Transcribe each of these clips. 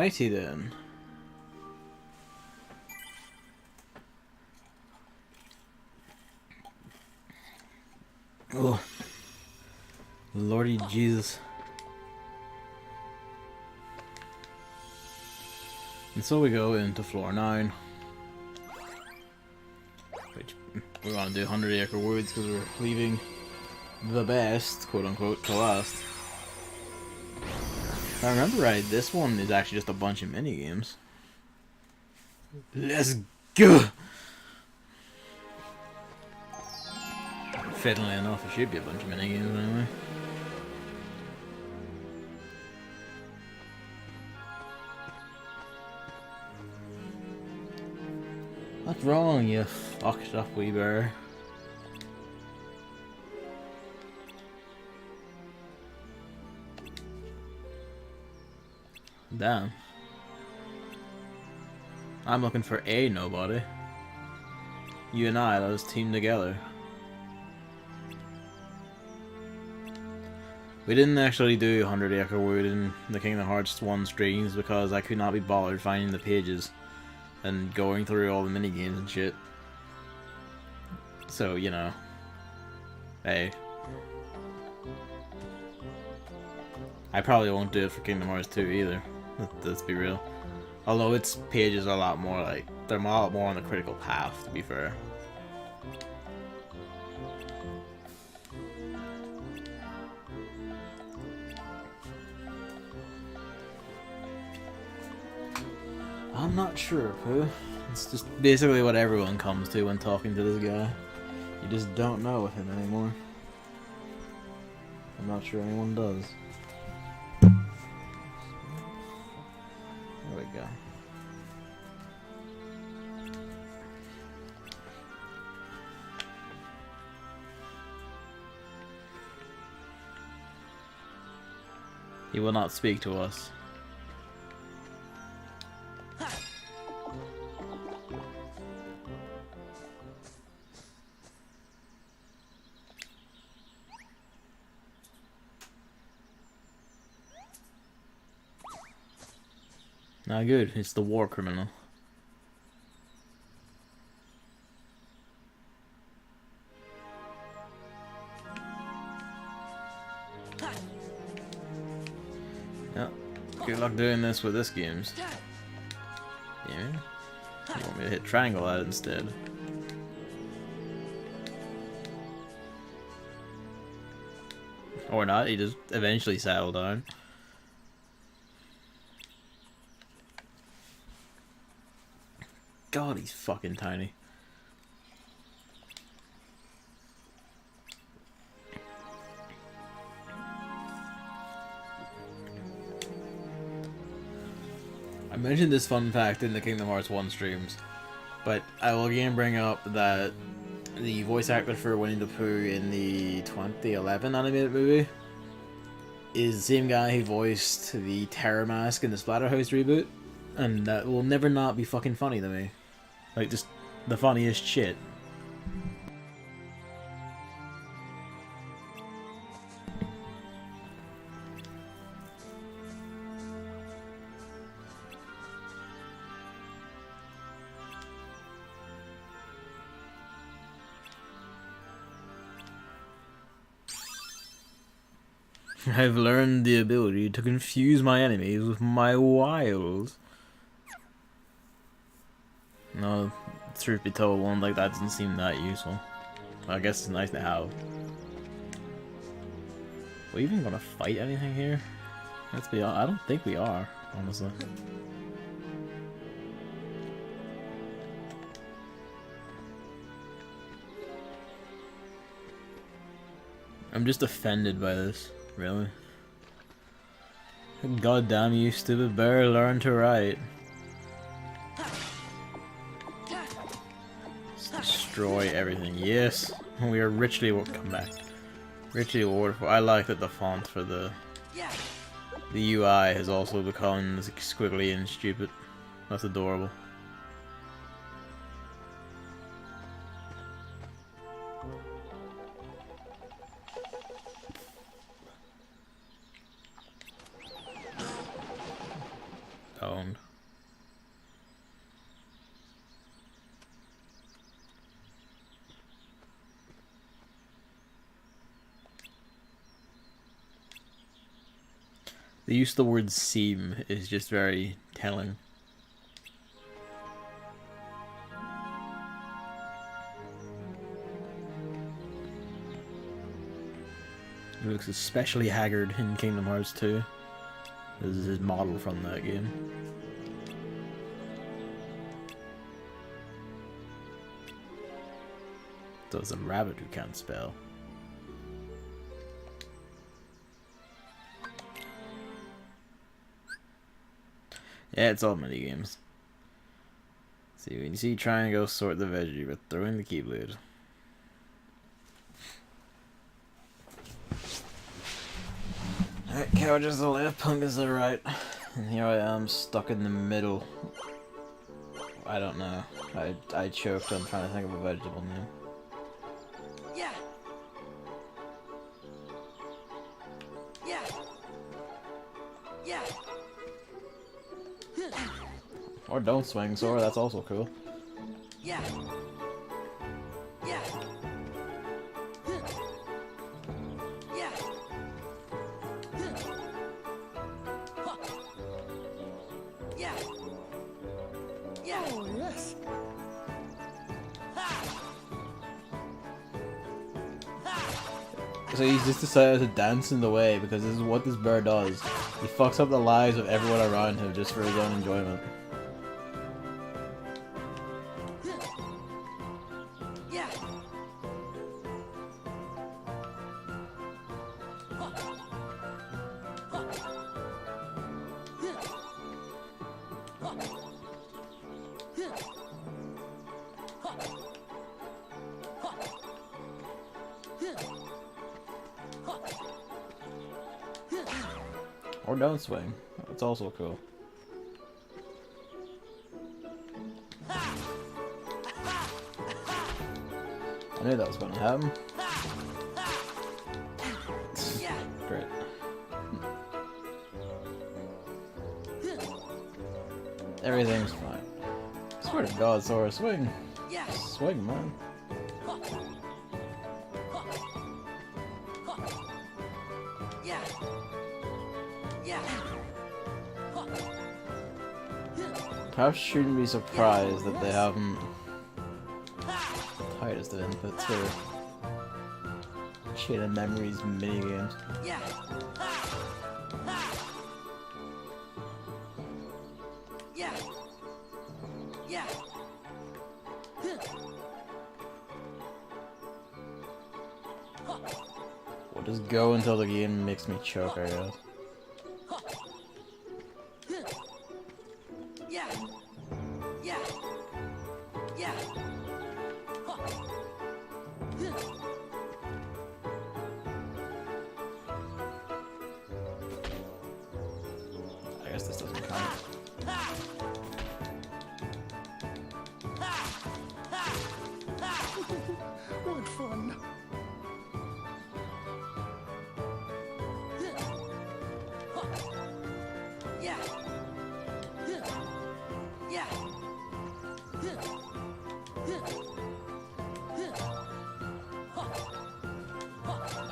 Alrighty then. Oh, Lordy Jesus. And so we go into floor 9. Which we want to do 100 Acre Woods because we're leaving the best, quote unquote, to last. If I remember right, this one is actually just a bunch of mini games. Let's go! Fiddling enough, it should be a bunch of mini games anyway. What's wrong, you fucked up wee bear? Damn. I'm looking for a nobody. You and I, let us team together. We didn't actually do 100 Acre Wood in the Kingdom Hearts 1 streams because I could not be bothered finding the pages and going through all the minigames and shit. So, you know. Hey. I probably won't do it for Kingdom Hearts 2 either. Let's be real. Although its pages are a lot more like, they're a lot more on the critical path, to be fair. I'm not sure, Pooh. It's just basically what everyone comes to when talking to this guy. You just don't know with him anymore. I'm not sure anyone does. There we go. He will not speak to us. Not good, it's the war criminal. Yep. Good luck doing this with this games. Yeah. You want me to hit triangle at it instead. Or not, he just eventually settled down. God, he's fucking tiny. I mentioned this fun fact in the Kingdom Hearts 1 streams, but I will again bring up that the voice actor for Winnie the Pooh in the 2011 animated movie is the same guy who voiced the Terror Mask in the Splatterhouse reboot, and that will never not be fucking funny to me. Like, just the funniest shit. I've learned the ability to confuse my enemies with my wiles. No, truth be told, one like that doesn't seem that useful. I guess it's nice to have. Are we even gonna fight anything here? Let's be honest, I don't think we are, honestly. I'm just offended by this, really. God damn you, stupid bear, learn to write. Destroy everything. Yes, we are richly come back. Richly rewarded for. I like that the font for the UI has also become squiggly and stupid. That's adorable. Oh. The use of the word seem is just very telling. He looks especially haggard in Kingdom Hearts 2. This is his model from that game. So it's a rabbit who can't spell. Yeah, it's all mini games. See, when you see try and go sort the veggie, but throwing the keyblade. Alright, Couch is the left, Punk is the right. And here I am, stuck in the middle. I don't know. I choked on trying to think of a vegetable name. Yeah. Yeah. Yeah. Or don't swing, Sora, that's also cool. Yeah. Yeah. Yeah. Yeah. Yeah. Oh, yes. So he's just decided to dance in the way because this is what this bird does. He fucks up the lives of everyone around him just for his own enjoyment. Yeah. Or don't swing. That's also cool. I knew that was going to happen. Yeah. Great. Everything's fine. Swear to God, Sora, swing. Yeah. Swing, man. Yeah. Yeah. Perhaps shouldn't be surprised that they haven't the tightest of inputs for Chain of Memories minigames. Yeah. Yeah. Yeah. We'll just go until the game makes me choke, I guess. Yeah. Yeah. Yeah. I guess this doesn't count. What fun. Yeah. Yeah.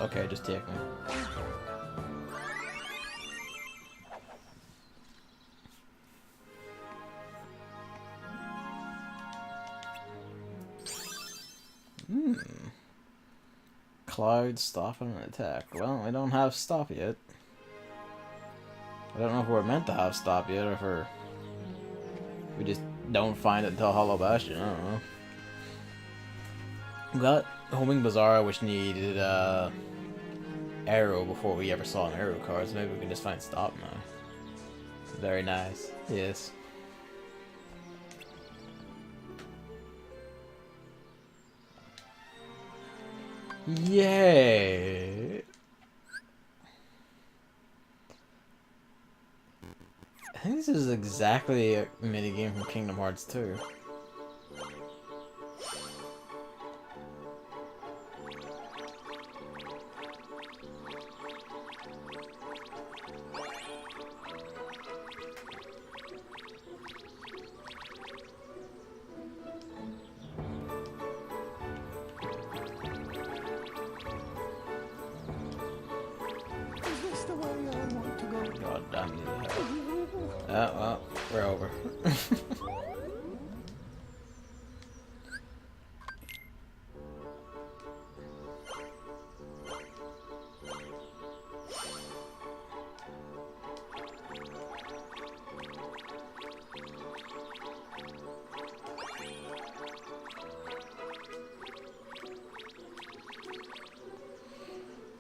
Okay, just take me. Cloud, stop and attack. Well, we don't have stop yet. I don't know if we're meant to have stop yet or if we just don't find it until Hollow Bastion. I don't know. We got Homing Bazaar, which needed arrow before we ever saw an arrow card, so maybe we can just find stop now. Very nice. Yes. Yay! I think this is exactly a minigame from Kingdom Hearts 2. Is this the way I want to go? God, God damn you. Oh, well, we're over.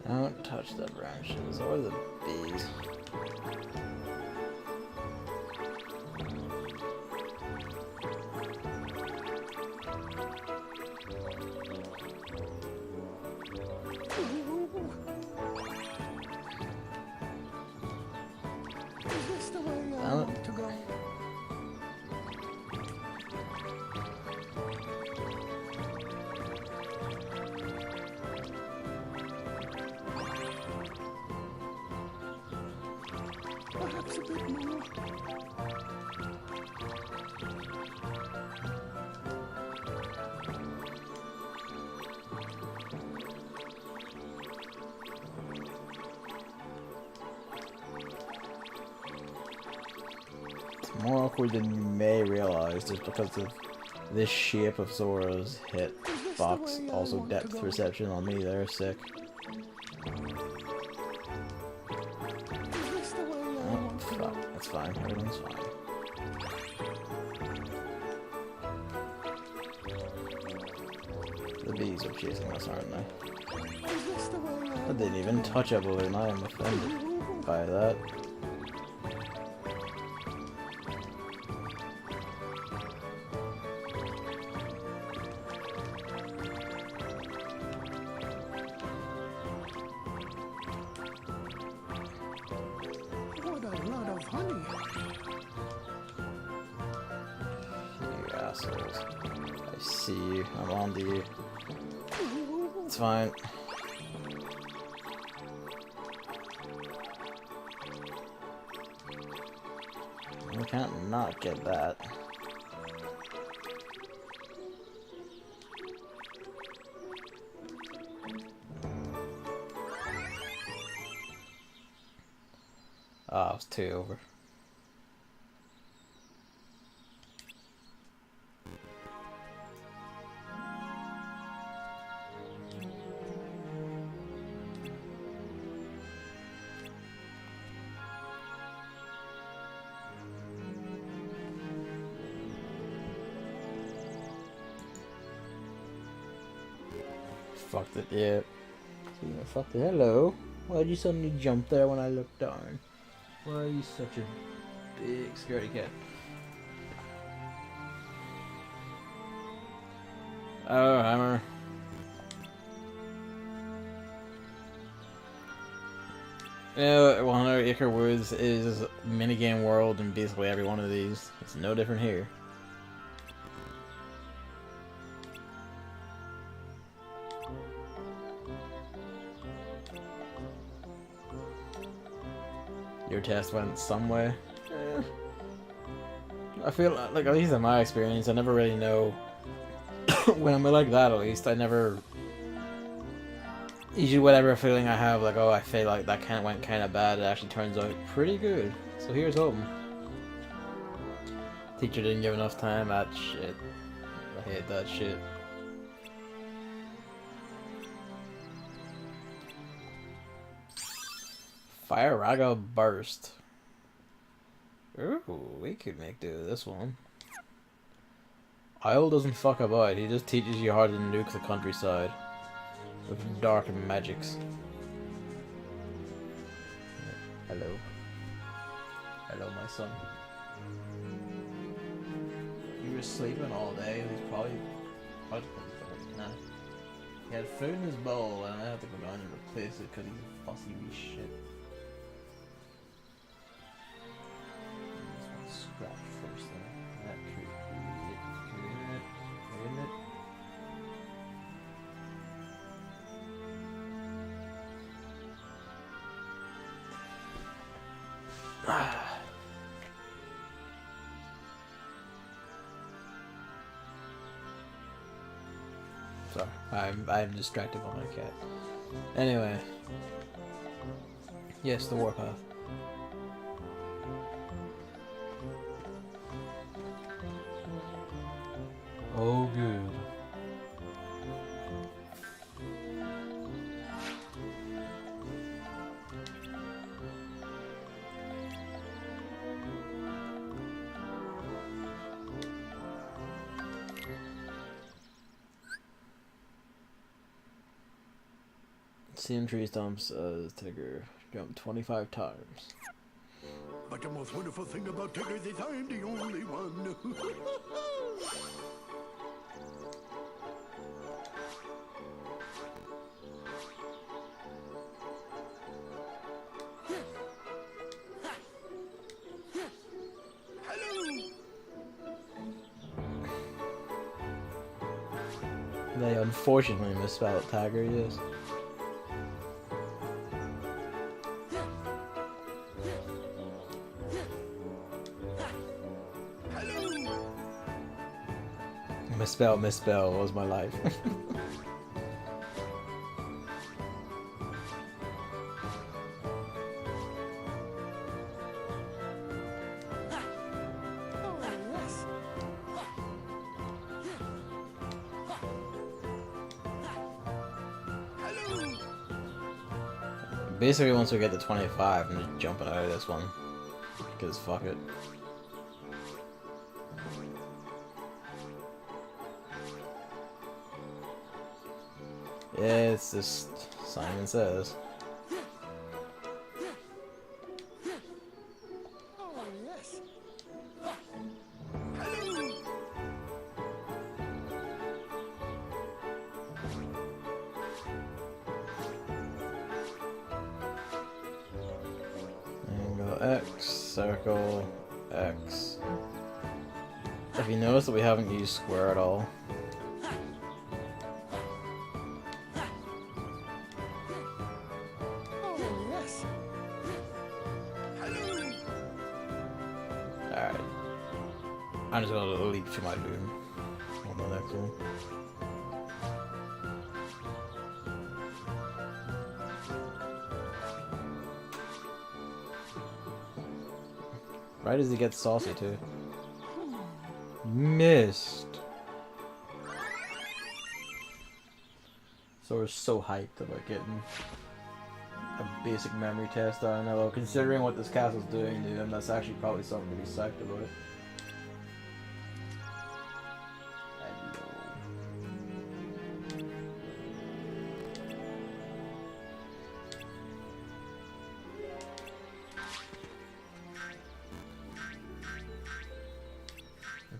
Don't touch the branches or the bees. Is this the way I want to go? Perhaps a bit more. It's more awkward than you may realize just because of this shape of Zora's hitbox. Also depth perception on me, they're sick. Is this the way I Oh, want to go? fuck. That's fine. Everything's fine. The bees are chasing us, aren't they? Is this the way I I didn't even touch a balloon. I am offended by that. What a lot of honey. You assholes. I see you. I'm on to you. It's fine. We can't not get that. Ah, it's 2 over. Fucked it, yeah. Fucked it. Hello. Why'd you suddenly jump there when I looked down? Why are you such a big scaredy cat? Oh, hammer. You know, 100 Acre Woods is minigame world in basically every one of these. It's no different here. Your test went some way. I feel like, at least in my experience, I never really know when I'm like that. At least I never. Usually, whatever feeling I have, like, oh, I feel like that went kind of bad, it actually turns out pretty good. So here's hoping. Teacher didn't give enough time. That shit. I hate that shit. Fire Raga Burst. Ooh, we could make do with this one. Isle doesn't fuck about. He just teaches you how to nuke the countryside with dark magics. Hello. Hello, my son. He was sleeping all day. He's probably nah. He had food in his bowl, and I had to go down and replace it because he's a fussy wee shit. Scratch first though. That could be it. Couldn't it? Sorry, I'm distracted by my cat. Anyway. Yes, the warpath. Oh, good. Seeing tree stumps as Tigger jumped 25 times. But the most wonderful thing about Tigger is I'm the only one. They unfortunately misspelled Tiger, yes. Misspell was my life. Oh, yes. Basically, once we get to 25, I'm just jumping out of this one. Because fuck it. Yeah, it's just Simon Says. Oh, yes. And go X, circle, X. Have you noticed that we haven't used square at all? Oh, yes. Alright. I'm just gonna leap to my room on the next one. Right as he gets saucy too. Missed. So we're so hyped about getting a basic memory test on it. Well, considering what this castle's doing to him, that's actually probably something to be psyched about.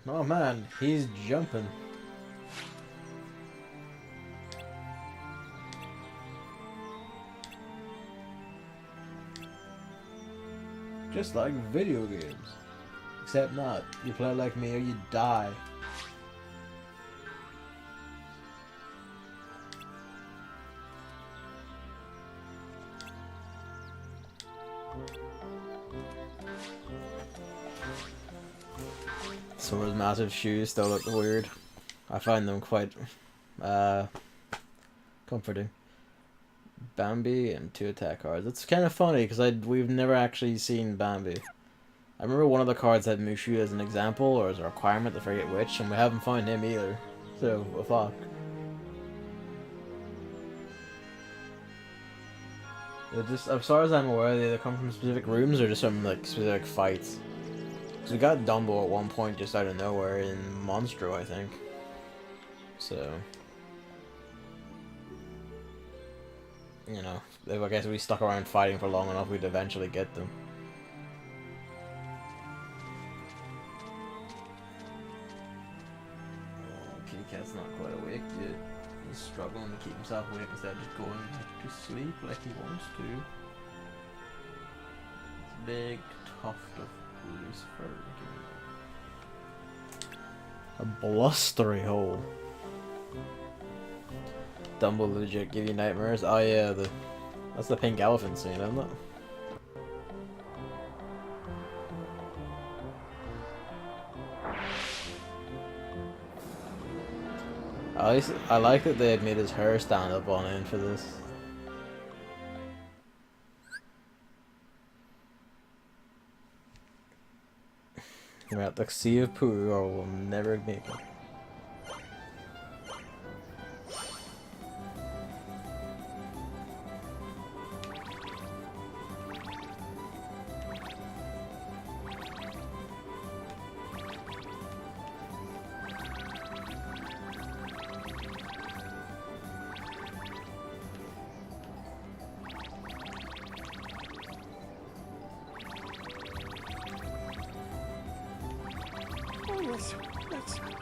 Oh man, he's jumping. Just like video games. Except not. You play like me or you die. Sora's massive shoes still look weird. I find them quite comforting. Bambi and 2 attack cards. It's kind of funny because we've never actually seen Bambi. I remember one of the cards had Mushu as an example or as a requirement, I forget which, and we haven't found him either. So, well, fuck. They're just, as far as I'm aware, they either come from specific rooms or just from like specific fights. Because we got Dumbo at one point just out of nowhere in Monstro, I think. So, you know, I guess if we stuck around fighting for long enough, we'd eventually get them. Oh, Kitty Cat's not quite awake yet. He's struggling to keep himself awake instead of just going to sleep like he wants to. It's a big tuft of loose fur. A blustery hole. Dumbo legit give you nightmares. Oh yeah, that's the pink elephant scene, isn't it? I like that they had made his hair stand up on end for this. We're at the Sea of Pooh or we'll never make it.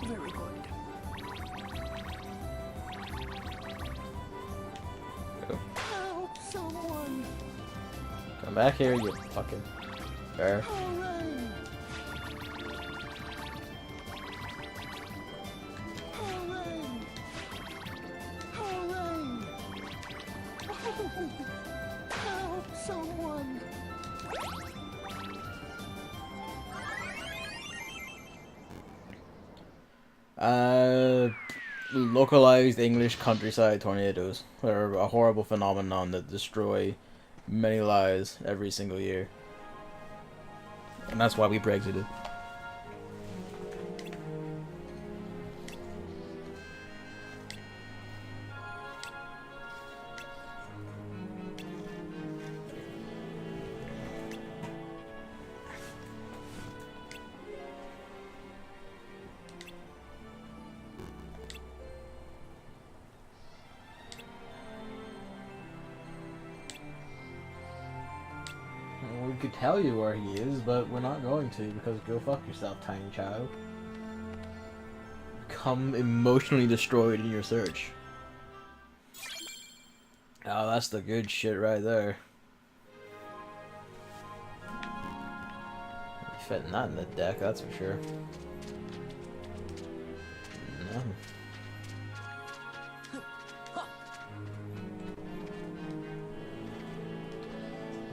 Very good. Help someone. Come back here, you fucking bear. Hooray. Hooray. Hooray. Oh, help someone. Localized English countryside tornadoes are a horrible phenomenon that destroy many lives every single year. And that's why we Brexited. We could tell you where he is, but we're not going to, because go fuck yourself, tiny child. Become emotionally destroyed in your search. Oh, that's the good shit right there. Fitting that in the deck, that's for sure. No.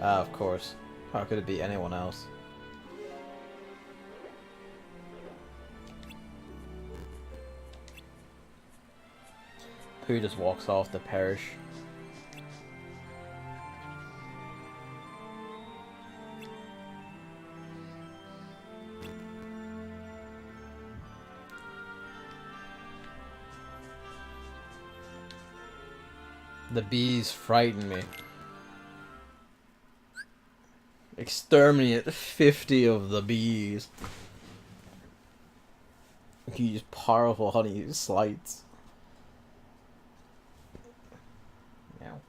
Ah, of course. How could it be anyone else? Who just walks off to perish? The bees frighten me. Exterminate 50 of the bees. Use powerful honey slides. Meow.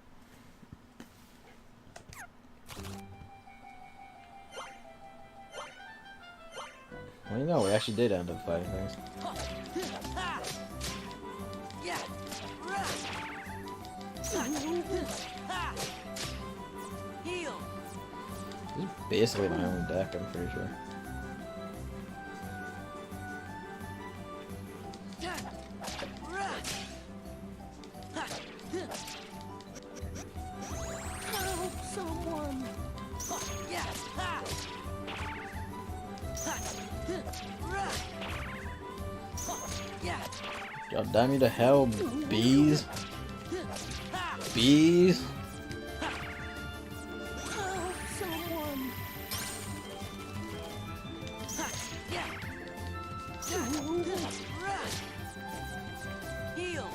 Well, you know, we actually did end up fighting things. Yeah. Heal. This is basically my own deck, I'm pretty sure. Help someone. Yeah. Yeah. God damn you to hell, bees. Bees. Help someone. Yeah. Heal.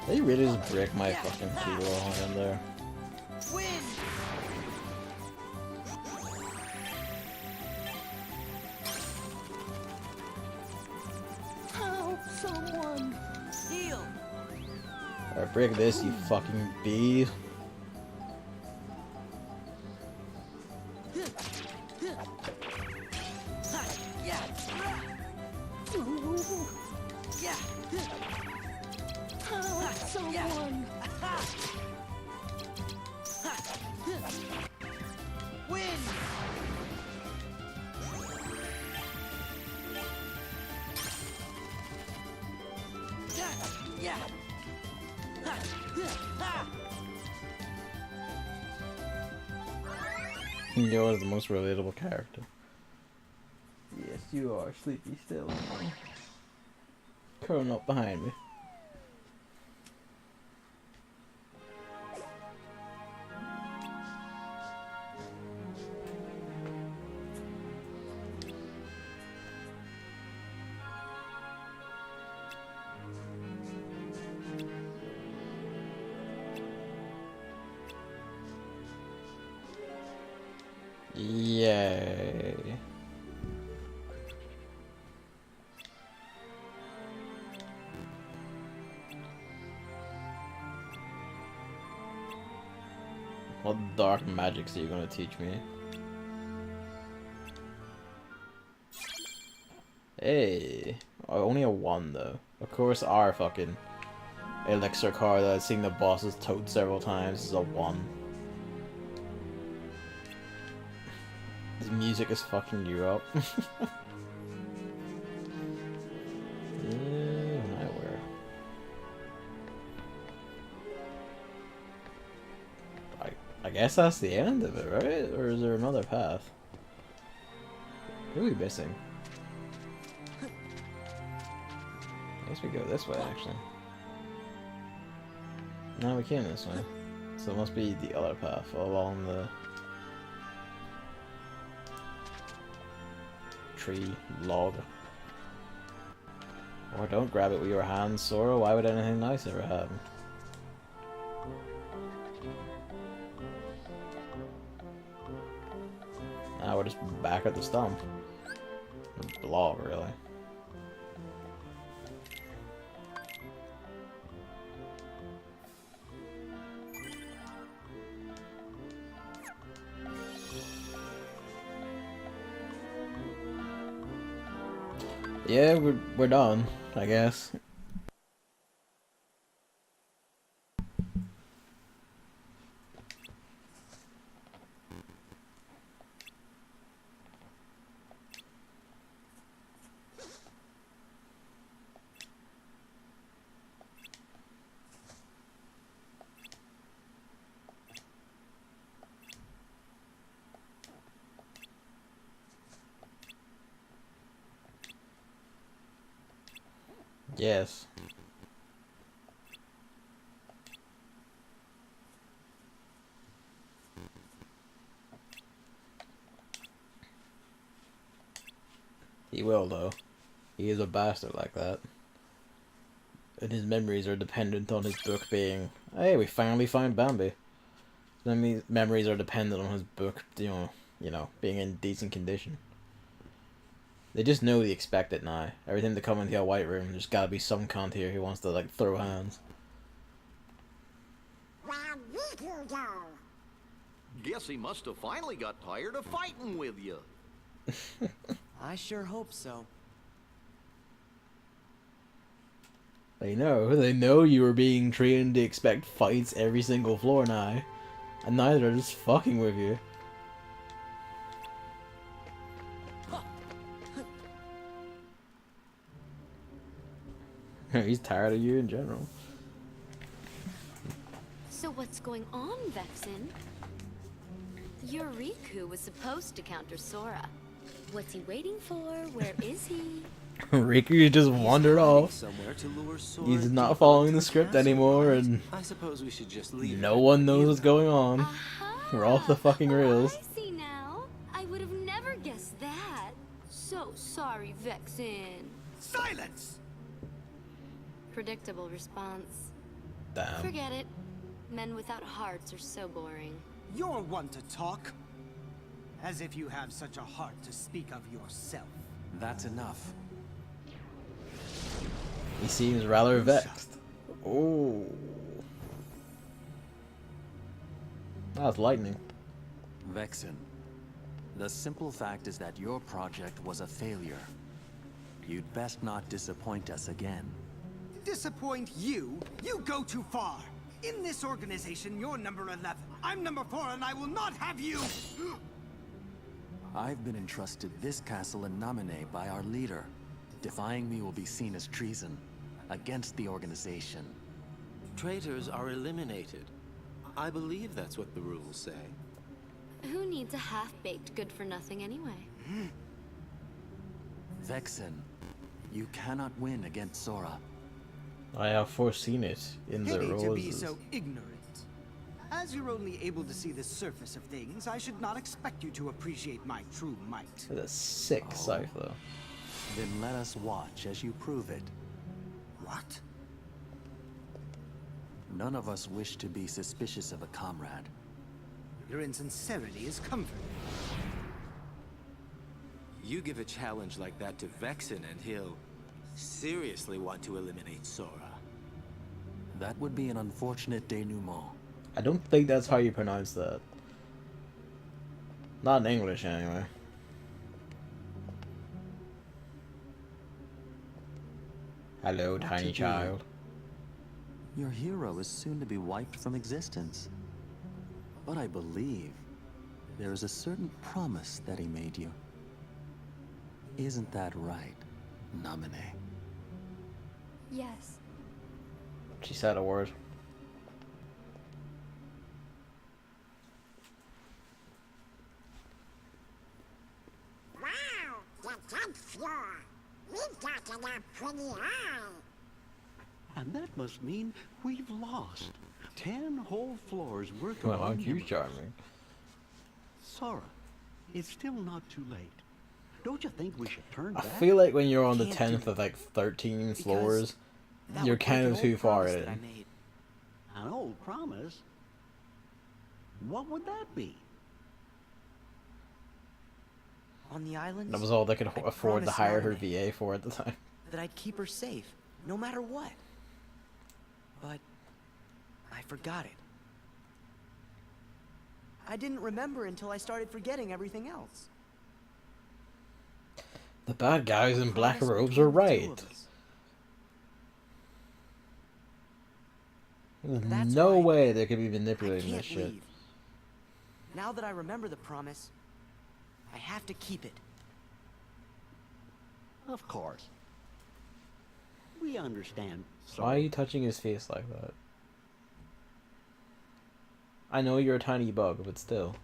They really just break my fucking keyboard in there. Win. Help someone. Heal. Alright, break this, you fucking bees. Yeah. Yeah. Help someone. Win. Yeah. You're the most relatable character. Yes, you are. Sleepy still. Curling up behind me. Yay. What dark magics are you gonna teach me? Hey, oh, only a 1 though. Of course, our fucking elixir card that I've seen the bosses toad several times is a 1. This music is fucking you up. Nowhere. I guess that's the end of it, right? Or is there another path? What are we missing? I guess we go this way, actually. No, we came this way. So it must be the other path along the tree log. Or don't grab it with your hands, Sora. Why would anything nice ever happen? Now we're just back at the stump. The log, really. Yeah, we're done, I guess. Yes. He will, though. He is a bastard like that. And his memories are dependent on his book being... Hey, we finally find Bambi. Memories are dependent on his book, you know, being in decent condition. They just know the expected now. Everything to come into a white room, there's gotta be some cunt here who wants to, like, throw hands. Guess he must have finally got tired of fighting with you. I sure hope so. They know you were being trained to expect fights every single floor now. And now they're just fucking with you. He's tired of you in general. So what's going on, Vexen? Your Riku was supposed to counter Sora. What's he waiting for? Where is he? Riku just wandered off. Somewhere to lure Sora He's not deeper following into the script castle, anymore, right? and I suppose we should just leave no it one at knows you. what's going on. Aha! We're off the fucking rails. I see now. I would have never guessed that. So sorry, Vexen. Silence! Predictable response. Damn. Forget it. Men without hearts are so boring. You're one to talk. As if you have such a heart to speak of yourself. That's enough. He seems rather vexed. Oh. That's lightning. Vexen, the simple fact is that your project was a failure. You'd best not disappoint us again. Disappoint you? You go too far. In this organization, you're number 11. I'm number 4, and I will not have you! I've been entrusted this castle in Namine by our leader. Defying me will be seen as treason against the organization. Traitors are eliminated. I believe that's what the rules say. Who needs a half-baked good-for-nothing anyway? Vexen, you cannot win against Sora. I have foreseen it in the Pity to be roses. so ignorant. As you're only able to see the surface of things, I should not expect you to appreciate my true might. That's a sick scythe, though. Then let us watch as you prove it. What? None of us wish to be suspicious of a comrade. Your insincerity is comforting. You give a challenge like that to Vexen and he'll seriously want to eliminate Sora. That would be an unfortunate denouement. I don't think that's how you pronounce that. Not in English, anyway. Hello, What tiny to do? child. Your hero is soon to be wiped from existence. But I believe there is a certain promise that he made you. Isn't that right, Naminé? Yes. She said a word. Wow, the 10th floor. We've got enough pretty high. And that must mean we've lost 10 whole floors worth of Well, aren't you unlimited. charming? Sora, it's still not too late. Don't you think we should turn I back? feel like when you're on the Can't do 10th of like 13 Because floors, that you're would break kind an of too old far promise that I in. made. An old promise? What would that be? On the islands, That was all they could I afford to promised hire her Naminé VA for at the time. that I'd keep her safe, no matter what. But I forgot it. I didn't remember until I started forgetting everything else. The bad guys in black Promise robes between are the two right. of us. There's That's no right. way they could be I manipulating can't this shit. leave. Now that I remember the promise, I have to keep it. Of course. We understand. Why are you touching his face like that? I know you're a tiny bug, but still.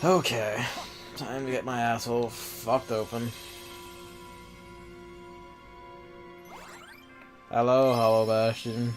Okay, time to get my asshole fucked open. Hello, Hollow Bastion.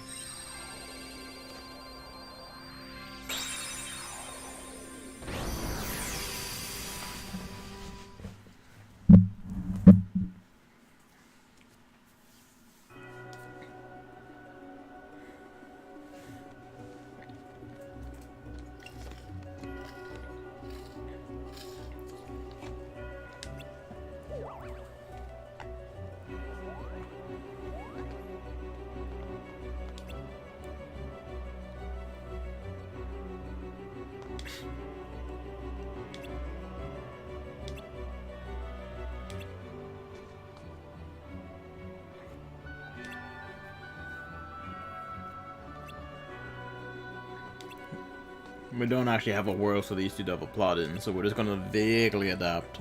We don't actually have a world for these two to have a plot in, so we're just gonna vaguely adapt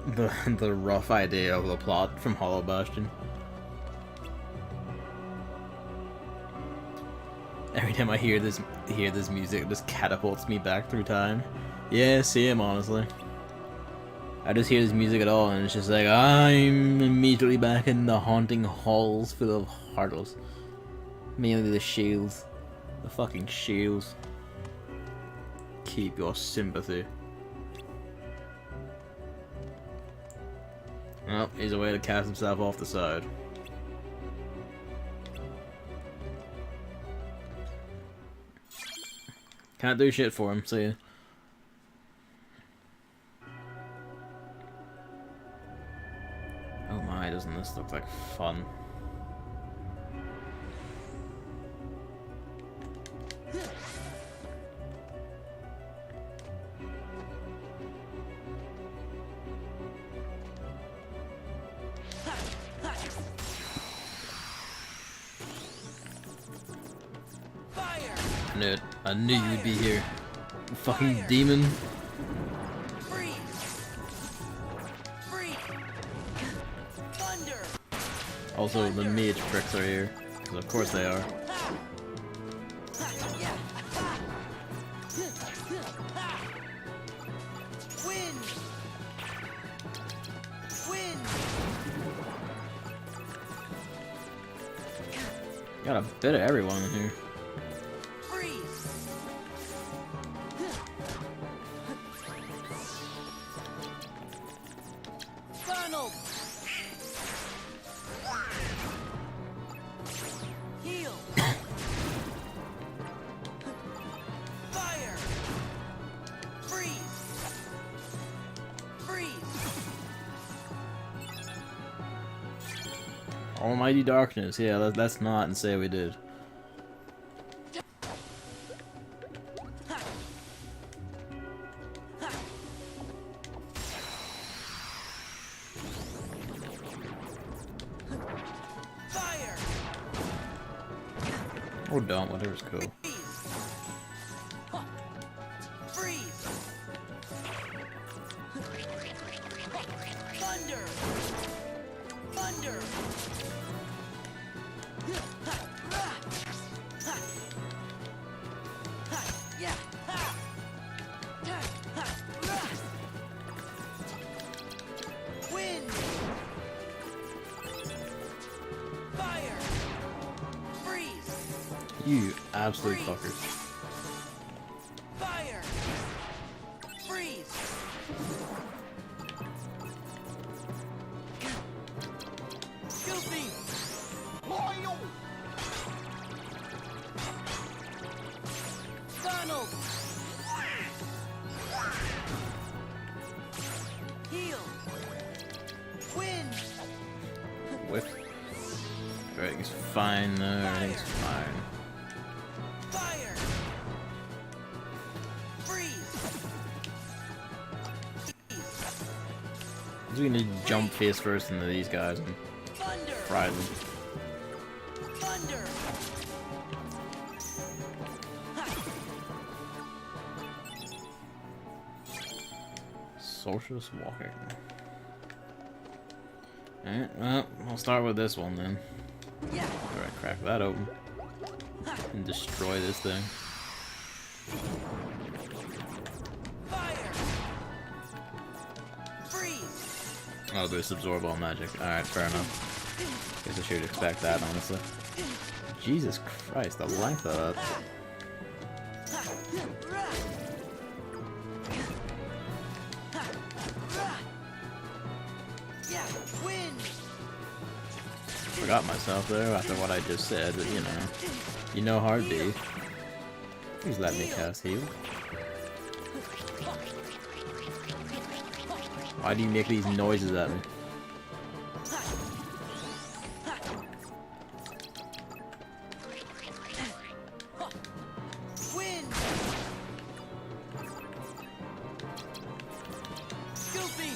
the rough idea of the plot from Hollow Bastion. Every time I hear this music, it just catapults me back through time. Yeah, same, honestly. I just hear this music at all, and it's just like, I'm immediately back in the haunting halls full of Heartless. Mainly the shields. The fucking shields. Keep your sympathy. Well, here's a way to cast himself off the side. Can't do shit for him, see ya. Oh my, doesn't this look like fun? I knew you would be here. You fucking demon. Freeze! Freeze! Thunder! Also, the mage pricks are here. Because of course they are. Wind! Wind! Got a bit of everyone in here. Funnel! Heal! Fire! Freeze! Freeze! Almighty Darkness. Yeah, let's not and say we did. Or don't, whatever's cool. You absolute fuckers. Fire! Freeze! Goofy! Loyal! Donald! Heal! Wind! Whiff. Everything's fine though, everything's fine. Fire! Freeze! So we need to jump face first into these guys and Thunder! fry them. Thunder! Socialist walking. Alright, well, I'll start with this one then. Yeah! Alright, crack that open. And destroy this thing. Fire! Freeze! Oh, there's absorb all magic. Alright, fair enough. Guess I should expect that, honestly. Jesus Christ, the length of that. Yeah! Wind! Forgot myself there after what I just said, but you know hard D. Please let me cast heal. Why do you make these noises at me? Wind! Goofy!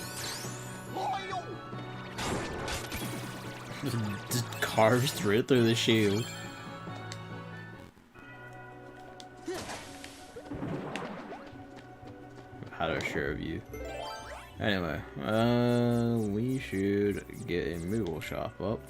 Loyal! Just carves through the shield. Had a share of you. Anyway, we should get a Moogle shop up.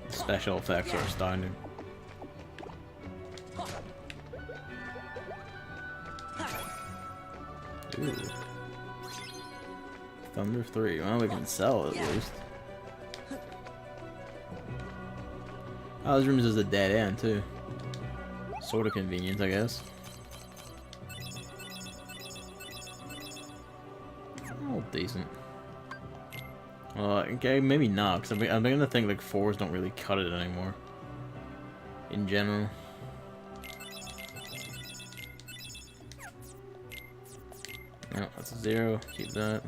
Special effects are astounding. Ooh. Thunder 3. Well, we can sell it at least. Oh, this room is a dead end too. Sort of convenient, I guess. Oh, decent. Okay, maybe not, because I'm beginning to think like 4s don't really cut it anymore. In general. No, that's a 0. Keep that.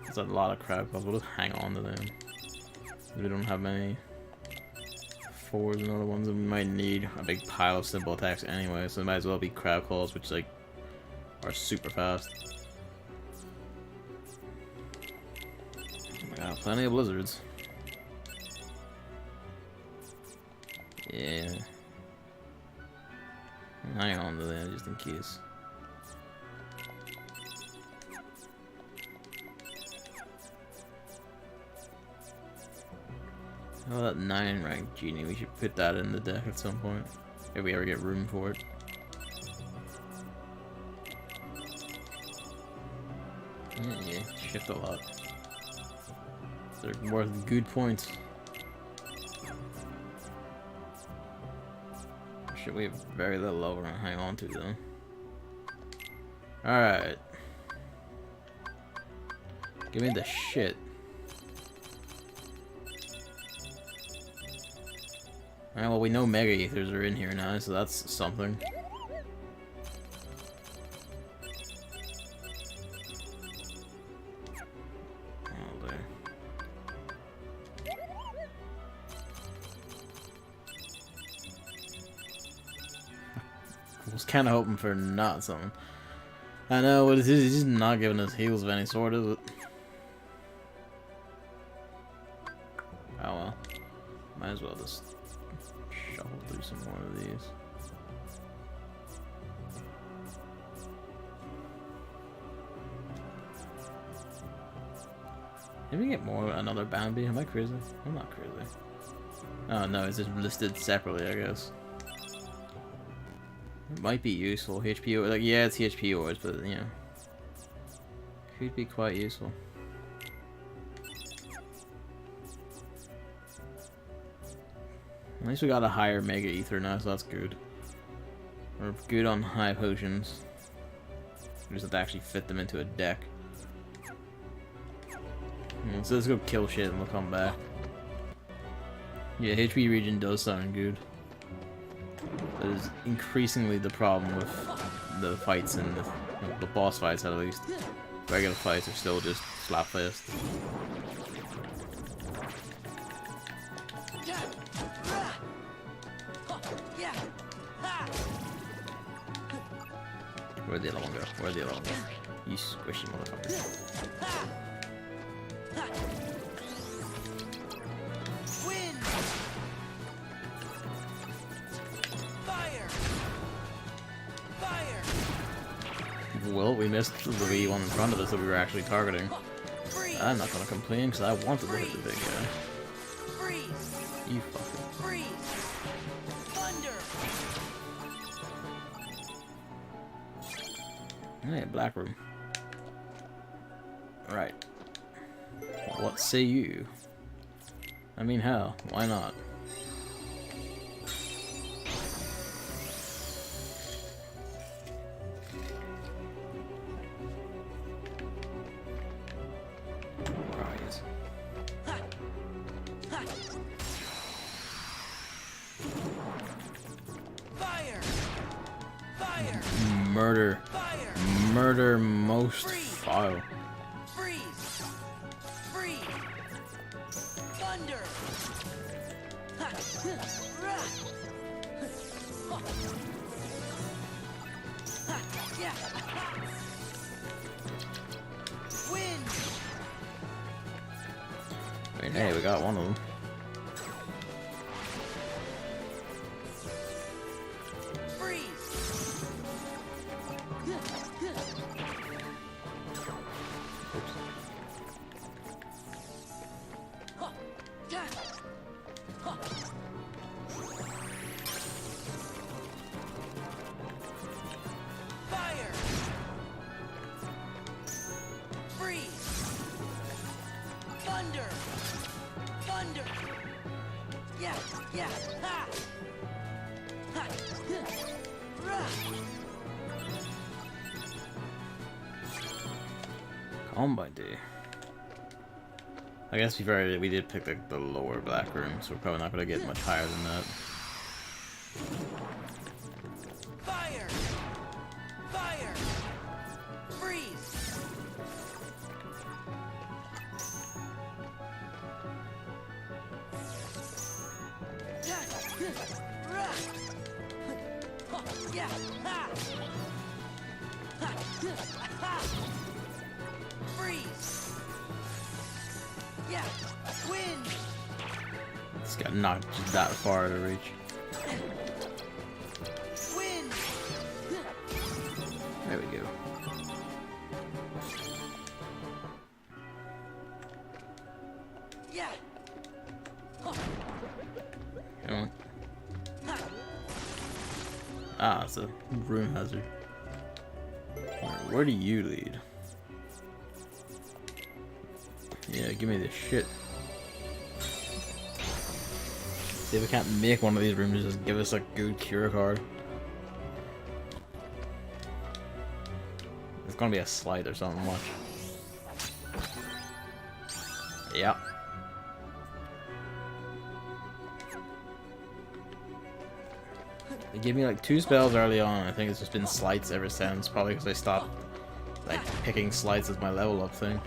That's a lot of crab calls. We'll just hang on to them. We don't have many 4s and other ones that we might need. A big pile of simple attacks anyway, so it might as well be crab claws, which like are super fast. Got plenty of blizzards. Yeah. Hang on to that just in case. Oh, that 9 rank genie, we should put that in the deck at some point. If we ever get room for it. Yeah, shift a lot. They're worth good points. Shit, we have very little over to hang on to though. Alright. Give me the shit. Alright, well, we know Mega Ethers are in here now, so that's something. Oh, there. I was kind of hoping for not something. I know, but it's just not giving us heals of any sort, is it? Oh well. Might as well just shuffle through some more of these. Did we get more another Bambi? Am I crazy? I'm not crazy. Oh no, it's just listed separately, I guess. It might be useful. HP ores, like, yeah, it's HP ores, but you know, could be quite useful. At least we got a higher Mega Ether now, so that's good. We're good on high potions. We just have to actually fit them into a deck. So let's go kill shit and we'll come back. Yeah, HP regen does sound good. That is increasingly the problem with the fights and the boss fights, at least. Regular fights are still just slapfest. Where'd the other one go? Where'd the other one go? You squishy motherfucker. Well, we missed the wee one in front of us that we were actually targeting. I'm not gonna complain because I wanted to hit the big guy. You fucker. Hey, black room. Right. What say you? I mean, hell, why not? Murder. Murder most foul. Freeze! Freeze! Thunder! Wind! I mean, hey, we got one of them. Combat day. I guess we did pick the lower black room, so we're probably not going to get much higher than that. Fire! Fire! Freeze! Freeze! Yeah! Wind! It's got not just that far to reach. Wind! There we go. Yeah! Come on. Ah, it's a rune hazard. Where do you lead? Yeah, give me this shit. See if we can't make one of these rooms just give us a good cure card. It's gonna be a slide or something, watch. Yep. It gave me like 2 spells early on. I think it's just been slights ever since. Probably because I stopped like picking slights as my level up thing.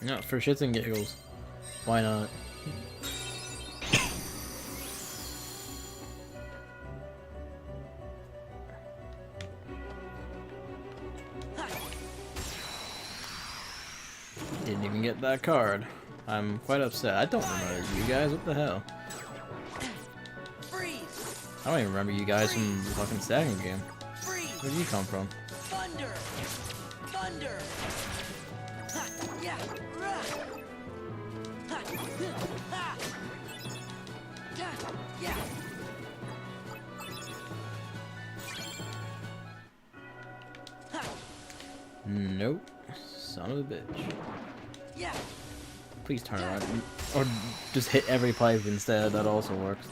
No, for shits and giggles. Why not? Didn't even get that card. I'm quite upset. I don't remember you guys. What the hell? I don't even remember you guys from the fucking second game. Where did you come from? Thunder! Thunder! Ha! Yeah! Ha! Ha! Yeah! Nope. Son of a bitch. Yeah! Please turn around. Or just hit every pipe instead. That also works.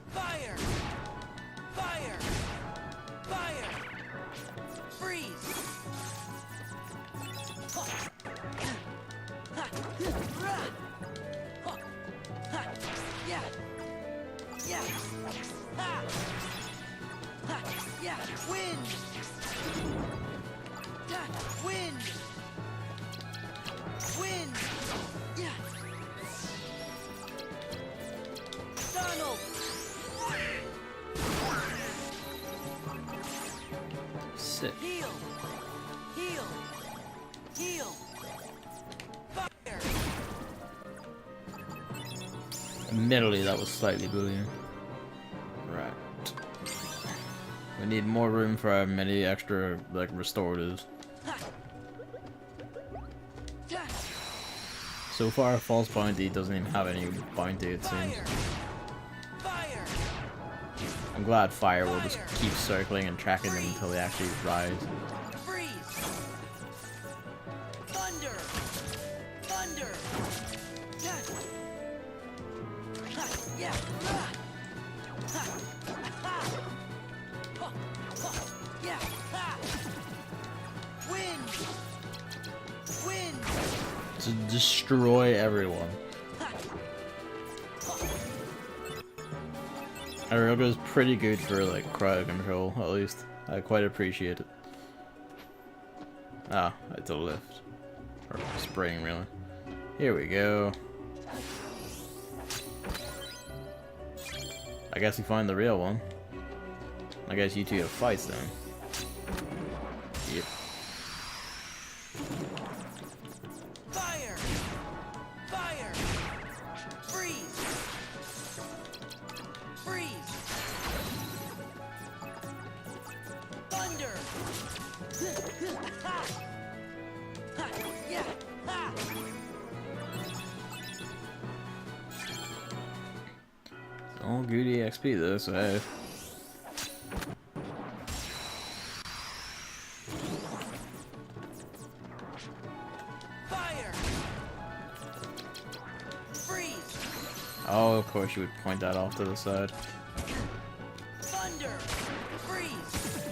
Fire! Fire! Fire! Freeze! Yeah! Yeah! Ha! Ha! Yeah! Wind! Wind! Wind! Yeah! Donald! Sick. Heal! Heal! Heal! Fire! Admittedly, that was slightly bullying. Right. We need more room for many extra, like, restoratives. So far, False Bounty doesn't even have any bounty, it seems. Fire! I'm glad Fire will just keep circling and tracking them until they actually rise. Freeze! Thunder! Thunder! Yeah! Yeah! Wind! Wind! To destroy everyone. Aruga is pretty good for like crowd control, at least. I quite appreciate it. Ah, it's a lift. Or spring, really. Here we go. I guess we find the real one. I guess you two have fights then. Yep. Fire! Fire! Freeze! Freeze! Thunder! Ha! Ha! Yeah! Ha! It's all good EXP though, so hey. Fire! Freeze! Oh, of course you would point that off to the side. Thunder! Freeze!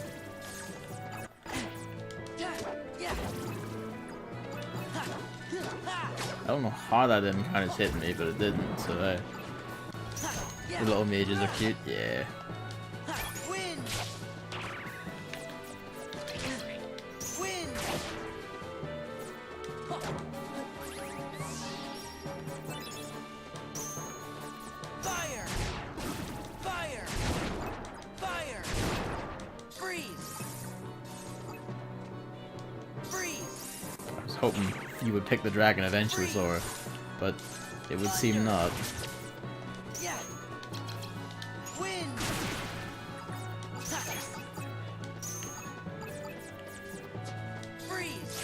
Yeah! Yeah! Ha! Ha! I don't know how that didn't kind of hit me, but it didn't, so hey. Ha! Yeah! The little mages are cute, yeah. Ha! Wind! Wind! Fire! Fire! Fire! Freeze! Freeze! I was hoping you would pick the dragon eventually, Sora, but it would seem not. Yeah! Wind! Ha! Freeze!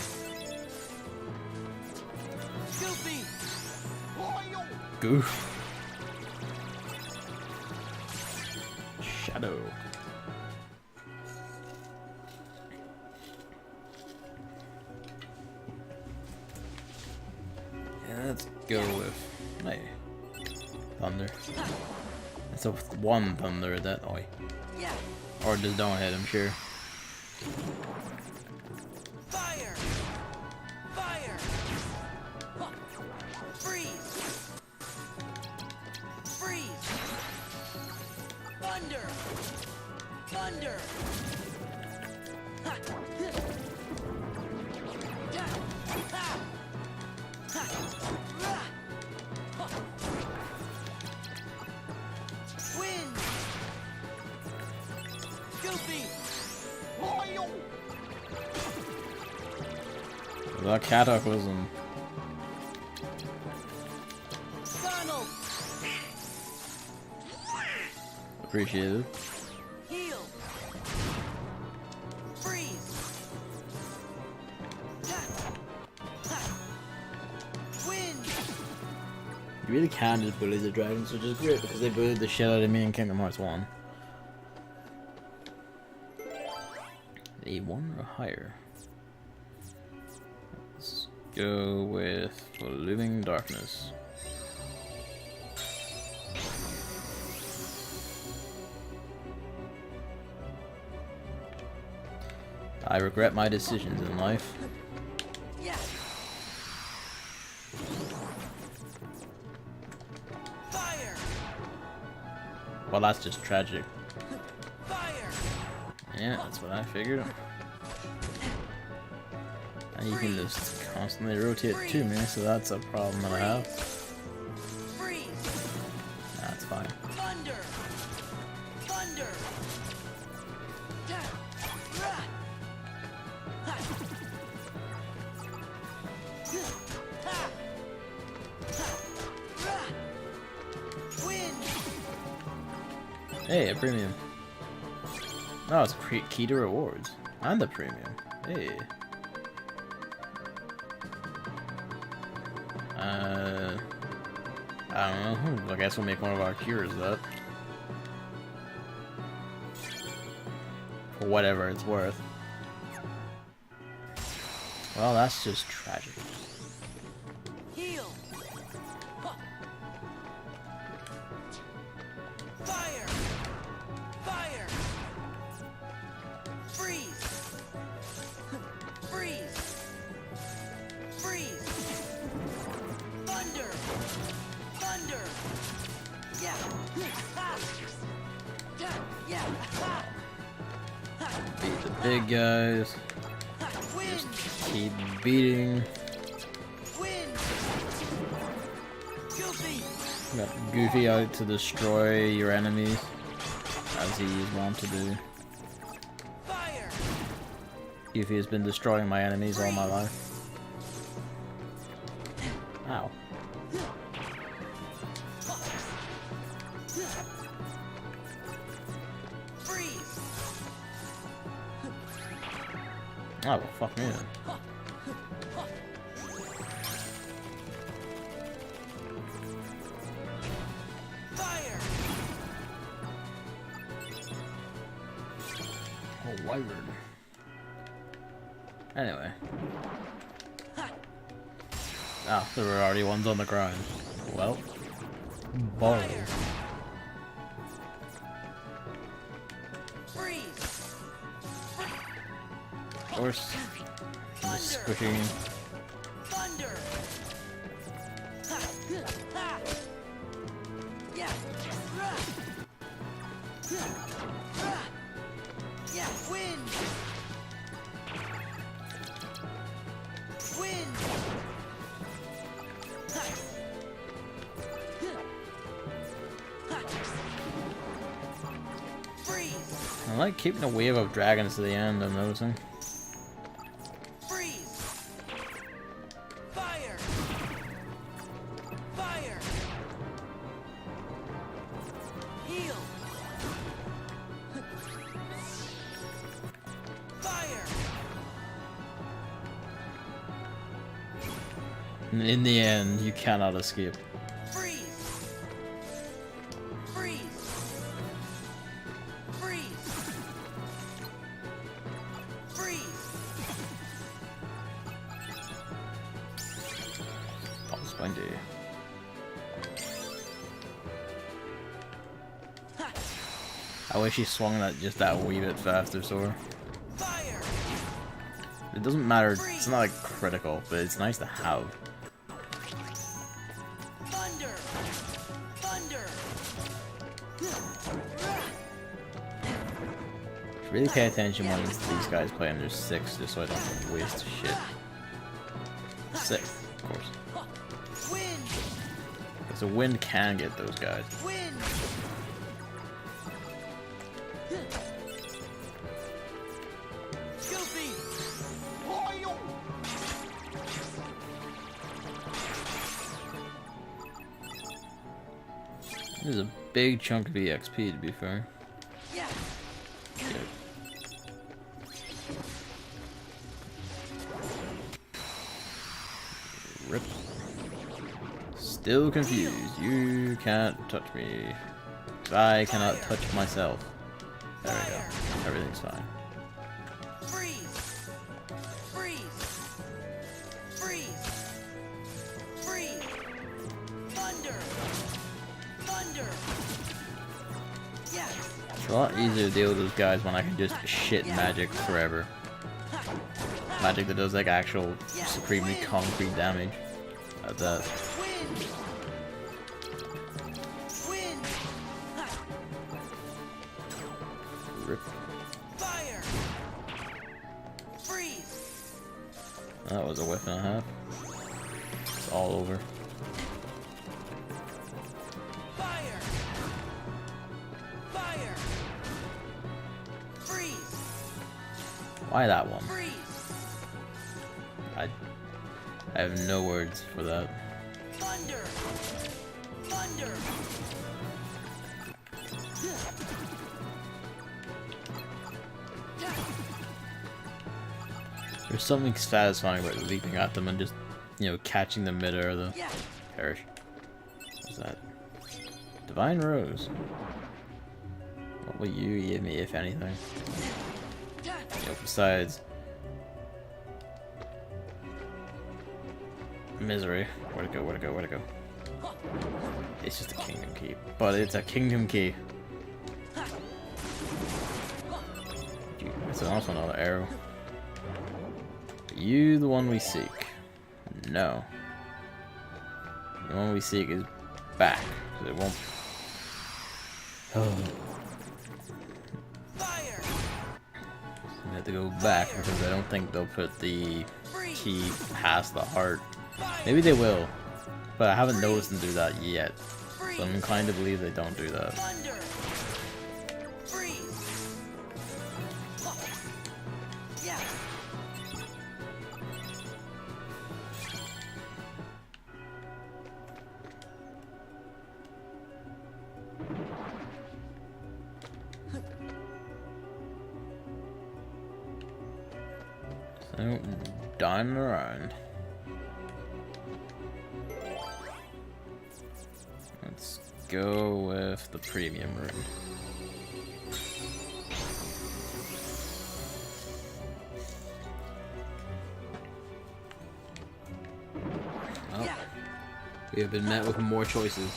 Goofy! Goof. Shadow. Yeah, let's go with... Hey. thunder. It's a one thunder that oi. Or just don't hit him, sure. Fire! Fire! Freeze! Freeze! Thunder! Thunder! Wind! Goofy! That cataclysm. Donald! Appreciated. Heal! Freeze! Wind! You really can just bully the dragons, which is great because they bullied the shit out of me in Kingdom Hearts 1. A 1 or higher. Let's go with Living Darkness. I regret my decisions in life. Yeah. Fire! Well, that's just tragic. Fire! Yeah, that's what I figured. And you can just constantly rotate to me, so that's a problem that I have. Freeze! That's fine. Thunder! Thunder! Wind! Hey, a premium. Oh, it's key to rewards. And the premium. Hey. I don't know. I guess we'll make one of our cures that. For whatever it's worth. Well, that's just tragic. Heal! Fire! Fire! Freeze! Freeze! Freeze! Thunder! Thunder! Yeah! Yeah! Beat the big guys. Wind! Keep beating. Wind! Goofy! Got Goofy out to destroy your enemies, as he is wont to do. Fire! Goofy has been destroying my enemies all my life. Ow. Freeze! Oh, well, fuck me then. Fire! Oh, wyvern. Anyway. Ah, there were already ones on the ground. Well. Balls. Freeze! Of course. Just squishing. Thunder! Ha! Yeah! Yeah! Wind! Wind! Freeze! I like keeping a wave of dragons to the end, I'm noticing. Freeze! Fire! Fire! Heal! Fire! In the end, you cannot escape. Freeze! Freeze! Freeze! Freeze! Oh, spongy. I wish he swung that just that wee bit faster, Sora. It doesn't matter, it's not like critical, but it's nice to have. Really pay attention when these guys play under 6, just so I don't waste shit. 6, of course. Because the wind can get those guys. This is a big chunk of EXP, to be fair. Rip. Still confused. You can't touch me. I cannot touch myself. There we go. Everything's fine. Freeze! Freeze! Freeze! Freeze! Thunder! Thunder! Yes! It's a lot easier to deal with those guys when I can just shit magic forever. Magic that does like actual supremely concrete damage. That's that. Rip. Fire! Freeze! That was a whiff and a half. It's all over. Fire! Fire! Freeze! Why that one? Freeze! I have no words for that. Thunder! Thunder! There's something satisfying about leaping at them and just, you know, catching them midair though. Perish. What's that? Divine Rose. What will you give me, if anything? You know, besides misery. Where'd it go? Where'd it go? Where'd it go? It's just a kingdom key. But it's a kingdom key. It's also another arrow. Are you the one we seek? No. The one we seek is back. So it won't. Oh. We have to go back because I don't think they'll put the key past the heart. Maybe they will, but I haven't noticed them do that yet. So I'm inclined to believe they don't do that. So, diamond around. Let's go with the premium room. Oh, we have been met with more choices.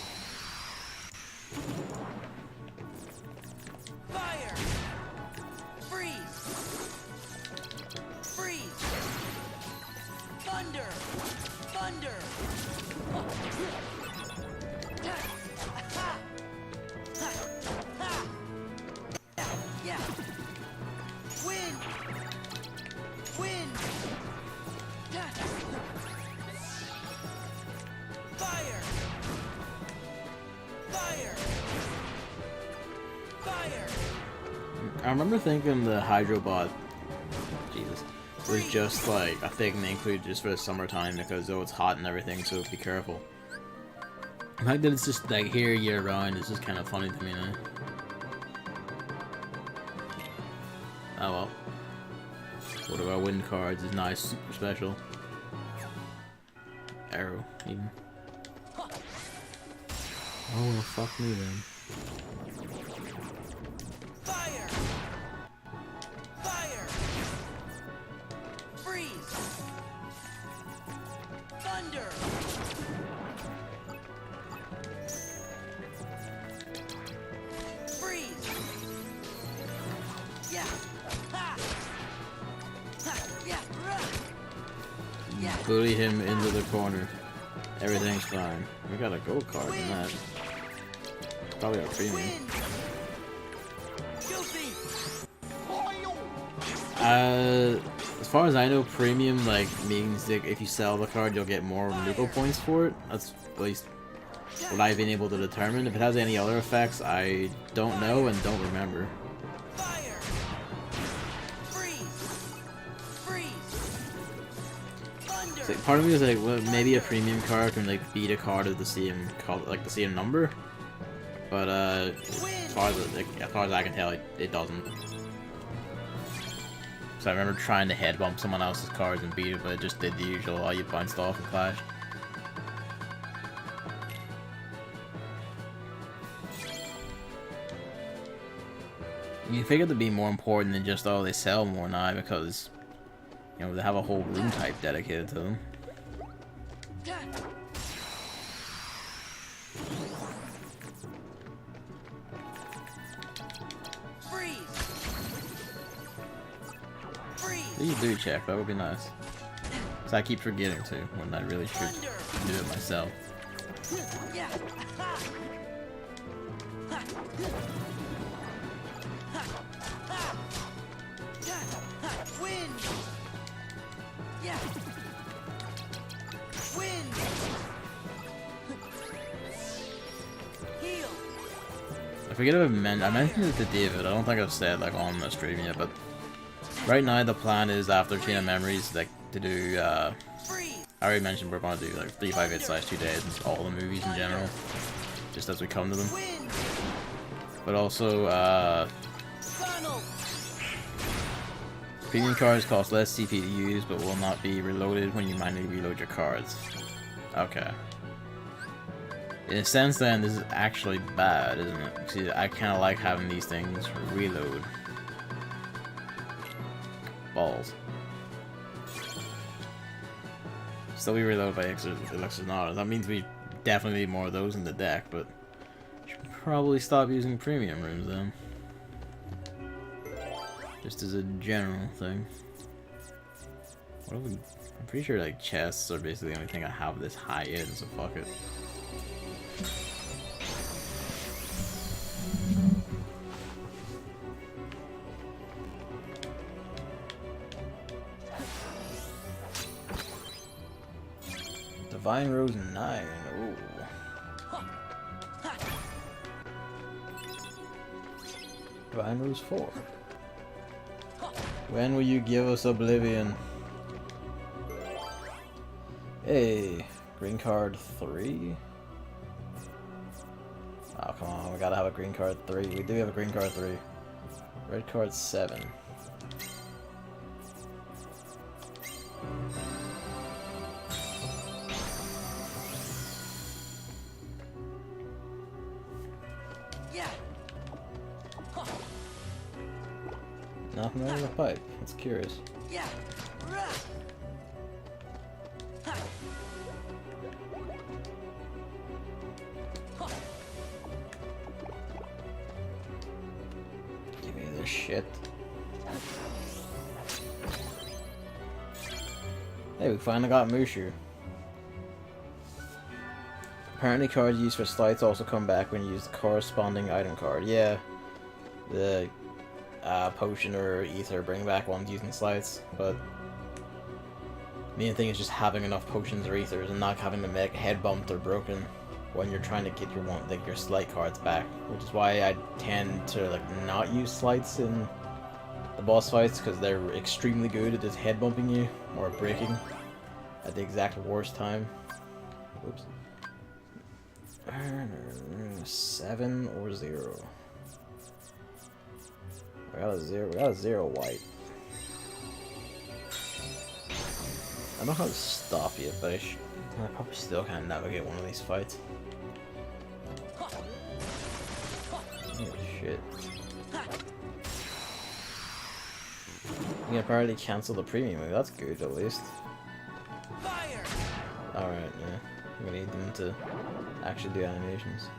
I remember thinking the Hydrobot, Jesus, was just like a thing they include just for the summertime because it's hot and everything, so be careful. The fact that it's just like here year round is just kind of funny to me now. Oh well. What about wind cards is nice, super special. Arrow, even. Oh well, fuck me then. Bully him into the corner. Everything's fine. We got a gold card in that. Probably our premium. As far as I know, premium like means that if you sell the card, you'll get more Nuko points for it. That's at least what I've been able to determine. If it has any other effects, I don't know and don't remember. Fire! Freeze! Freeze! Thunder! So part of me is like, well, maybe a premium card can like beat a card of the same number, but as far as I can tell, it doesn't. So I remember trying to head bump someone else's cards and beat it, but it just did the usual, oh, you bounced off and clashed. You figure to be more important than just, oh, they sell more now because, you know, they have a whole room type dedicated to them. Please do check, that would be nice. Cause I keep forgetting to when I really should do it myself. I forget if I mentioned it to David. I don't think I've said like on the stream yet, but right now the plan is after Chain of Memories like to do I already mentioned we're going to do like 358/2 days and all the movies in general, just as we come to them. But also premium cards cost less CP to use but will not be reloaded when you manually reload your cards. Okay. In a sense then, this is actually bad, isn't it? See, I kinda like having these things reload. Balls. Still be reloaded by Elixirs Nautilus. That means we definitely need more of those in the deck, but should probably stop using premium rooms then. Just as a general thing. What are we? I'm pretty sure like chests are basically the only thing I have this high in, so fuck it. Divine Rose 9. Ooh. Divine Rose 4. When will you give us Oblivion? Hey, green card 3. Oh, come on, we gotta have a green card 3. We do have a green card 3. Red card 7. Nothing out of the pipe. That's curious. Give me this shit. Hey, we finally got Mushu. Apparently cards used for slides also come back when you use the corresponding item card. Yeah. The potion or ether bring back ones using slides, but main thing is just having enough potions or ethers and not having to make head bumped or broken when you're trying to get your slide cards back, which is why I tend to like not use slides in the boss fights, because they're extremely good at just head bumping you or breaking at the exact worst time. Oops. 7 or 0. We got a 0 white. I don't know how to stop you, but I probably still can't navigate one of these fights. Oh shit. You can apparently cancel the premium move, that's good at least. Alright, yeah. We need them to actually do animations.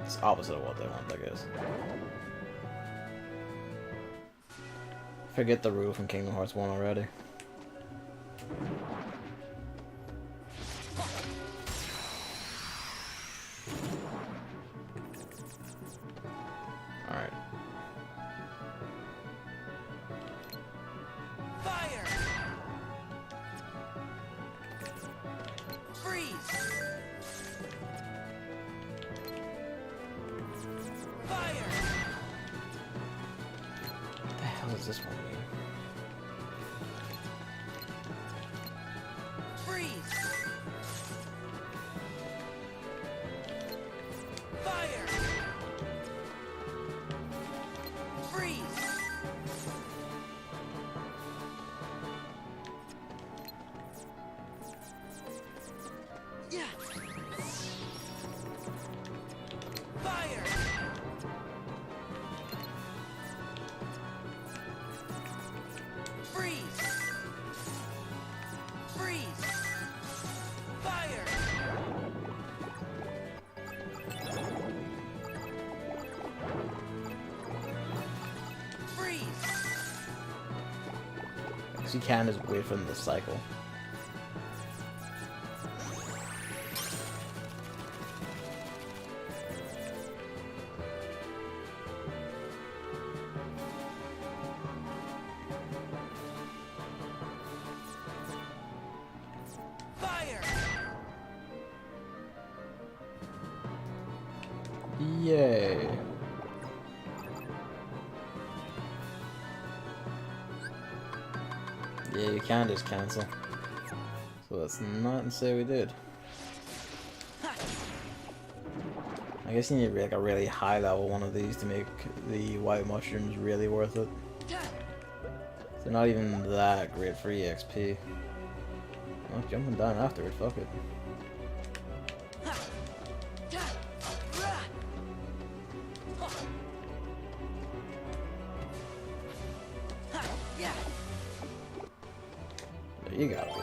It's opposite of what they want, I guess. Forget the rule from Kingdom Hearts 1 already. What's this one mean? Freeze! Fire! Freeze! Yeah! Fire! Freeze! Freeze! Fire! Freeze! Because you can just wait for them to cycle. Fire! Yay. Yeah, you can just cancel. So let's not say we did. I guess you need like a really high level one of these to make the white mushrooms really worth it. They're not even that great for EXP. Oh, jumping down afterward, fuck it. Yeah! There you got it.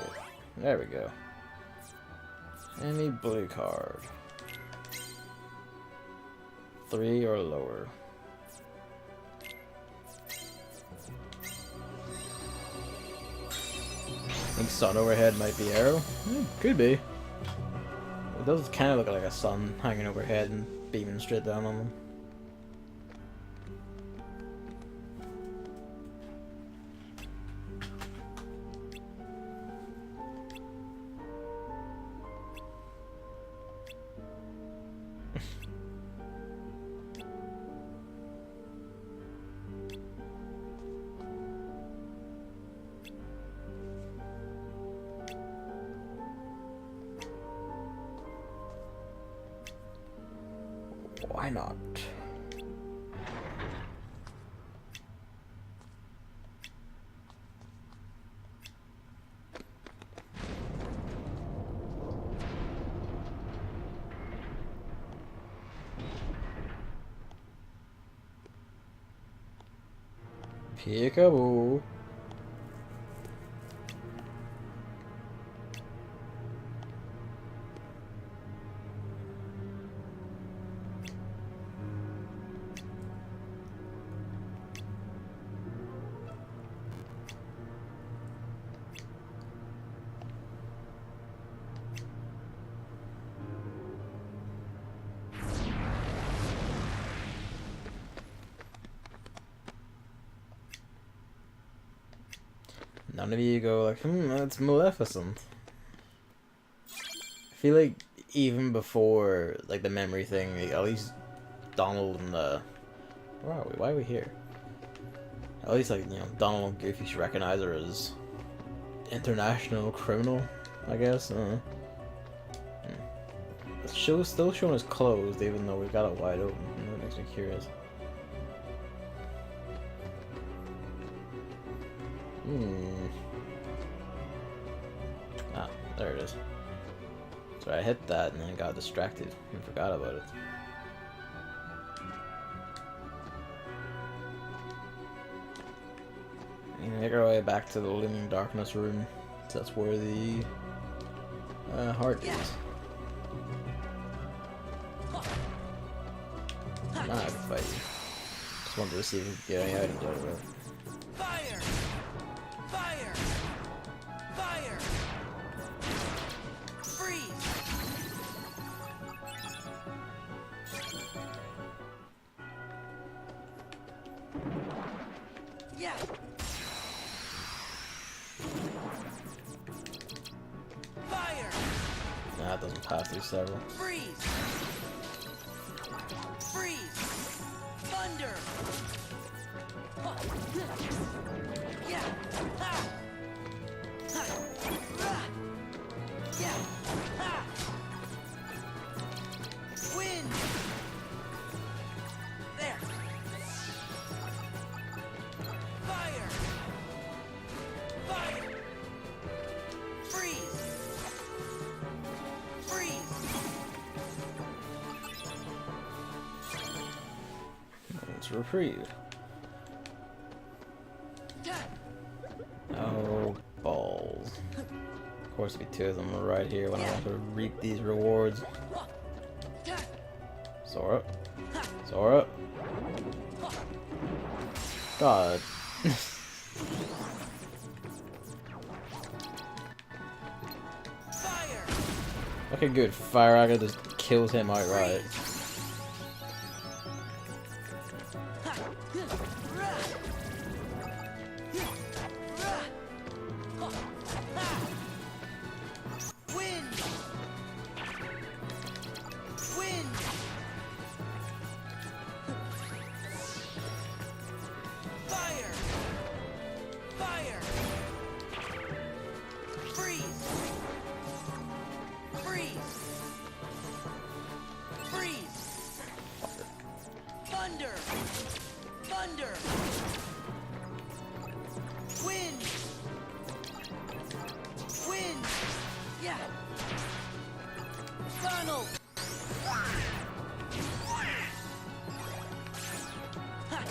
There we go. Any blue card. 3 or lower. I think sun overhead might be arrow. Could be. It does kind of look like a sun hanging overhead and beaming straight down on them. Why not? Peekaboo. None of you go like, that's Maleficent. I feel like even before like the memory thing, like, at least Donald and where are we? Why are we here? At least like, you know, Donald and Goofy should recognize her as international criminal, I guess. The show's still showing us closed even though we've got it wide open. That makes me curious. Ah, there it is. So I hit that and then got distracted and forgot about it. And make our way back to the Looming Darkness room. So that's where the heart is. Nah, I can fight you. Just wanted to see if we could get any items out of it. Fire! Fire! Fire! Freeze! Yeah! Fire! Nah, it doesn't pass through several. Freeze! Freeze! Thunder! Yeah. Ha. Ha. Rah. Yeah. Ha. Win. There. Fire. Fire. Freeze. Freeze. Let's reprieve. Oh, balls. Of course, be two of them are right here when I want to reap these rewards. Sora. Sora. God. Fire. Okay, good. Fire Aga just kills him outright. Thunder! Thunder! Wind! Wind! Yeah! Funnel! Ha.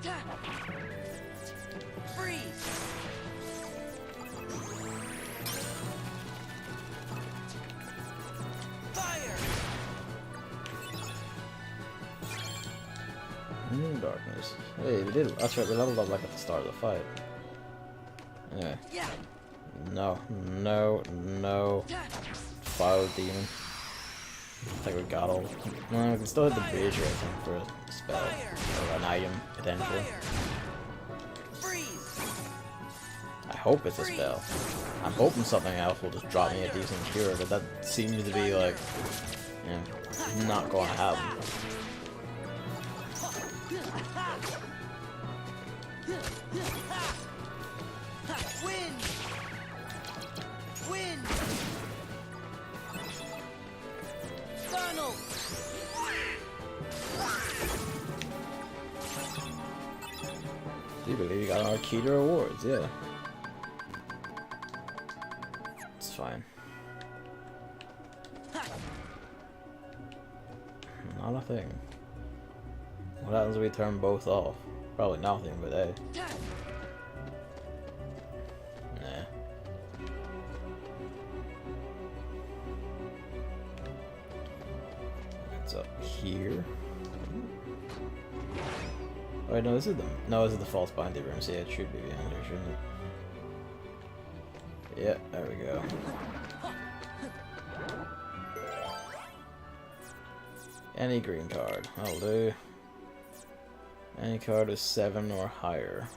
Ta. Freeze! Fire! Darkness. Hey, we did. That's right. We leveled up like at the start of the fight. Anyway. Yeah. No, no, no. Fire demon. I think we got all. Well, we can still hit the Brazier, I think, for a spell or an item potentially. I hope it's a spell. I'm hoping something else will just drop me a decent cure, but that seems to be like, you know, not going to happen. Wind! Wind! Funnel! Do you believe you got our key to rewards? Yeah. It's fine. Not a thing. What happens if we turn both off? Probably nothing, but hey. Nah. It's up here. Oh wait, no, this is the false binding room, so yeah, it should be behind here, shouldn't it? Yeah, there we go. Any green card, I'll do. Any card is 7 or higher.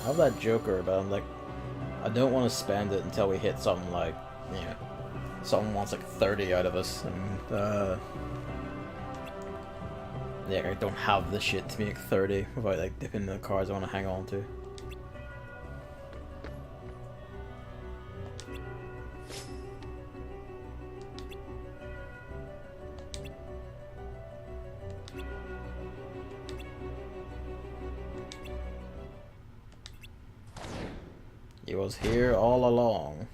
I have that Joker, but I'm like, I don't want to spend it until we hit something like, you know, someone wants like 30 out of us, and yeah, I don't have the shit to make 30 without like dipping into the cards I want to hang on to. He was here all along.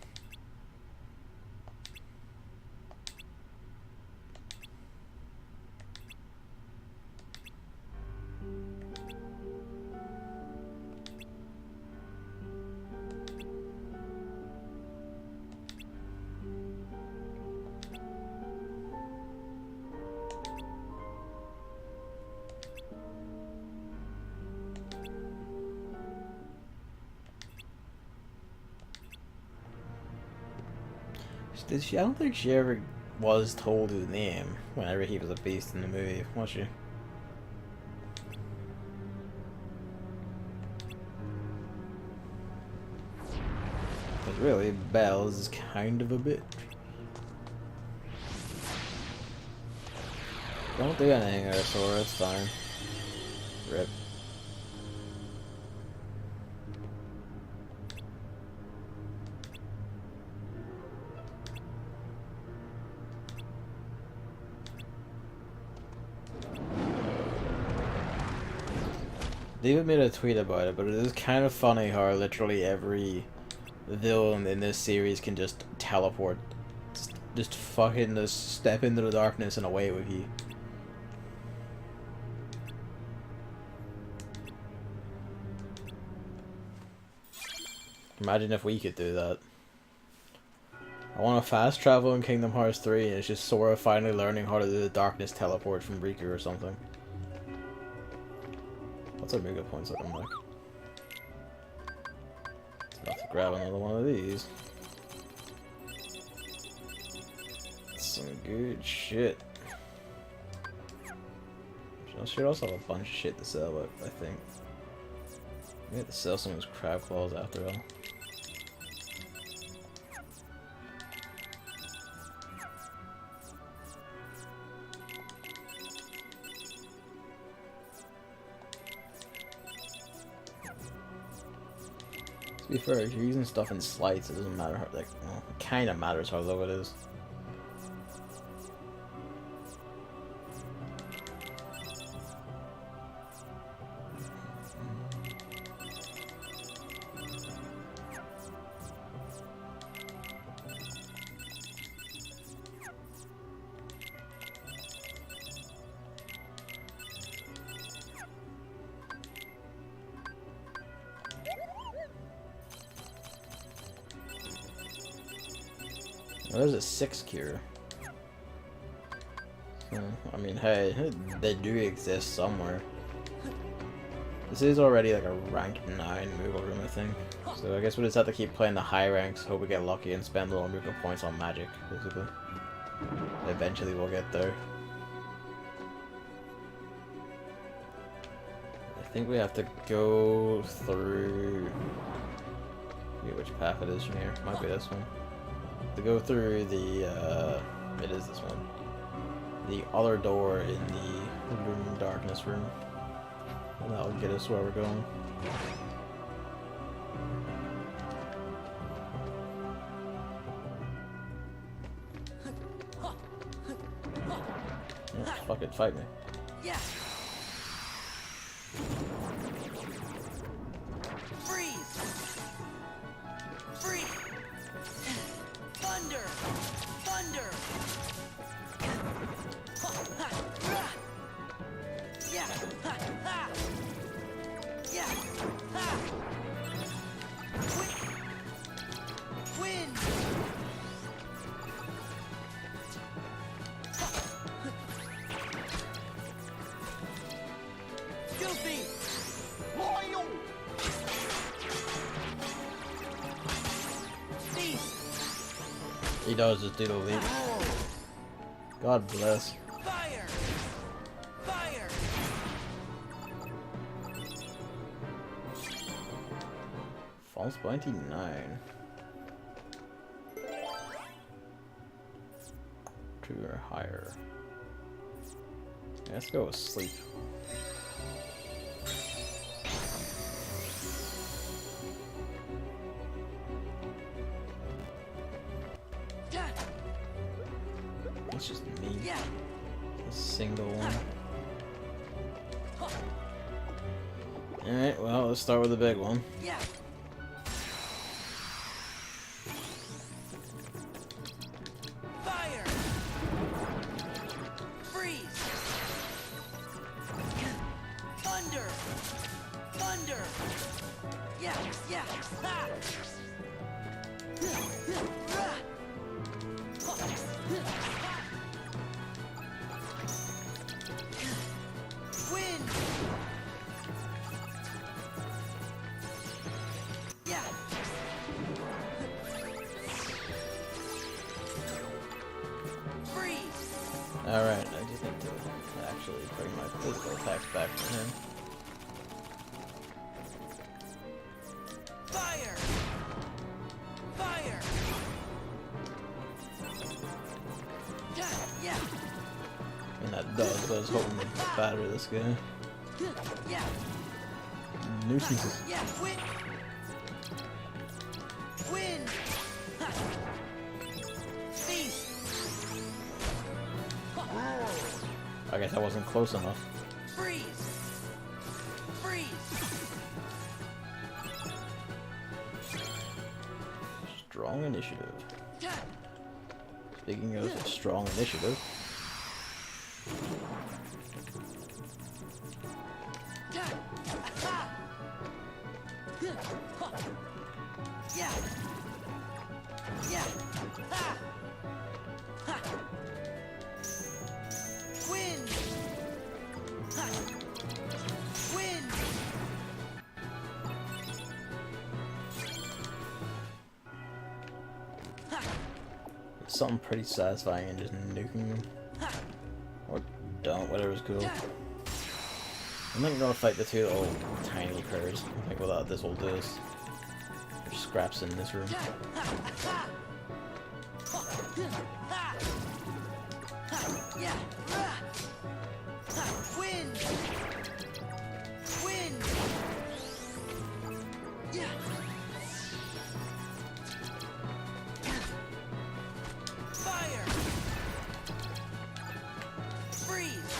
Did she? I don't think she ever was told his name whenever he was a beast in the movie, was she? Because really, Bells is kind of a bitch. Don't do anything there, Sora, it's fine. Rip. David made a tweet about it, but it is kind of funny how literally every villain in this series can just teleport. Just fucking just step into the darkness and away with you. Imagine if we could do that. I want to fast travel in Kingdom Hearts 3 and it's just Sora finally learning how to do the darkness teleport from Riku or something. What's our mega points looking like? It's enough to grab another one of these. Some good shit. I should also have a bunch of shit to sell, but I think we have to sell some of those crab claws after all. To be fair, if you're using stuff in slides, it doesn't matter how, like, well, it kind of matters how low it is. Well, there's a 6 cure. I mean, hey, they do exist somewhere. This is already like a rank 9 Moogle room, I think. So I guess we just have to keep playing the high ranks, hope we get lucky, and spend little Moogle points on magic, basically. Eventually we'll get there. I think we have to go through... I forget which path it is from here. Might be this one. To go through the, it is this one. The other door in the Room Darkness room. And that'll get us where we're going. Yeah, fuck it, fight me. Yeah. Freeze. Freeze. Thunder! Thunder! Yeah! Ha! Ha! Yeah! Ha! Wind! Goofy! Loyal! Beast! He does just do the leap. God bless. Fire! Fire! False 29. 2 or higher. Yeah, let's go with sleep. That's just me. Yeah. A single one. Alright, well, let's start with the big one. Yeah. Fire! Freeze! Thunder! Thunder! Yeah, yeah! Ha! Wind! Yeah! Freeze! Alright, I just need to actually bring my physical attacks back to him. Fire! Fire! does, but I was hoping to batter this guy. Yeah. Nuisances. Yeah. Win. Win. Ha. Feast. I guess I wasn't close enough. Freeze. Freeze. Strong initiative. Ta. Speaking of strong initiative, Ta. Ha. Ha. Yeah. Yeah. Ha. Ha. Win. Ha. Win. Ha. it's something pretty satisfying in just nuking them. Ha. Or don't, whatever's cool. I'm not gonna fight the two little tiny critters. I think without this will do us. There's scraps in this room. Ha. Ha. Ha. Ha. Ha. Yeah. Ha. Ha. Win. Win. Yeah. Fire. Freeze.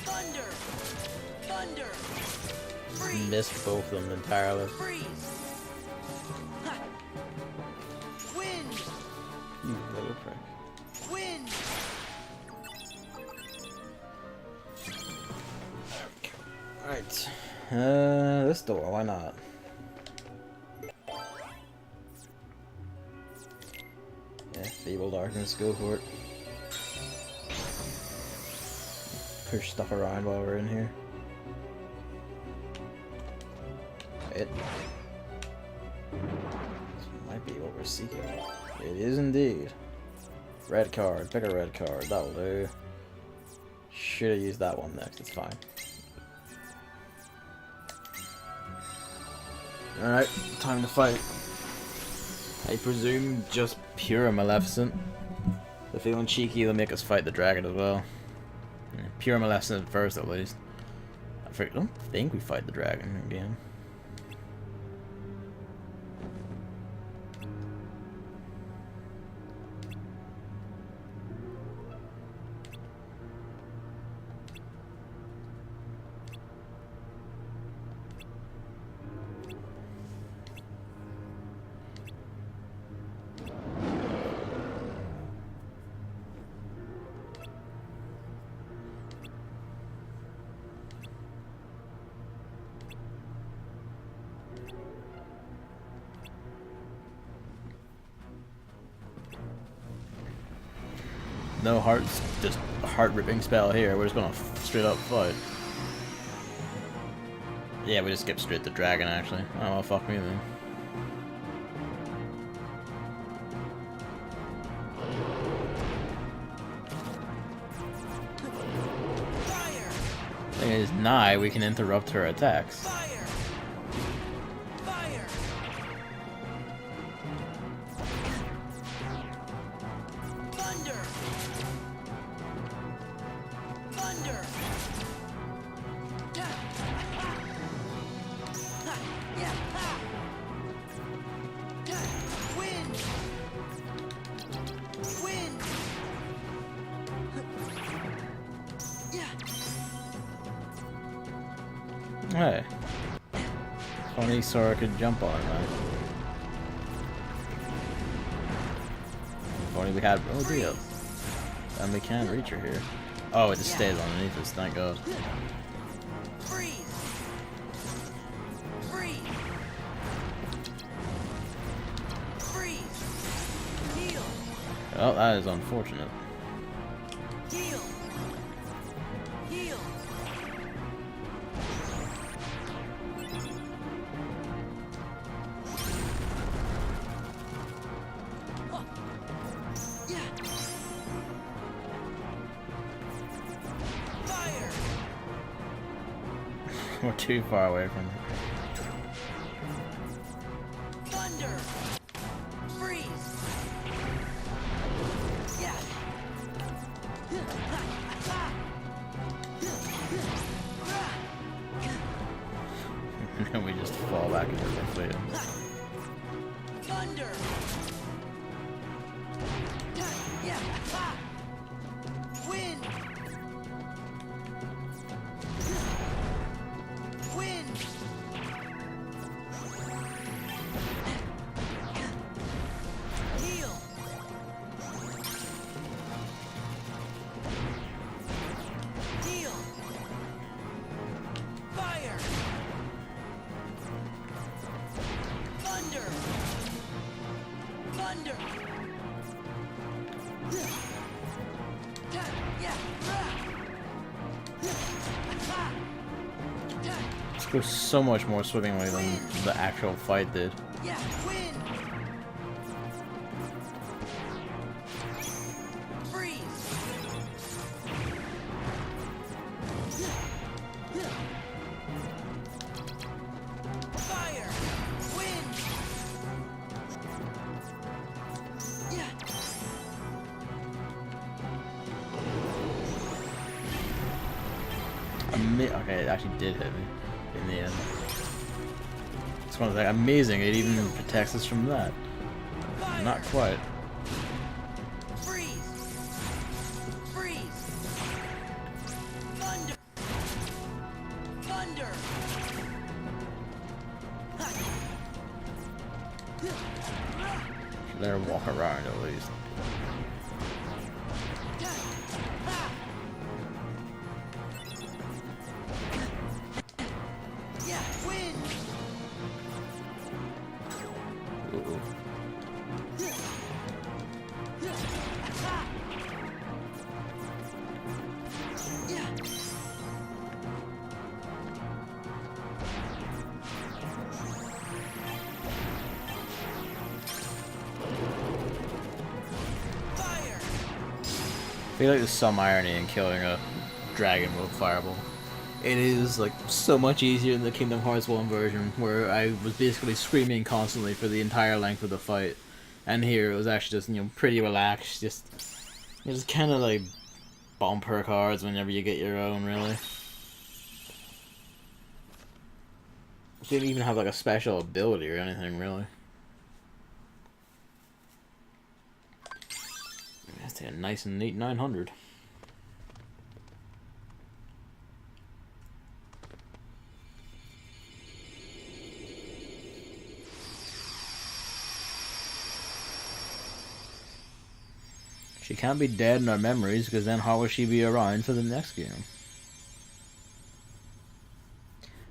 Thunder. Thunder. Freeze. Missed both of them entirely. Freeze. Ha. Win. You little prick. Win. Alright. This door, why not? Yeah, Feeble Darkness, go for it. Push stuff around while we're in here. This might be what we're seeking. It is indeed. Red card, pick a red card, that'll do. Should have used that one next, it's fine. Alright, time to fight. I presume just pure Maleficent. They're feeling cheeky, they'll make us fight the dragon as well. Yeah, pure Maleficent first at least. I don't think we fight the dragon again. No hearts, just heart-ripping spell here. We're just gonna straight up fight. Yeah, we just skip straight to dragon actually. Oh well, fuck me then. Fire. Thing is, nigh we can interrupt her attacks. Fire. Fire. Thunder. Thunder. Ha. Ha. Yeah. Ha. Ha. Win. Win. Yeah. Hey. Funny Sora could jump on it, man. If only we had oh deal. And we can reach her here. Oh, it just stays underneath us, thank god. Freeze. Freeze. Freeze. Heal. Oh, that is unfortunate. Heal. Heal. Oh. Yeah. Fire. We're too far away from her. Thunder. Freeze. Yeah. Ha. And we just fall back into the fight. Thunder! Yeah! Ha! Wind! Wind! Heal! Heal! Fire! Thunder! Thunder! Yeah! This goes so much more swimmingly than the actual fight did. Yeah! Wind! Freeze! Fire! Wind! Yeah! Okay, it actually did hit me in the end. It's one of the amazing. It even protects us from that. Not quite. Freeze! Freeze! Thunder! Thunder! Let her walk around at least. Yeah, wind! Ooh. Yeah! Fire! I feel like there's some irony in killing a dragon with a fireball. It is like so much easier in the Kingdom Hearts 1 version, where I was basically screaming constantly for the entire length of the fight, and here it was actually just, you know, pretty relaxed. Just kind of like bumper cards whenever you get your own, really. Didn't even have like a special ability or anything, really. That's a nice and neat 900. She can't be dead in our memories, because then how will she be around for the next game?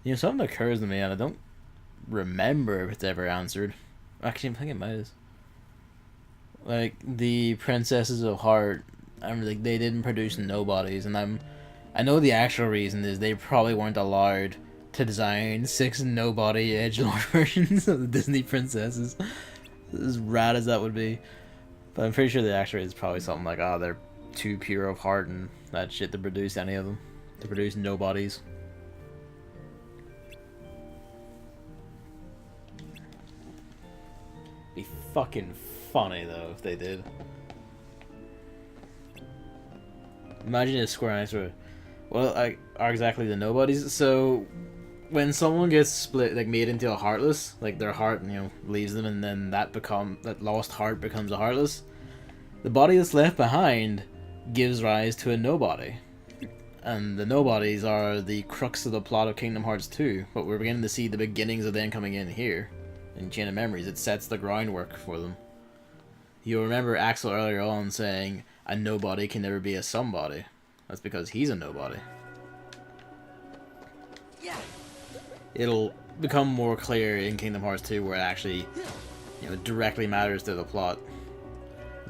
You know, something occurs to me, and I don't remember if it's ever answered. Actually, I think it might have. Like, the Princesses of Heart, like, they didn't produce nobodies, and I know the actual reason is they probably weren't allowed to design 6 nobody edgelord versions of the Disney princesses. As rad as that would be. But I'm pretty sure the actual is probably something like, oh, they're too pure of heart and that shit to produce any of them. To produce nobodies. Be fucking funny though if they did. Imagine if Square Enix were, well, are exactly the nobodies. So when someone gets split, like made into a heartless, like their heart, you know, leaves them, and then that lost heart becomes a heartless. The body that's left behind gives rise to a nobody. And the nobodies are the crux of the plot of Kingdom Hearts 2, but we're beginning to see the beginnings of them coming in here. In Chain of Memories, it sets the groundwork for them. You'll remember Axel earlier on saying, a nobody can never be a somebody. That's because he's a nobody. Yeah. It'll become more clear in Kingdom Hearts 2 where it actually, you know, directly matters to the plot.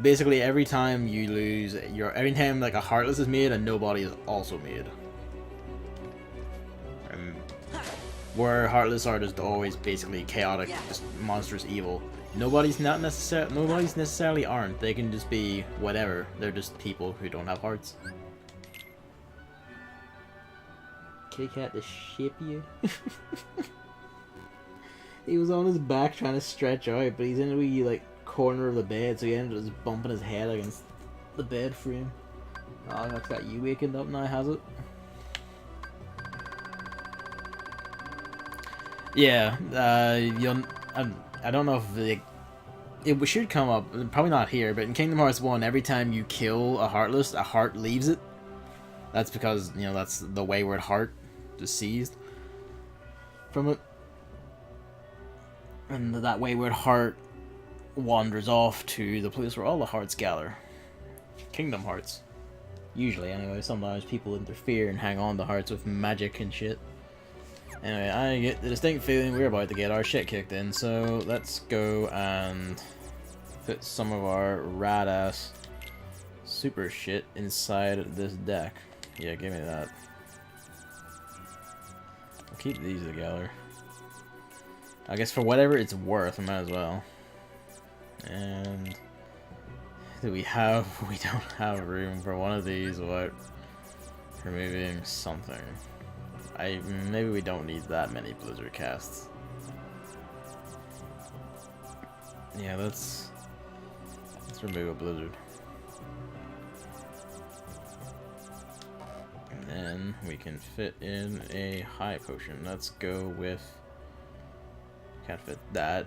Basically, every time you lose every time like a heartless is made, a nobody is also made. Where heartless are just always basically chaotic, just monstrous evil. Nobody's necessarily aren't. They can just be whatever. They're just people who don't have hearts. Kitty cat to ship you. He was on his back trying to stretch out, but he's in a wee like corner of the bed, so he ended up just bumping his head against the bed frame. Oh, that's got you waking up now, has it? Yeah, I don't know if it should come up, probably not here, but in Kingdom Hearts 1, every time you kill a Heartless, a heart leaves it. That's because, you know, that's the wayward heart just seized from it. And that wayward heart wanders off to the place where all the hearts gather. Kingdom Hearts. Usually, anyway. Sometimes people interfere and hang on to hearts with magic and shit. Anyway, I get the distinct feeling we're about to get our shit kicked in, so let's go and put some of our rad-ass super shit inside this deck. Yeah, give me that. I'll keep these together. I guess for whatever it's worth, I might as well. And do we have? We don't have room for one of these without removing something. Maybe we don't need that many Blizzard casts. Yeah, let's remove a Blizzard. And then we can fit in a high potion. Let's go with. Can't fit that.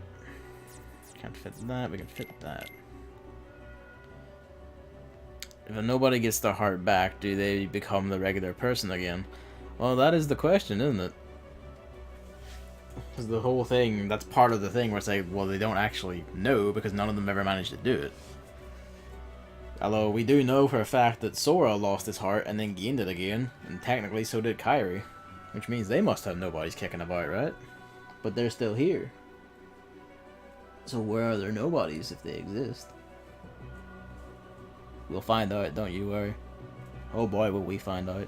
Can't fit that. We can fit that. If nobody gets their heart back, do they become the regular person again? Well, that is the question, isn't it? Because the whole thing, that's part of the thing where it's like, well, they don't actually know because none of them ever managed to do it. Although we do know for a fact that Sora lost his heart and then gained it again, and technically so did Kairi. Which means they must have nobodies kicking about, right? But they're still here. So where are their nobodies if they exist? We'll find out, don't you worry. Oh boy, will we find out.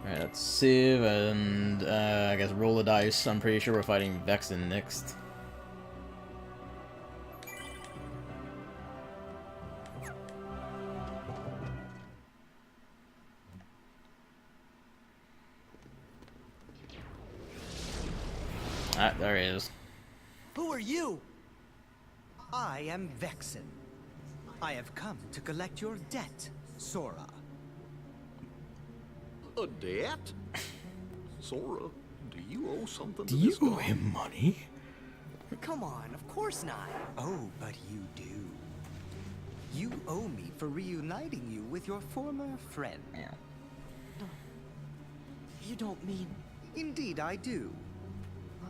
Alright, let's save and I guess roll the dice. I'm pretty sure we're fighting Vexen next. Ah, there he is. Who are you? I am Vexen. I have come to collect your debt, Sora. A debt? Sora, do you owe something to Do you this owe guy? him money? Come on, of course not. Oh, but you do. You owe me for reuniting you with your former friend. Yeah. You don't mean... Indeed, I do.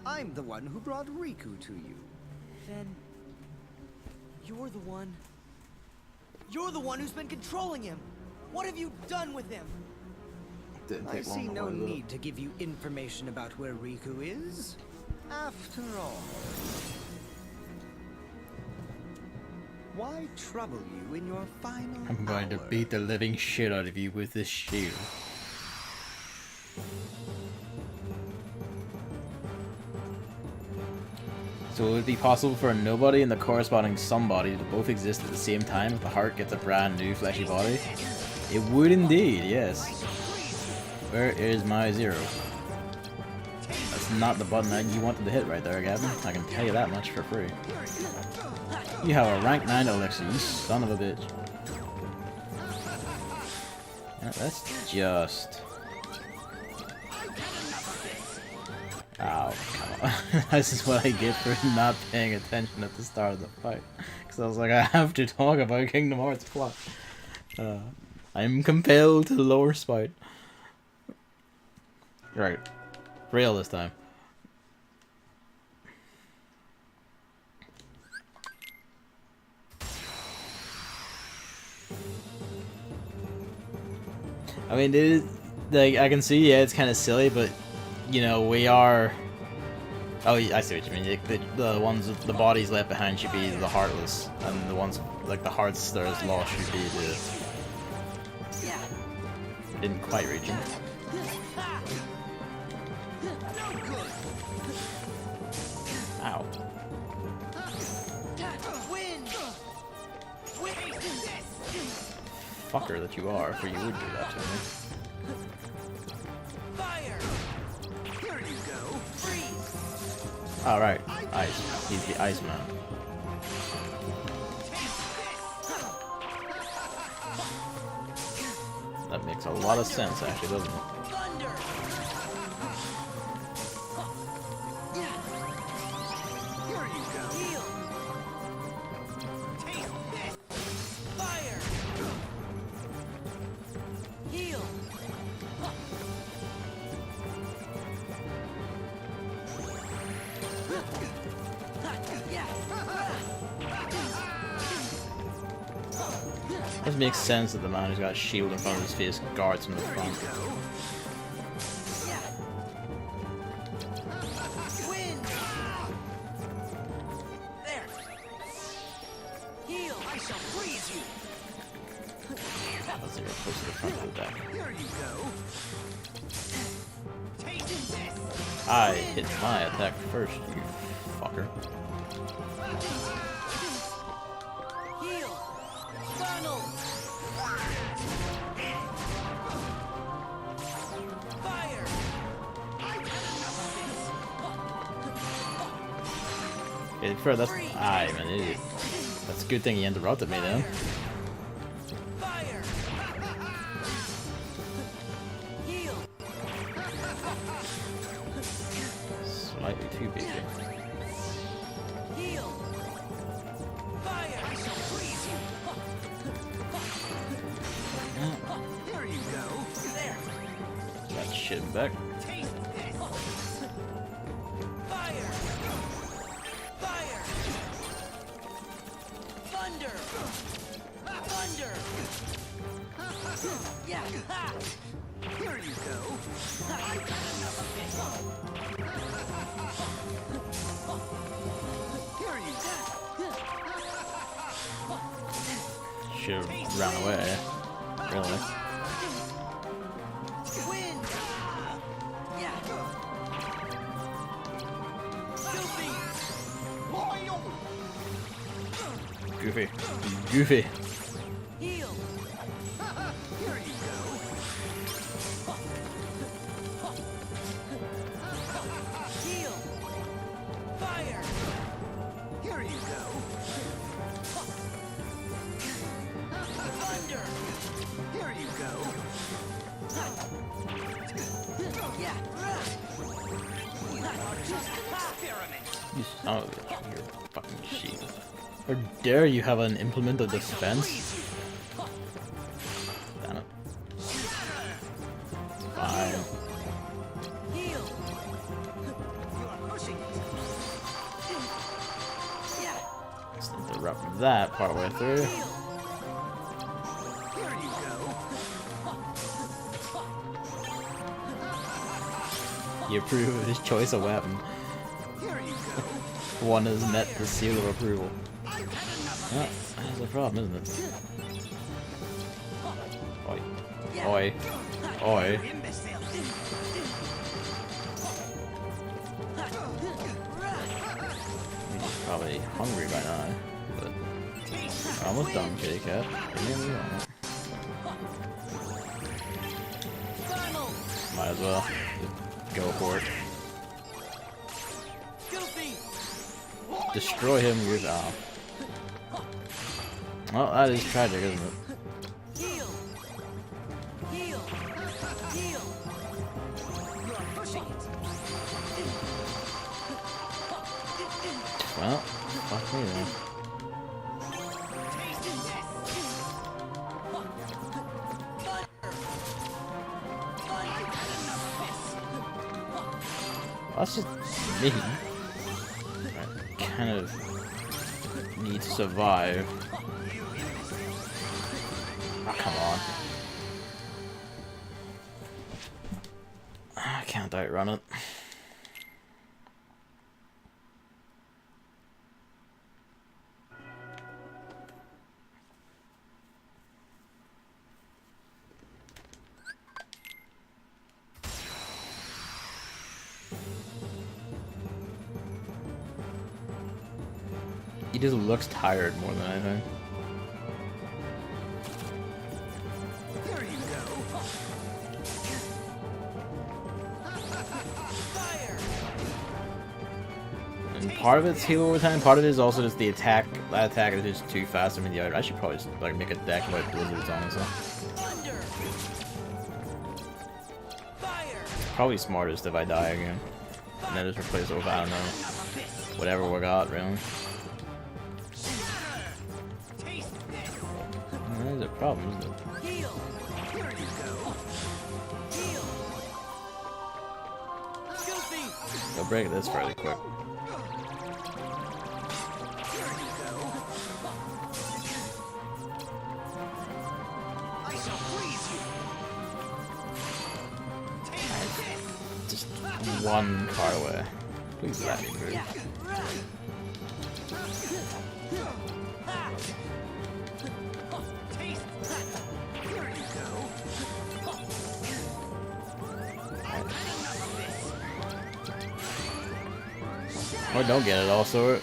I'm the one who brought Riku to you. Then... You're the one... You're the one who's been controlling him! What have you done with him? Didn't I take long see to no learn, did it? need to give you information about where Riku is. After all, why trouble you in your final I'm going to hour? beat the living shit out of you with this shield. So would it be possible for a nobody and the corresponding somebody to both exist at the same time if the heart gets a brand new fleshy body? It would indeed, yes. Where is my zero? That's not the button that you wanted to hit right there, Gavin. I can tell you that much for free. You have a rank 9 elixir, you son of a bitch. Yeah, that's just... Ow, come on. This is what I get for not paying attention at the start of the fight. Because I was like, I have to talk about Kingdom Hearts plot. I'm compelled to lower spite. Right. Real this time. I mean, it is, like, I can see, yeah, it's kind of silly, but, you know, we are... Oh, I see what you mean. The ones with the bodies left behind should be the Heartless, and the ones, like, the hearts that is lost should be the... Didn't quite reach him. Ow. Fucker that you are, for you would do that to me. Fire! Here you go. Freeze! Alright, Ice. He's the Iceman. That makes a lot of sense, actually, doesn't it? Thunder! It makes sense that the man who's got a shield in front of his face guards from the front. Wind. There. Heal. I shall freeze you. Let's see, we're close to the front of the deck. Here you go. Take this. I hit my attack first, you fucker. Heal. Funnel. Fire. Hey, fair, that's I'm an idiot. That's a good thing he interrupted me then. Fire. Heal. Slightly too big. Heal. Fire. I shall freeze you. Here you go. There. That shit back. Taste this. Fire. Fire. Thunder. Thunder. Yeah. Ha. Here you go. I've had enough of this. Here you go. Should've ran away. Really. Wind. Yeah. Goofy. Goofy. Goofy. Heal. Here you go. Heal. Fire. Here you go. Thunder. Here you go. Yeah. Just an experiment. You son of a bitch, you're a fucking sheep. How dare you have an implement of defense? Damn it. Fine. Heal. You are pushing it. Yeah. Let's interrupt that partway through. Heal. Here you go. You approve of his choice of weapon. Here you go. One has met the seal of approval. I've had enough of Yeah, this. that's the problem, isn't it? Oi. Yeah. Oi. Oi. You imbecile. He's probably hungry by now, but almost done, kitty cat. Give me a moment. Funnel. Might as well just go for it. Goofy. Destroy him with well, that is tragic, isn't it? Heal. Heal. Heal. You are pushing it. Well, fuck me then. Taste this. I've had enough of this. That's just me. I kind of need to survive. Oh, come on. I can't outrun it. He just looks tired more than anything. Here you go. Fire. And part of it's heal over time, part of it is also just the attack. That attack is just too fast. I mean, the other. I should probably just like make a deck about blizzards, honestly. Thunder. Fire. Probably smartest if I die again. And then just replace it with, I don't know, whatever we got, really. There's a problem, isn't it? Heal. Here you go. Heal. Goofy. I'll break this fairly quick. Here you go. one car away. Please let me through. Or don't get it also.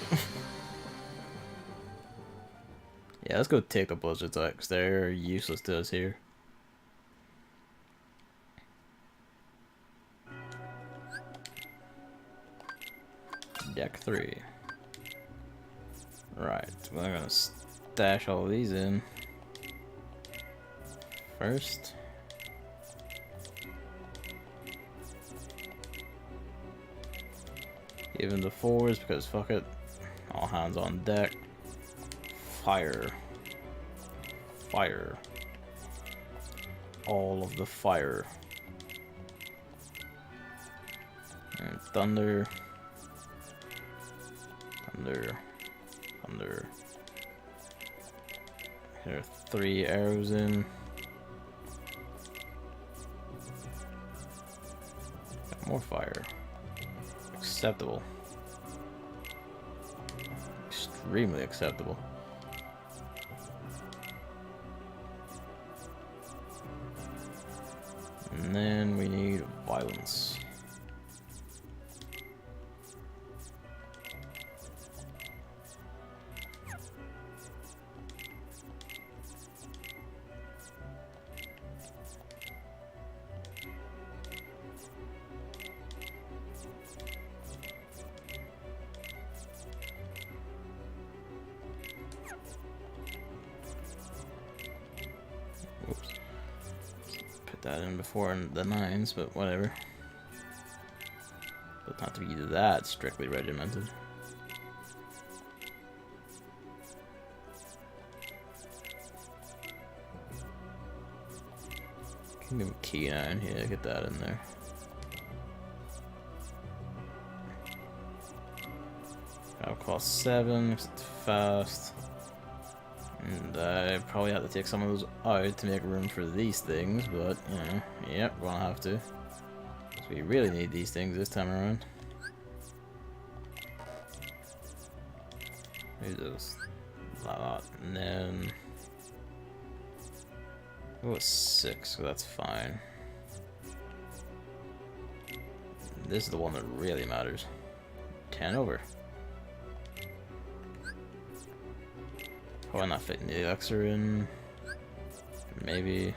Yeah, let's go take the blizzards out, because they're useless to us here. Deck 3. Right, we're gonna stash all of these in. First. Even the 4s, because fuck it. All hands on deck. Fire. Fire. All of the fire. And thunder. Thunder. Thunder. Here are 3 arrows in. Got more fire. Acceptable. Extremely acceptable. And then we need violence. That in before the 9s, but whatever. But not to be that strictly regimented. Can give a key 9 here, get that in there. That'll cost 7, it's fast. And I probably have to take some of those out to make room for these things, but, you know, yep, gonna have to. Because we really need these things this time around. Who's those? That, and then... oh, it's 6, so that's fine. This is the one that really matters. 10 over. Oh, I'm not fitting the elixir in. Maybe.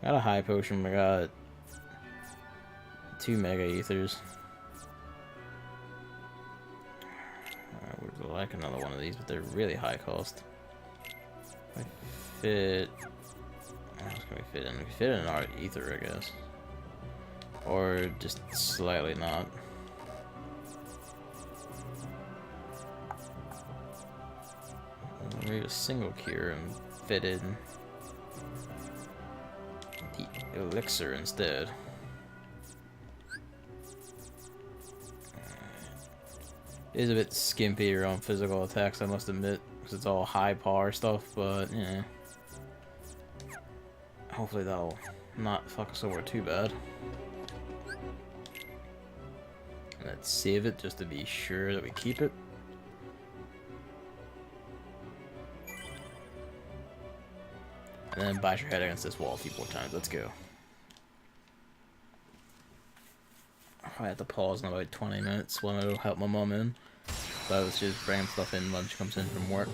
Got a high potion, we got 2 mega ethers. I would like another one of these, but they're really high cost. I fit. What else can we fit in? We fit in our ether, I guess. Or just slightly not. Maybe a single cure and fit in the elixir instead. It is a bit skimpy on physical attacks, I must admit, because it's all high power stuff, but yeah. Hopefully that'll not fuck us over too bad. Let's save it just to be sure that we keep it. And then bash your head against this wall a few more times. Let's go. I have to pause in about 20 minutes when I help my mum in. So I was just bringing stuff in when she comes in from work.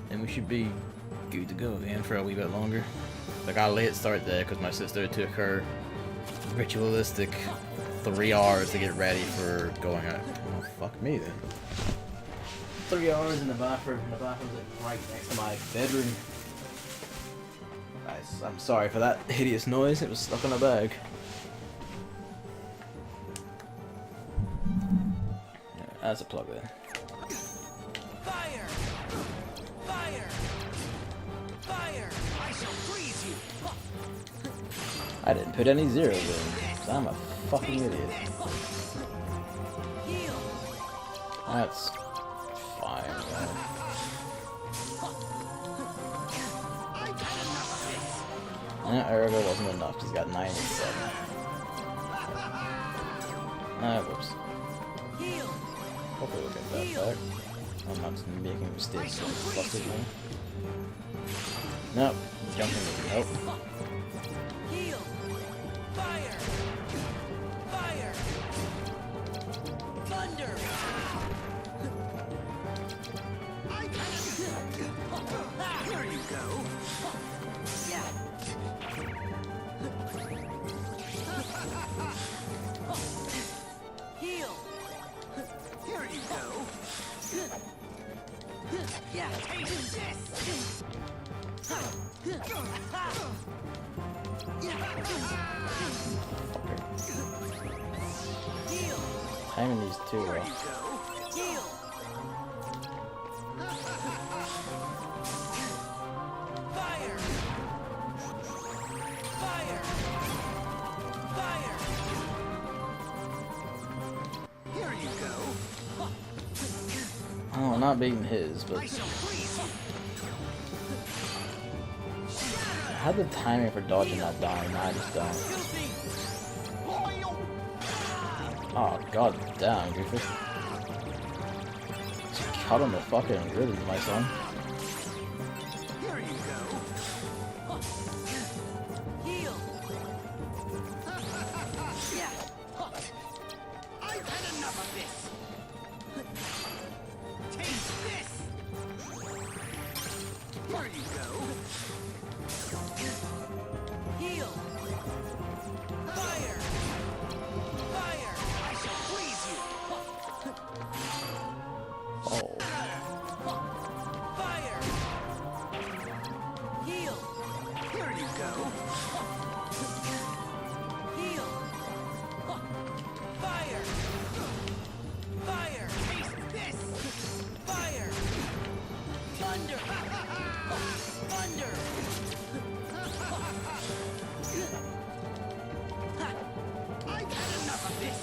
And we should be good to go again for a wee bit longer. I got a late start there because my sister took her ritualistic 3 hours to get ready for going out. Oh, fuck me then. 3 hours in the bathroom. And the bathroom's like right next to my bedroom. I'm sorry for that hideous noise, it was stuck in a bag. Yeah, that's a plug there. Fire! Fire! Fire! I shall freeze you! I didn't put any zeros in, so I'm a fucking idiot. That's fine, man. Yeah, Arago wasn't enough, he's got 9 and 7. Whoops. Hopefully we'll get that back. I'm not making mistakes. Busted me. Nope. Jumping me. Nope. Heal. Fire. Fire. Thunder. Here you go. Yeah. Heal. Here you go. Yeah. Taste this. Heal. Timing these two Here well. you go. Heal. Fire. Fire. Fire. Here you go. Oh, not beating his, but I shall freeze you. I had the timing for dodging that dying. Now I just don't. Goofy. Oh, god damn, Goofy. Just cut him the fucking ribs, my son. Here you go. Heal. Yeah. I've had enough of this. Taste this. Here you go. Heal. Fire. Fire. I shall freeze you. Oh. Fire. Heal. Here you go. Heal. Fire. Fire. Taste this. Fire. Thunder. Thunder. I've had enough of this.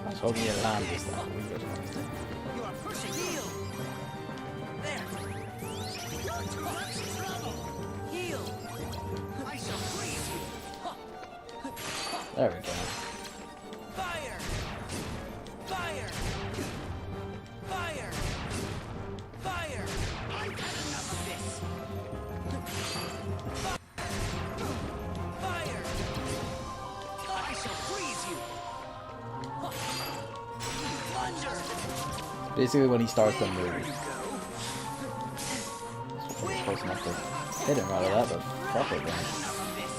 I was hoping you'd land this time. You are pushing me. Heal. There. You're too much trouble. Heal. I shall freeze you. There we go. Fire. Fire. Fire. Fire. I've had enough of this. Fire. I shall freeze you. Thunder. Basically, when he starts the Here move, you go. close enough to hit him out of that, but fuck it, man. Enough of this.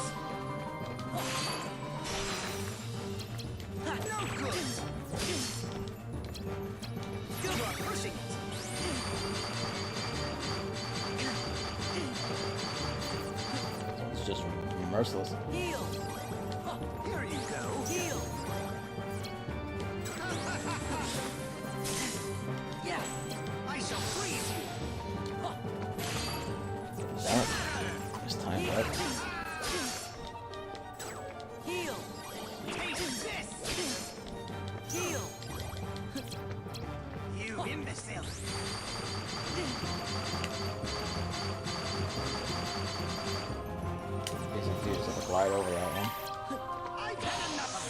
No good. You are pushing it. It's just merciless. Heal. Here you go. Heal. Yeah. I shall freeze you. Damn it. Just time that. Heal. Taste this. Heal. You imbecile. Basically, just like glide over that one. I've had enough of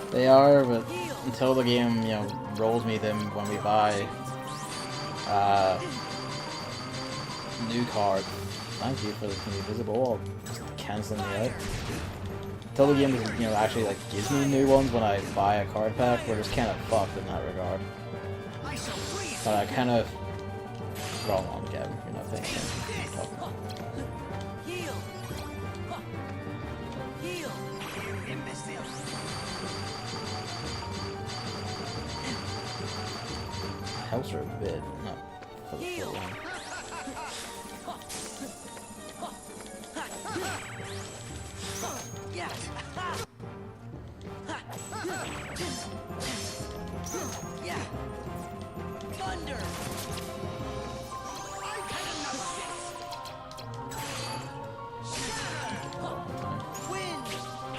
this. They are, but until the game, you know, rolls me them when we buy new card. Thank you for the invisible wall. Just canceling me out. Until the game, you know, actually like gives me new ones when I buy a card pack, we're just kind of fucked in that regard. I shall freeze But I kind of wrong on Kevin. You're not thinking. Heal. Heal. you, imbecile. Helps her a bit, not for the full one. Yeah. Yeah. Thunder. I've had enough of this. Wind.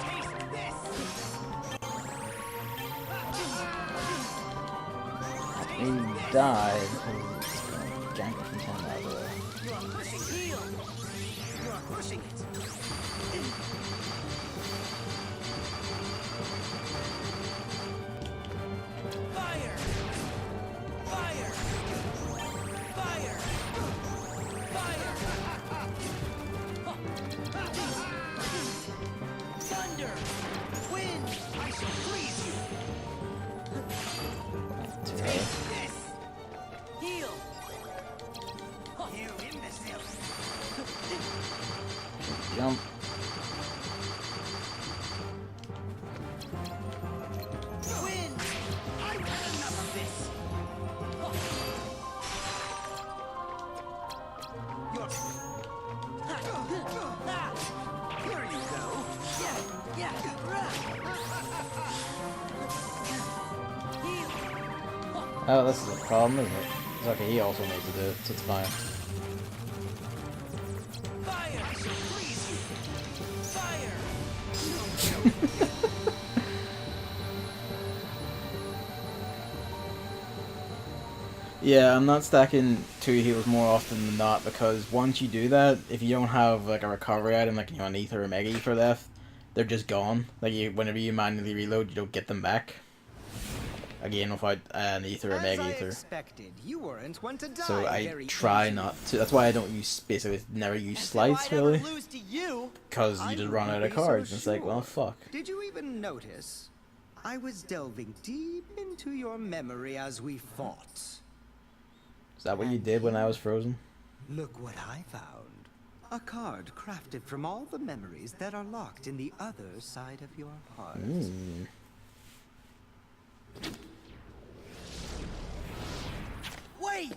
Taste this. He died. Gank from 10 out of the way. Heal. pushing it. Fire! Fire! Fire! Fire! Thunder! Wind! I shall freeze you. Okay. This, Heal! you imbecile. Jump. Wind! I've had enough of this. You're... Here you go. Yeah! Heal! Oh, this is a problem, isn't it? It's okay, he also needs to do it, so it's fine. Fire! I shall freeze you! Fire! Yeah, I'm not stacking 2 heals more often than not, because once you do that, if you don't have like a recovery item, like an ether or mega ether left, they're just gone. Like whenever you manually reload, you don't get them back. Again, without an ether or mega ether. expected, you weren't one to die. So I very try easily. not to. That's why I don't use, basically never use So slides I'd ever really, lose to you? because I you just wouldn't run out of be so cards. And it's like, well, sure. fuck. Did you even notice? I was delving deep into your memory as we fought. Is that what you did when I was frozen? Look what I found. A card crafted from all the memories that are locked in the other side of your heart. Mm. Wait!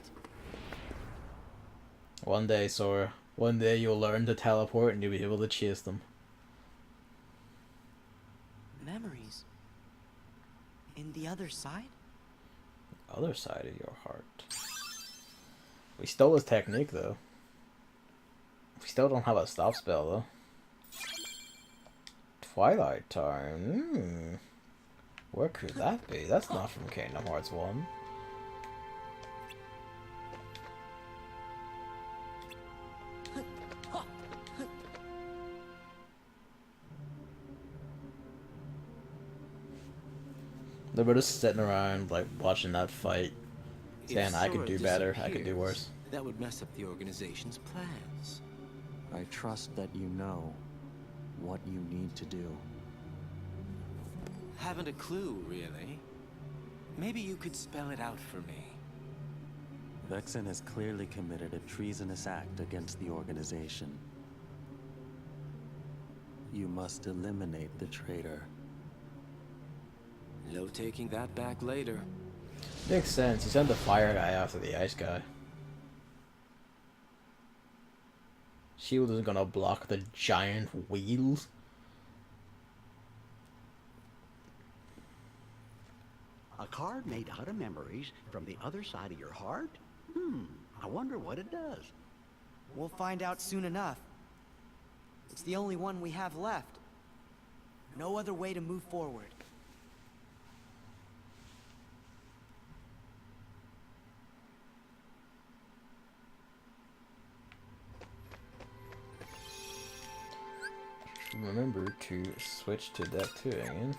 One day, Sora. One day you'll learn to teleport and you'll be able to chase them. Memories. In the other side? Other side of your heart. We stole his technique, though. We still don't have a stop spell, though. Twilight Time. Where could that be? That's not from Kingdom Hearts 1. They were just sitting around, like, watching that fight, saying, I could do better, I could do worse. That would mess up the organization's plans. I trust that you know what you need to do. Haven't a clue, really. Maybe you could spell it out for me. Vexen has clearly committed a treasonous act against the organization. You must eliminate the traitor. No taking that back later. Makes sense. He sent the fire guy after the ice guy. Shield isn't gonna block the giant wheels. A card made out of memories from the other side of your heart? I wonder what it does. We'll find out soon enough. It's the only one we have left. No other way to move forward. Remember to switch to deck 2 again.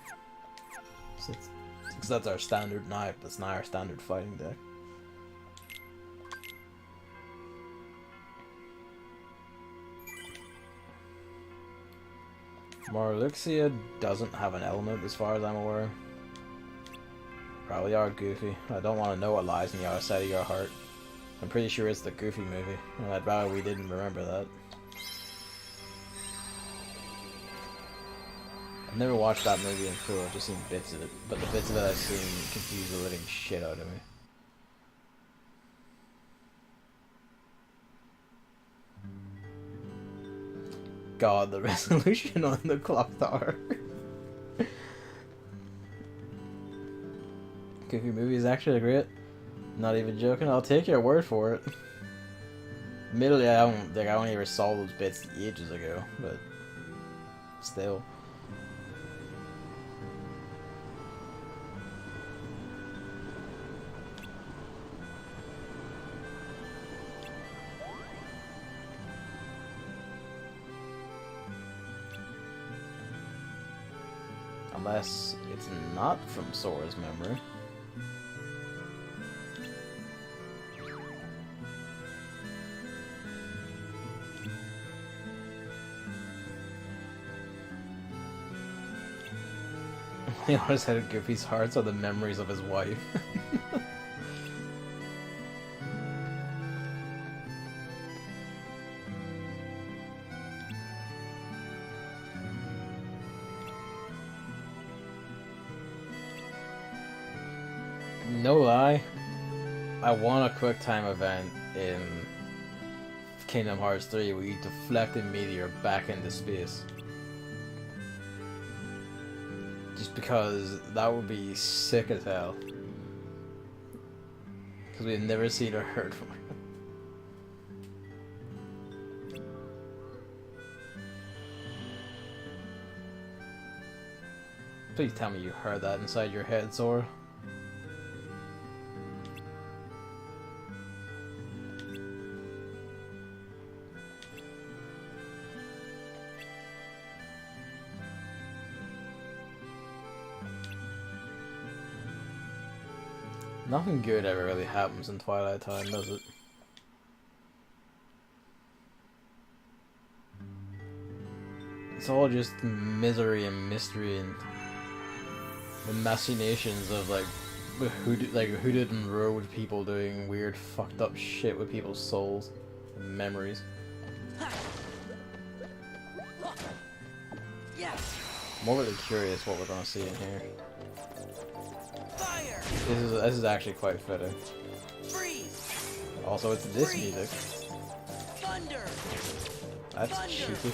Because that's our standard knife, that's not our standard fighting deck. Marluxia doesn't have an element as far as I'm aware. Probably are Goofy. I don't want to know what lies on the other side of your heart. I'm pretty sure it's the Goofy movie, and I'd rather we didn't remember that. I've never watched that movie in full, I've just seen bits of it, but the bits of it I've seen confuse the living shit out of me. God, the resolution on the clock tower. Goofy movie is actually great. Not even joking, I'll take your word for it. Admittedly, I don't think I only ever saw those bits ages ago, but still. Unless it's not from Sora's memory. He always had Goofy's hearts are the memories of his wife. No lie, I want a quick time event in Kingdom Hearts 3 where you deflect a meteor back into space. Just because that would be sick as hell. Because we've never seen or heard from her. Please tell me you heard that inside your head, Sora. Nothing good ever really happens in Twilight Time, does it? It's all just misery and mystery and the machinations of like hooded and road people doing weird fucked up shit with people's souls and memories. I'm overly curious what we're gonna see in here. This is actually quite fitting. Also, it's this music. Thunder. That's cheeky.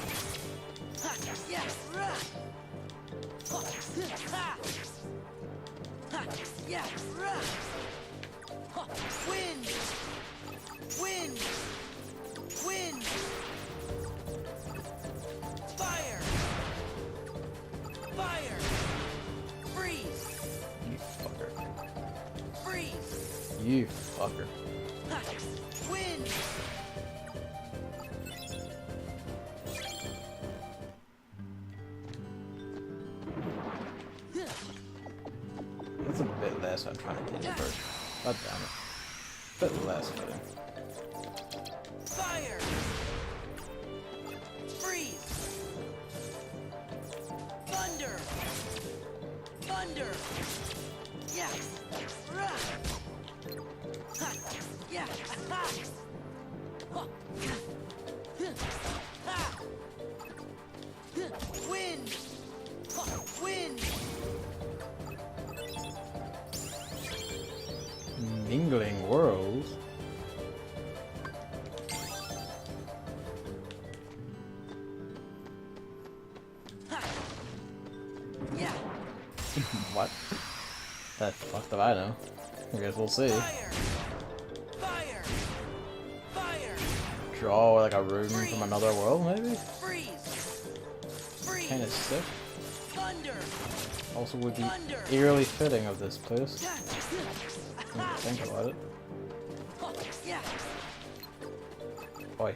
Wind. Wind. Wind. Fire. Fire. Freeze. You fucker. Freeze. You fucker. Wind. That's a bit less I'm trying to do first. God damn it. Bit less fitting. Fire. Freeze. Thunder. Thunder. Yeah. Yeah. Wind. Wind. Mingling worlds? Yeah. What? That fuck do I know? I guess we'll see. Fire. Fire. Fire. Draw like a rune from another world, maybe? Freeze. Freeze. Kinda sick. Thunder. Also would be Thunder. eerily fitting of this place. Think about it. Yeah. Oi.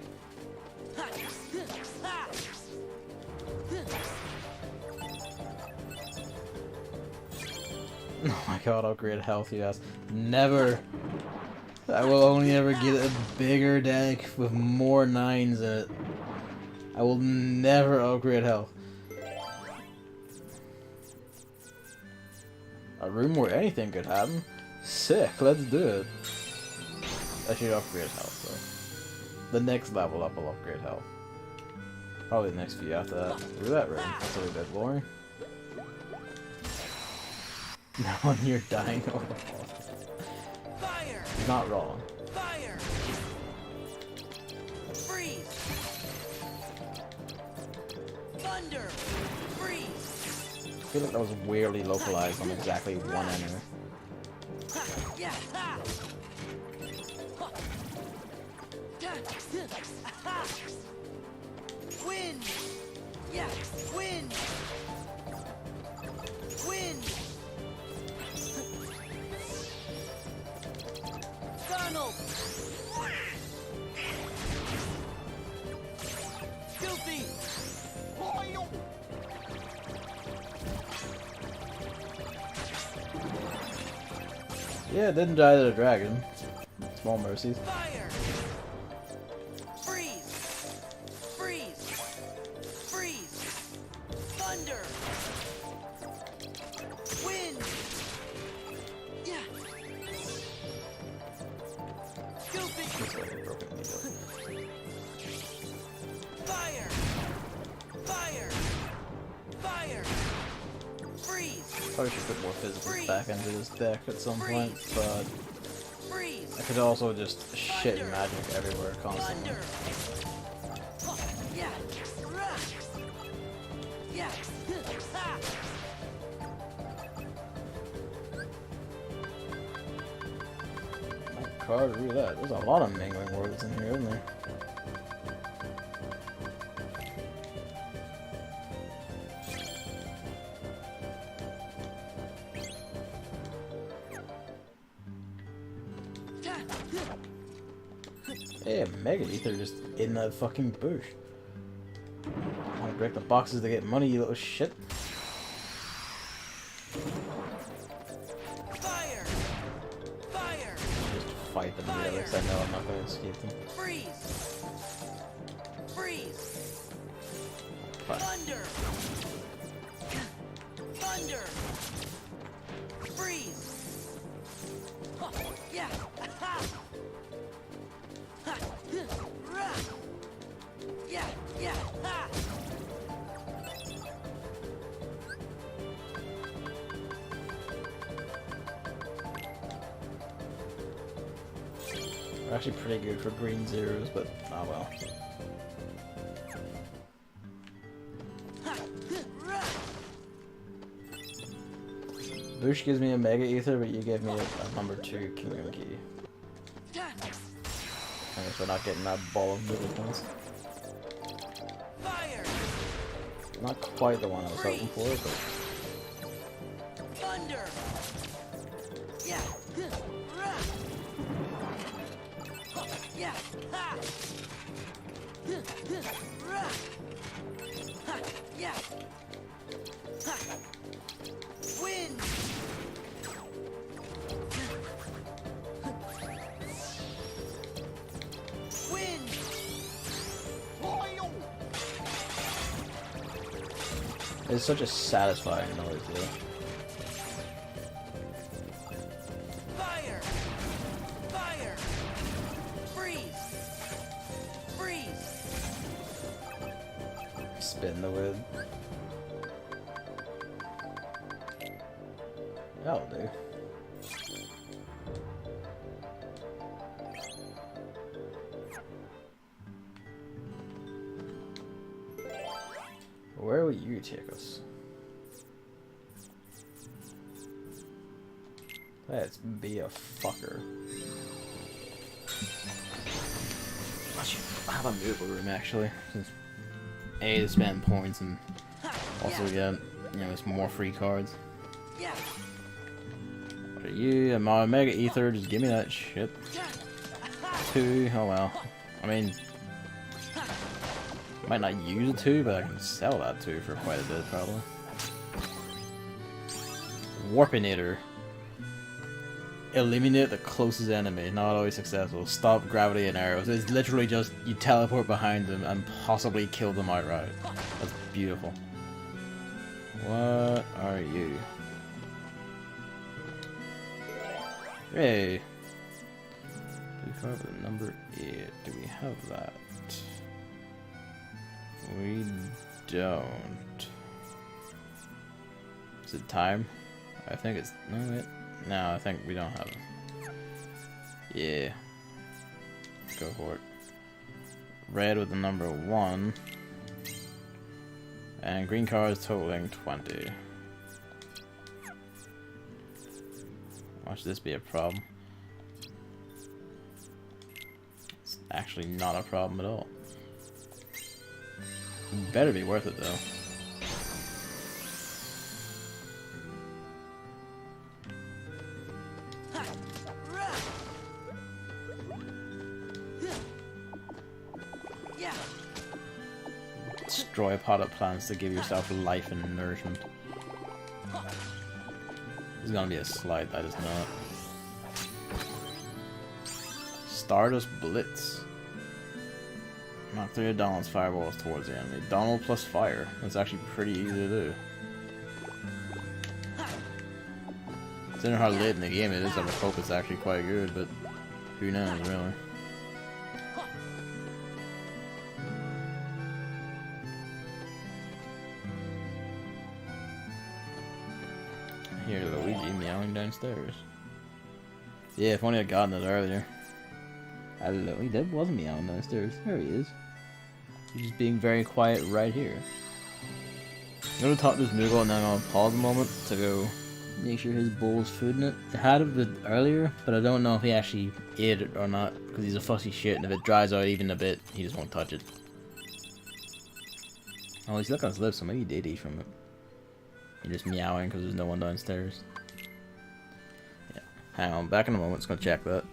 Oh my god, upgrade health, yes. Never! I will only ever get a bigger deck with more 9s in it. I will never upgrade health. A room where anything could happen? Sick, let's do it. I should upgrade health though. The next level up will upgrade health. Probably the next few after that. Roulette room, that's a little bit boring. Now when you're dying over Fire. not wrong. Fire. Freeze. Thunder. Freeze. I feel like that was weirdly localized on exactly one enemy. Yeah. Wind. Yeah. Wind. Wind. Donald. Goofy. Yeah, it didn't die to the dragon. Small mercies. Fire! Freeze! Freeze! Freeze! Thunder! Wind! Yeah! Stupid! Fire! Fire! Fire! Freeze! Probably should put more physicals back into this deck at some point, but Freeze! I could also just shit magic everywhere constantly. Thunder! Huh, yeah! Rah! Yeah! Ha! Card roulette. There's a lot of mingling words in here, isn't there? Hey, a Mega Ether just in that fucking bush. Wanna break the boxes to get money, you little shit. Fire! Fire! Just fight them together, because I know I'm not gonna escape them. Freeze! Freeze! Fine. Thunder! Thunder! Freeze! Huh, yeah! Ha! Ha! Rah! Yeah! Yeah! Ha! They're actually pretty good for green zeros, but oh well. Ha! Rah! Bush gives me a Mega Ether, but you gave me a number 2 Kingdom Key. I guess we're not getting that ball of movie points. Fire! Not quite the one I was hoping for, but Thunder! Yeah! Rah! Huh, yeah! Ha! Rah! Ha! Yeah! Ha! Wind! Wind! it's such a satisfying noise, though. Fire! Fire! Freeze! Freeze! Spin the wood. That'll do. Where will you take us? Let's be a fucker. I should have a movable room actually, since A, to spend points and also get, you know, some more free cards. Yeah! What are you? Am I a Mega Ether? Just give me that shit. 2, oh well. I mean, might not use a 2, but I can sell that 2 for quite a bit, probably. Warpinator. Eliminate the closest enemy, not always successful. Stop gravity and arrows. It's literally just you teleport behind them and possibly kill them outright. That's beautiful. What are you? Hey. Do we have the number 8? Do we have that? We don't. Is it time? I think it's... No, wait. No, I think we don't have it. Yeah. Go for it. Red with the number 1. And green cards totaling 20. Watch this be a problem. It's actually not a problem at all. Better be worth it though. Destroy a pot of plants to give yourself life and nourishment. This is gonna be a slide, that is not. Stardust Blitz. Knock 3 of Donald's fireballs towards the enemy. Donald plus fire. That's actually pretty easy to do. Considering how late in the game it is, I would hope it's actually quite good, but who knows, really. I hear Luigi meowing downstairs. Yeah, if only I'd gotten it earlier. Hello, he wasn't meowing downstairs. There he is. He's just being very quiet right here. I'm gonna talk to this Moogle and then I'm gonna pause a moment to go make sure his bowl's food in it. I had it earlier, but I don't know if he actually ate it or not, because he's a fussy shit, and if it dries out even a bit, he just won't touch it. Oh, he's looking at his lips, so maybe he did eat from it. He's just meowing because there's no one downstairs. Yeah. Hang on, back in a moment, just gonna check that.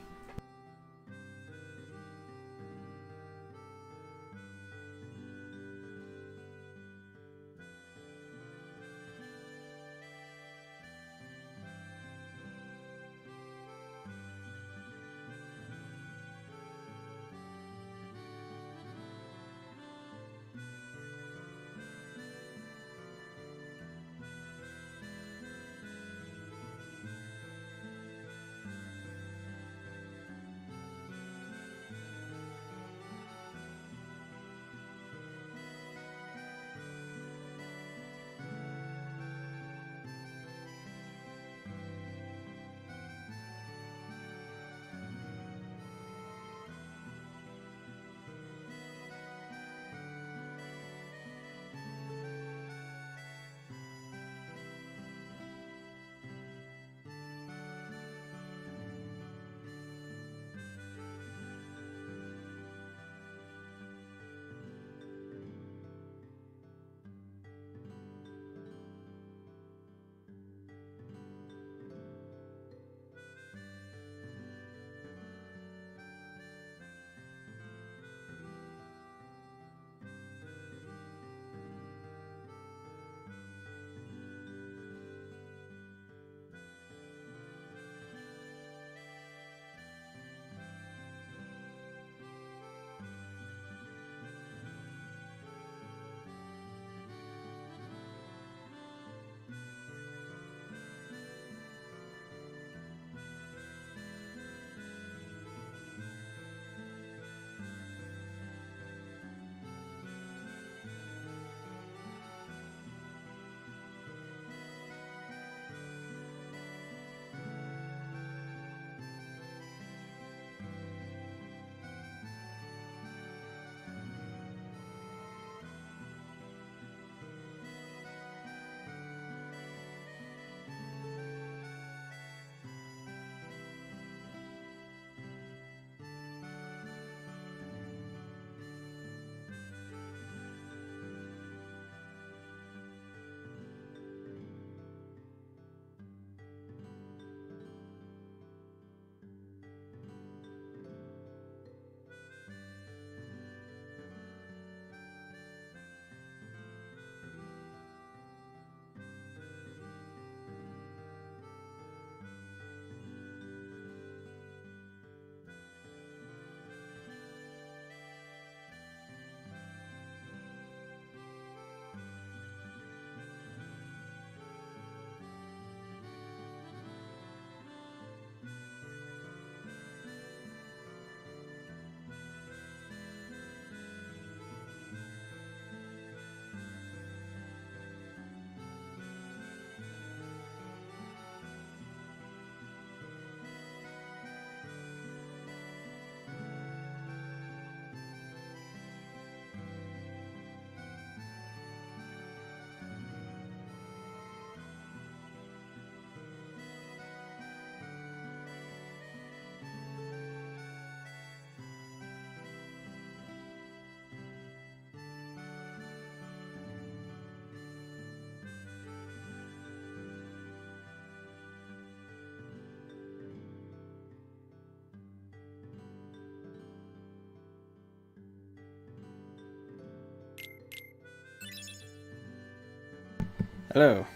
Hello.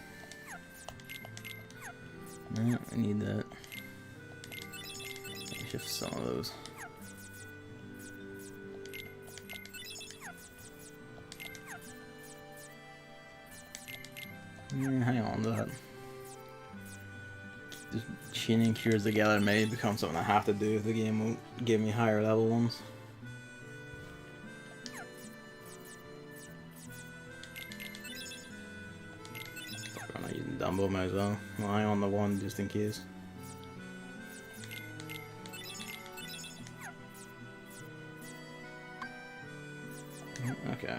No, I need that. Shift some of those. Hang on, that. Just chaining cures together may become something I have to do if the game won't give me higher level ones. I'm not using Dumbo, might as well. Lie on the one just in case. Okay.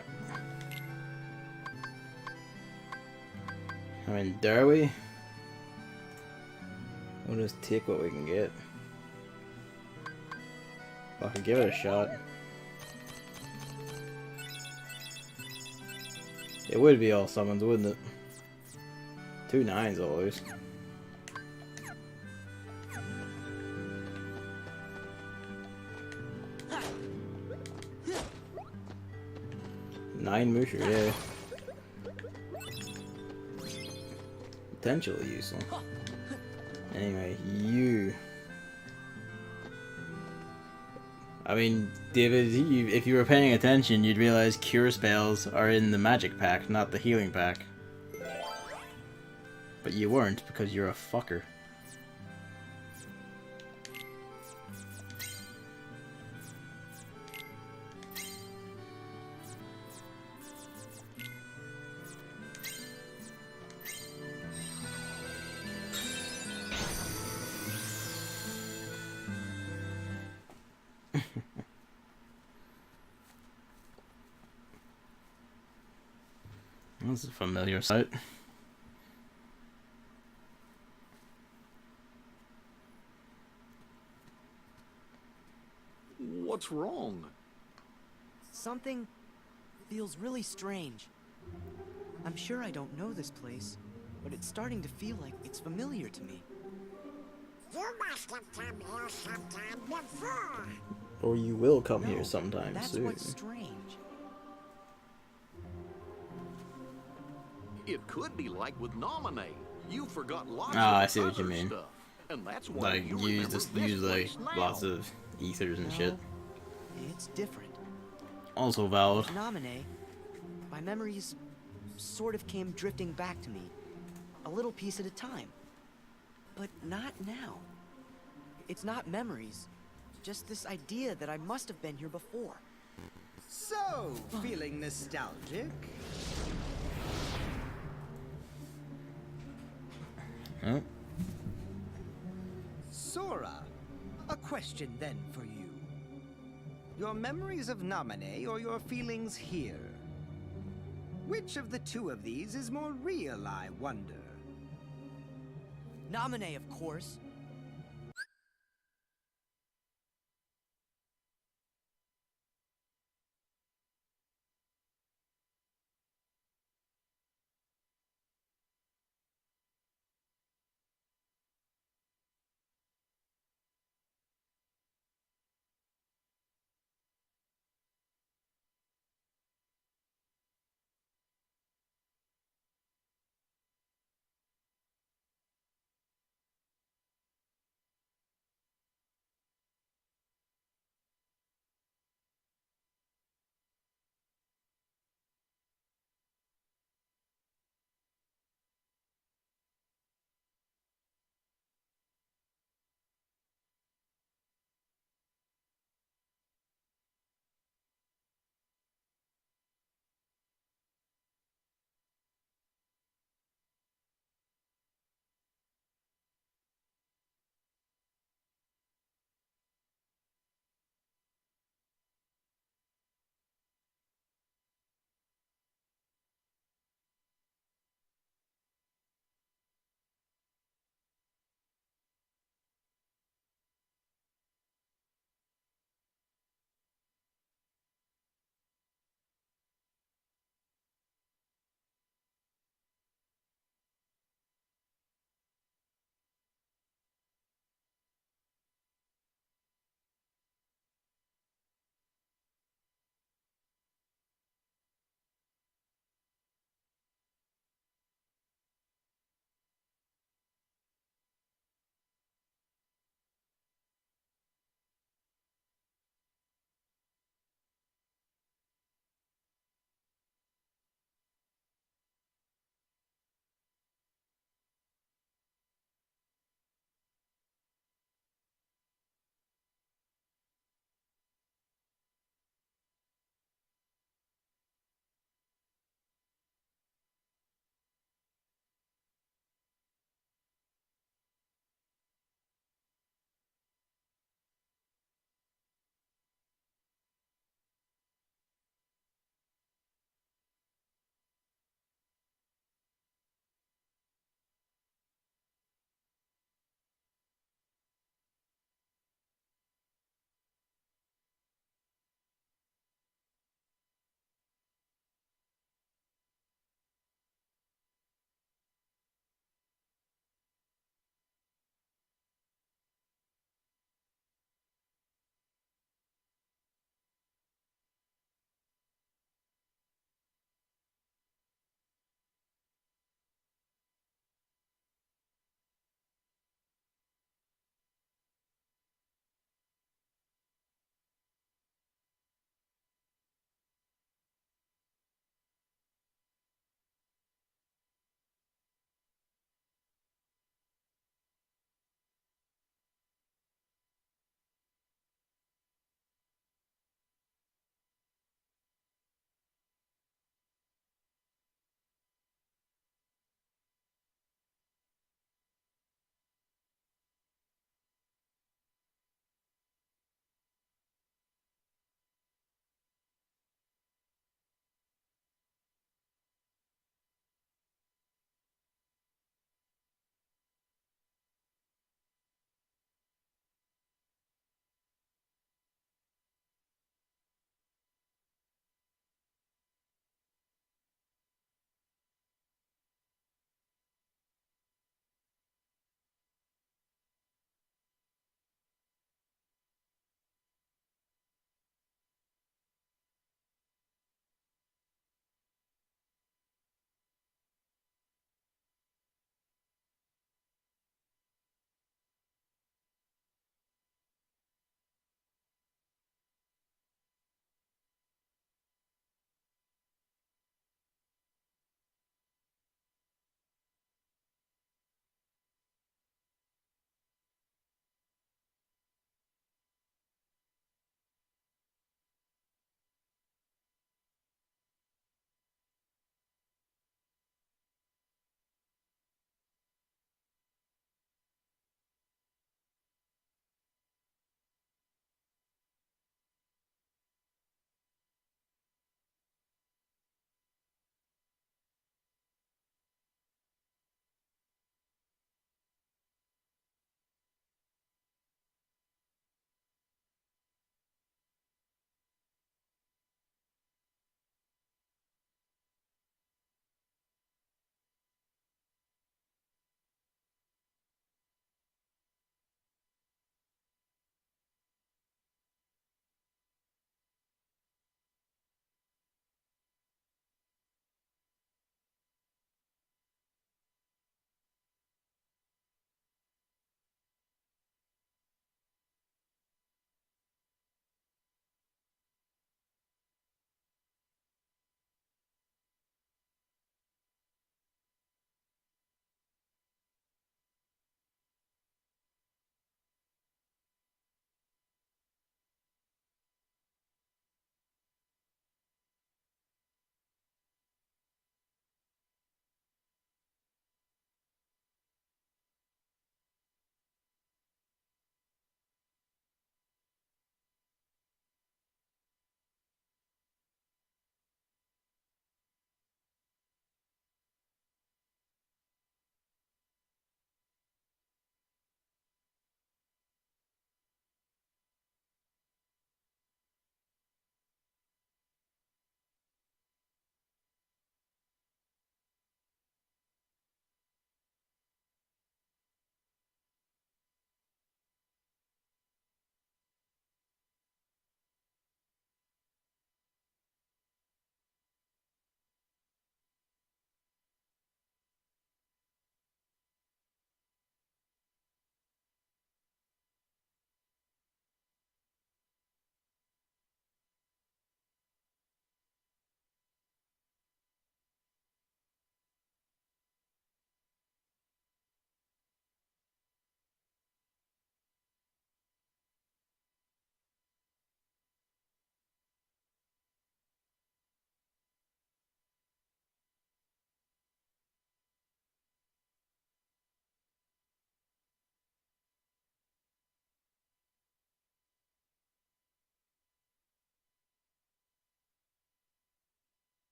I mean, dare we? We'll just take what we can get. I can give it a shot. It would be all summons, wouldn't it? 2 9s always. Nine Musher, yeah. Potentially useful. Anyway, you. I mean, David, if you were paying attention, you'd realize cure spells are in the magic pack, not the healing pack. But you weren't because you're a fucker. This is a familiar sight. What's wrong? Something feels really strange. I'm sure I don't know this place, but it's starting to feel like it's familiar to me. You must have come here sometime before. Or you will come here sometime That's soon. what's strange. It could be like with Nominee. You forgot lots I of see what you other mean. stuff, and that's why Like you use remember this, this use like place now. lots of ethers and shit. It's different. Also valid. Nominee, my memories sort of came drifting back to me, a little piece at a time. But not now. It's not memories, just this idea that I must have been here before. So, feeling nostalgic? Oh. Sora, a question then for you. Your memories of Nominee or your feelings here? Which of the two of these is more real, I wonder? Nominee, of course.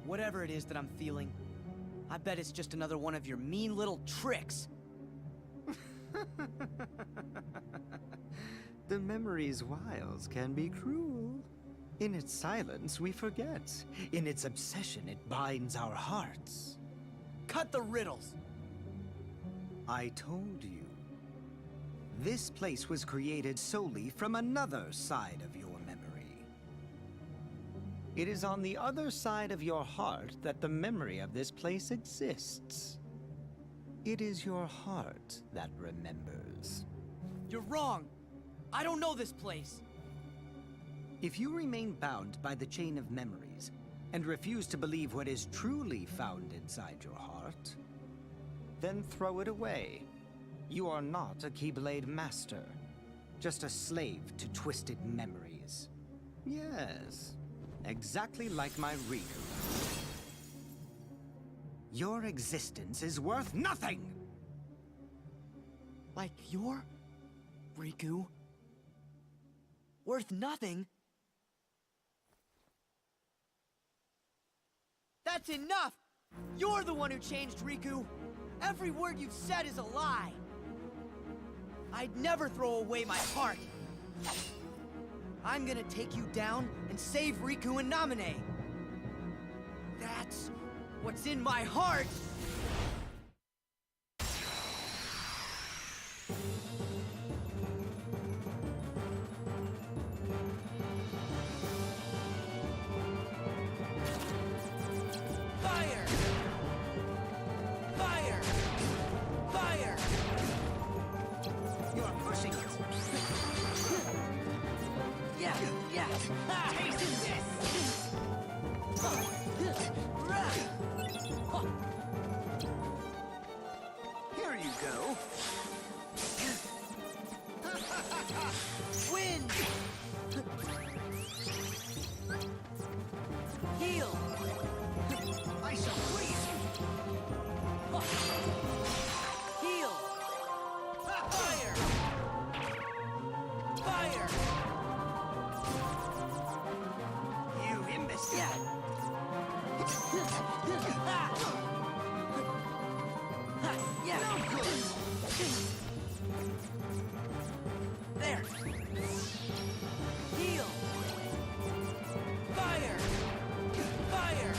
Whatever it is that I'm feeling, I bet it's just another one of your mean little tricks. The memory's wiles can be cruel. In its silence, we forget. In its obsession, it binds our hearts. Cut the riddles! I told you. This place was created solely from another side of your memory. It is on the other side of your heart that the memory of this place exists. It is your heart that remembers. You're wrong! I don't know this place! If you remain bound by the chain of memories, and refuse to believe what is truly found inside your heart, then throw it away. You are not a Keyblade master, just a slave to twisted memories. Yes, exactly like my Riku. Your existence is worth nothing! Like your Riku? Worth nothing? That's enough! You're the one who changed Riku! Every word you've said is a lie! I'd never throw away my heart! I'm gonna take you down and save Riku and Namine! That's what's in my heart! Fire! Fire! Fire! You are pushing it! Yeah, yeah! Taste this! Here you go! Wind! Heal! I shall freeze you! Heal! Fire! Fire! You imbecile! Yeah! Yeah! There! Heal! Fire! Fire!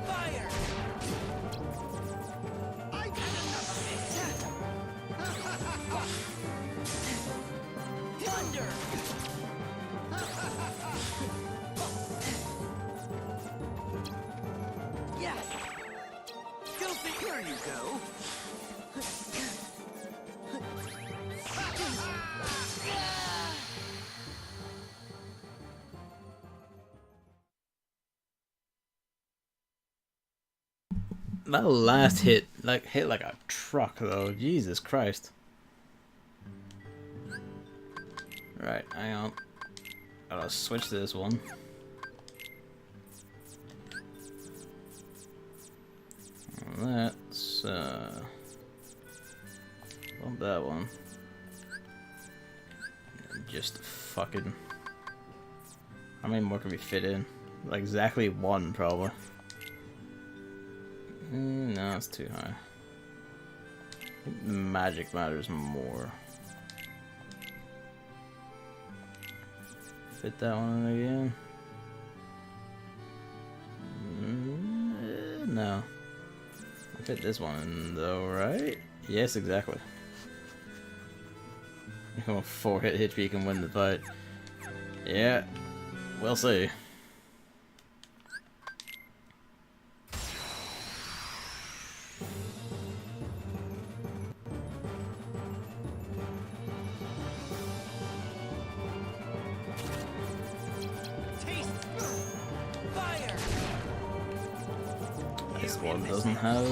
Fire! I've had enough of this! Thunder! Yeah! Filthy! Here you go! That last hit like a truck though. Jesus Christ. Right, hang on. Gotta switch this one. Let's bump that one. Just fucking. How many more can we fit in? Like exactly one, probably. No, it's too high. I think the magic matters more. Fit that one in again. No. I fit this one in though, right? Yes, exactly. Oh, 4 hit HP can win the fight. Yeah, we'll see. Fire! This one doesn't have.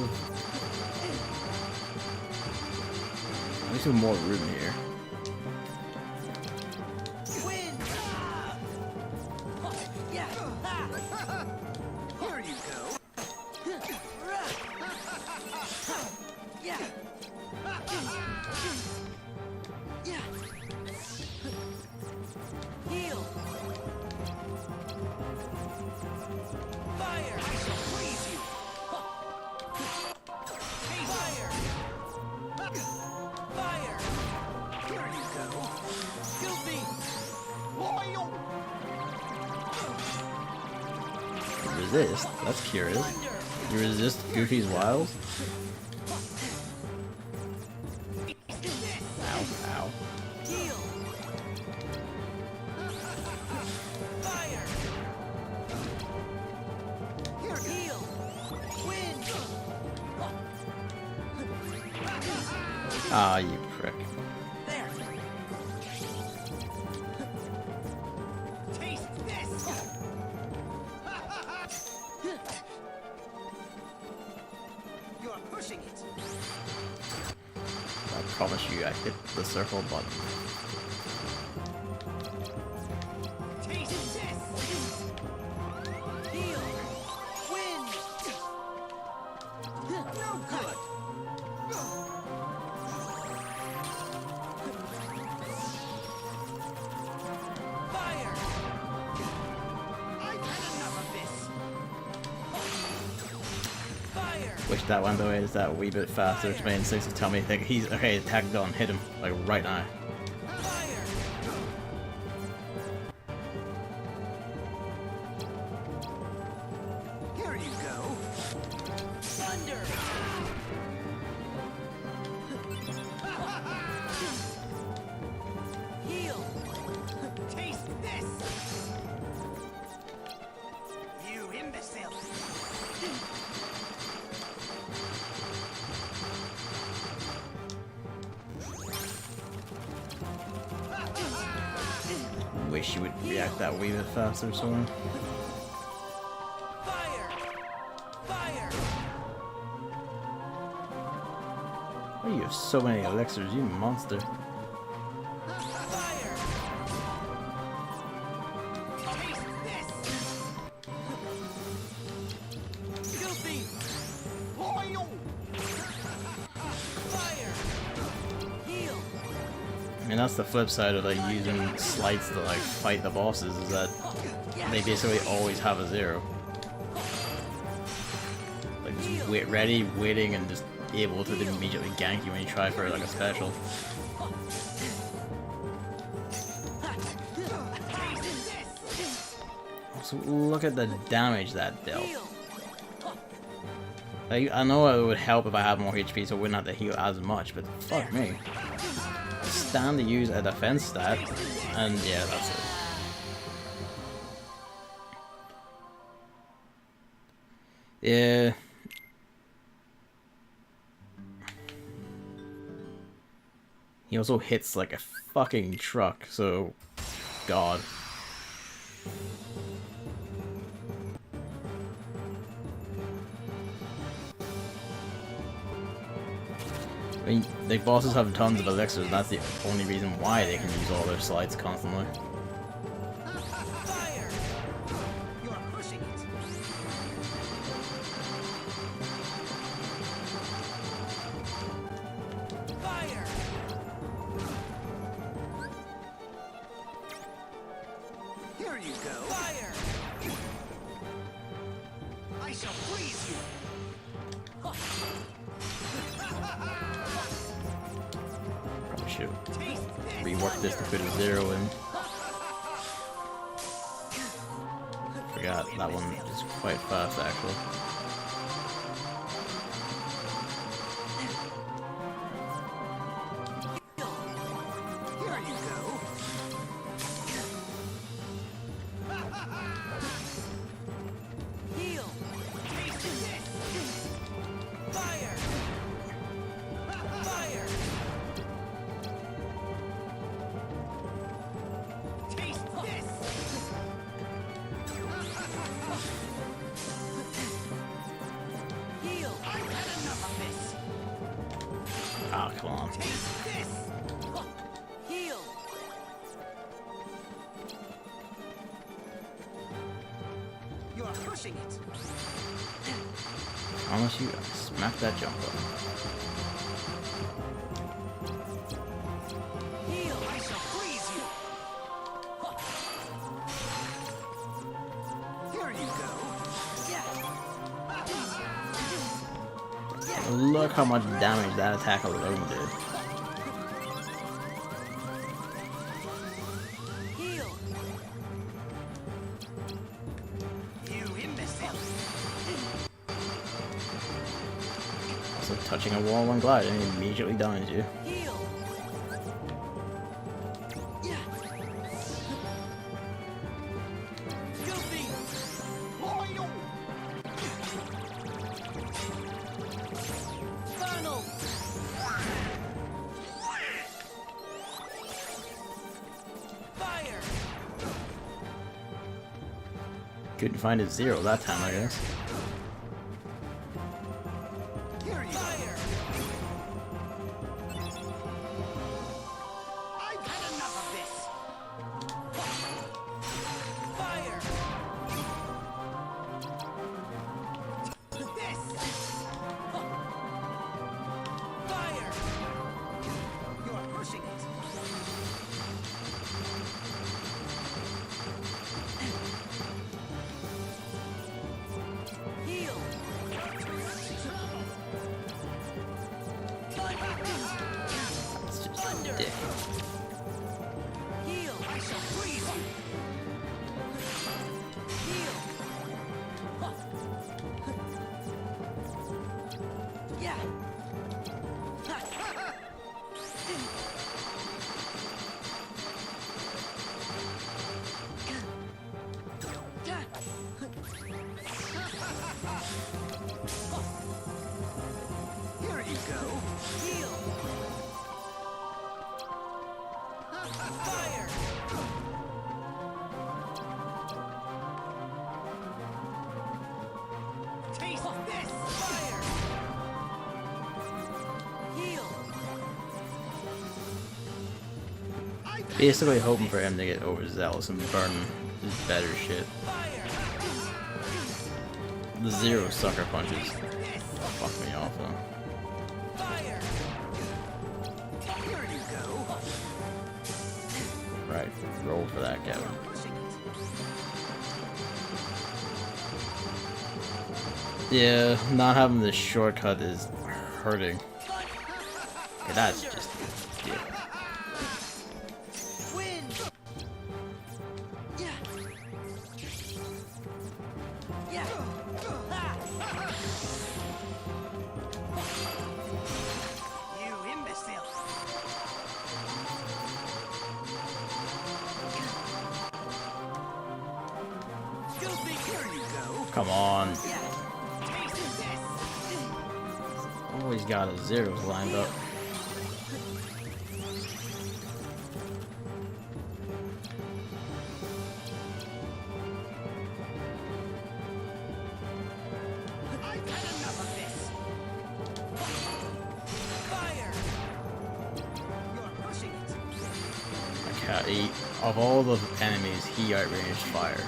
There's some more room here. Wind! Yeah! Here you go! Yeah! Yeah! Heal! Resist? That's curious. You resist Goofy's wiles? Ow, ow. Ah, you prick. You're pushing it. I promise you I hit the circle button. Taste this. Heal. Win. No good. Fire. I've had enough of this. Fire. Wish that one though is that wee bit faster to make 60 tell me think he's okay, attack gun, hit him like right now. Here you go. Thunder. Heal. Taste this. You imbecile. Wish you would react that wee bit faster, Sora. Fire. Fire. Oh, you have so many elixirs, you monster. Fire. Taste this. Guilty. Loyal. Fire. Heal. I mean, that's the flip side of like using slides to like fight the bosses, is that they basically always have a 0. Like just wait, ready, waiting, and just able to immediately gank you when you try for like a special. So look at the damage that dealt. Like, I know it would help if I had more HP so I wouldn't have to heal as much, but fuck me. Stand to use a defense stat, and yeah, that's it. Yeah. He also hits like a fucking truck, so God. I mean, the bosses have tons of elixirs, and that's the only reason why they can use all their slides constantly. Fire. You are pushing it. Fire. Here you go. Fire. I shall freeze you. Probably should rework this to put a 0 in. Forgot that one is quite fast actually. Here you go. Heal. Taste this. Fire. Fire. Taste this. Heal. I've had enough of this. Ah, come on. Taste this. Heal. You are pushing it. Unless you smack that jump button. Heal. I shall freeze you. Here you go. Look how much damage that attack alone did. Heal. You imbecile. So touching a wall when gliding immediately downs you. Couldn't find a zero that time, I guess. Basically hoping for him to get overzealous and burn his better shit. The zero sucker punches fuck me off though. Right, roll for that, Kevin. Yeah, not having this shortcut is hurting. Okay, that's just yeah. Come on. Always got his zeros lined up. Okay, of all the enemies, he outranged fire.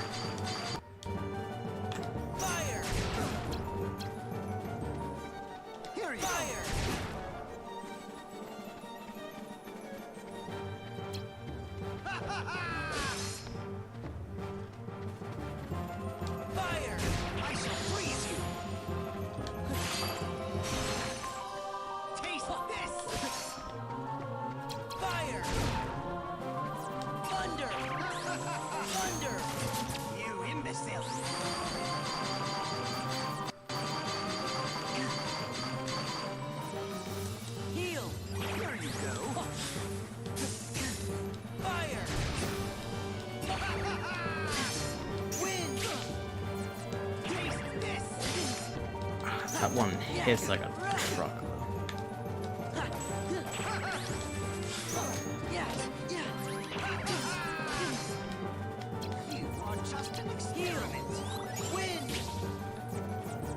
That one hits like a truck.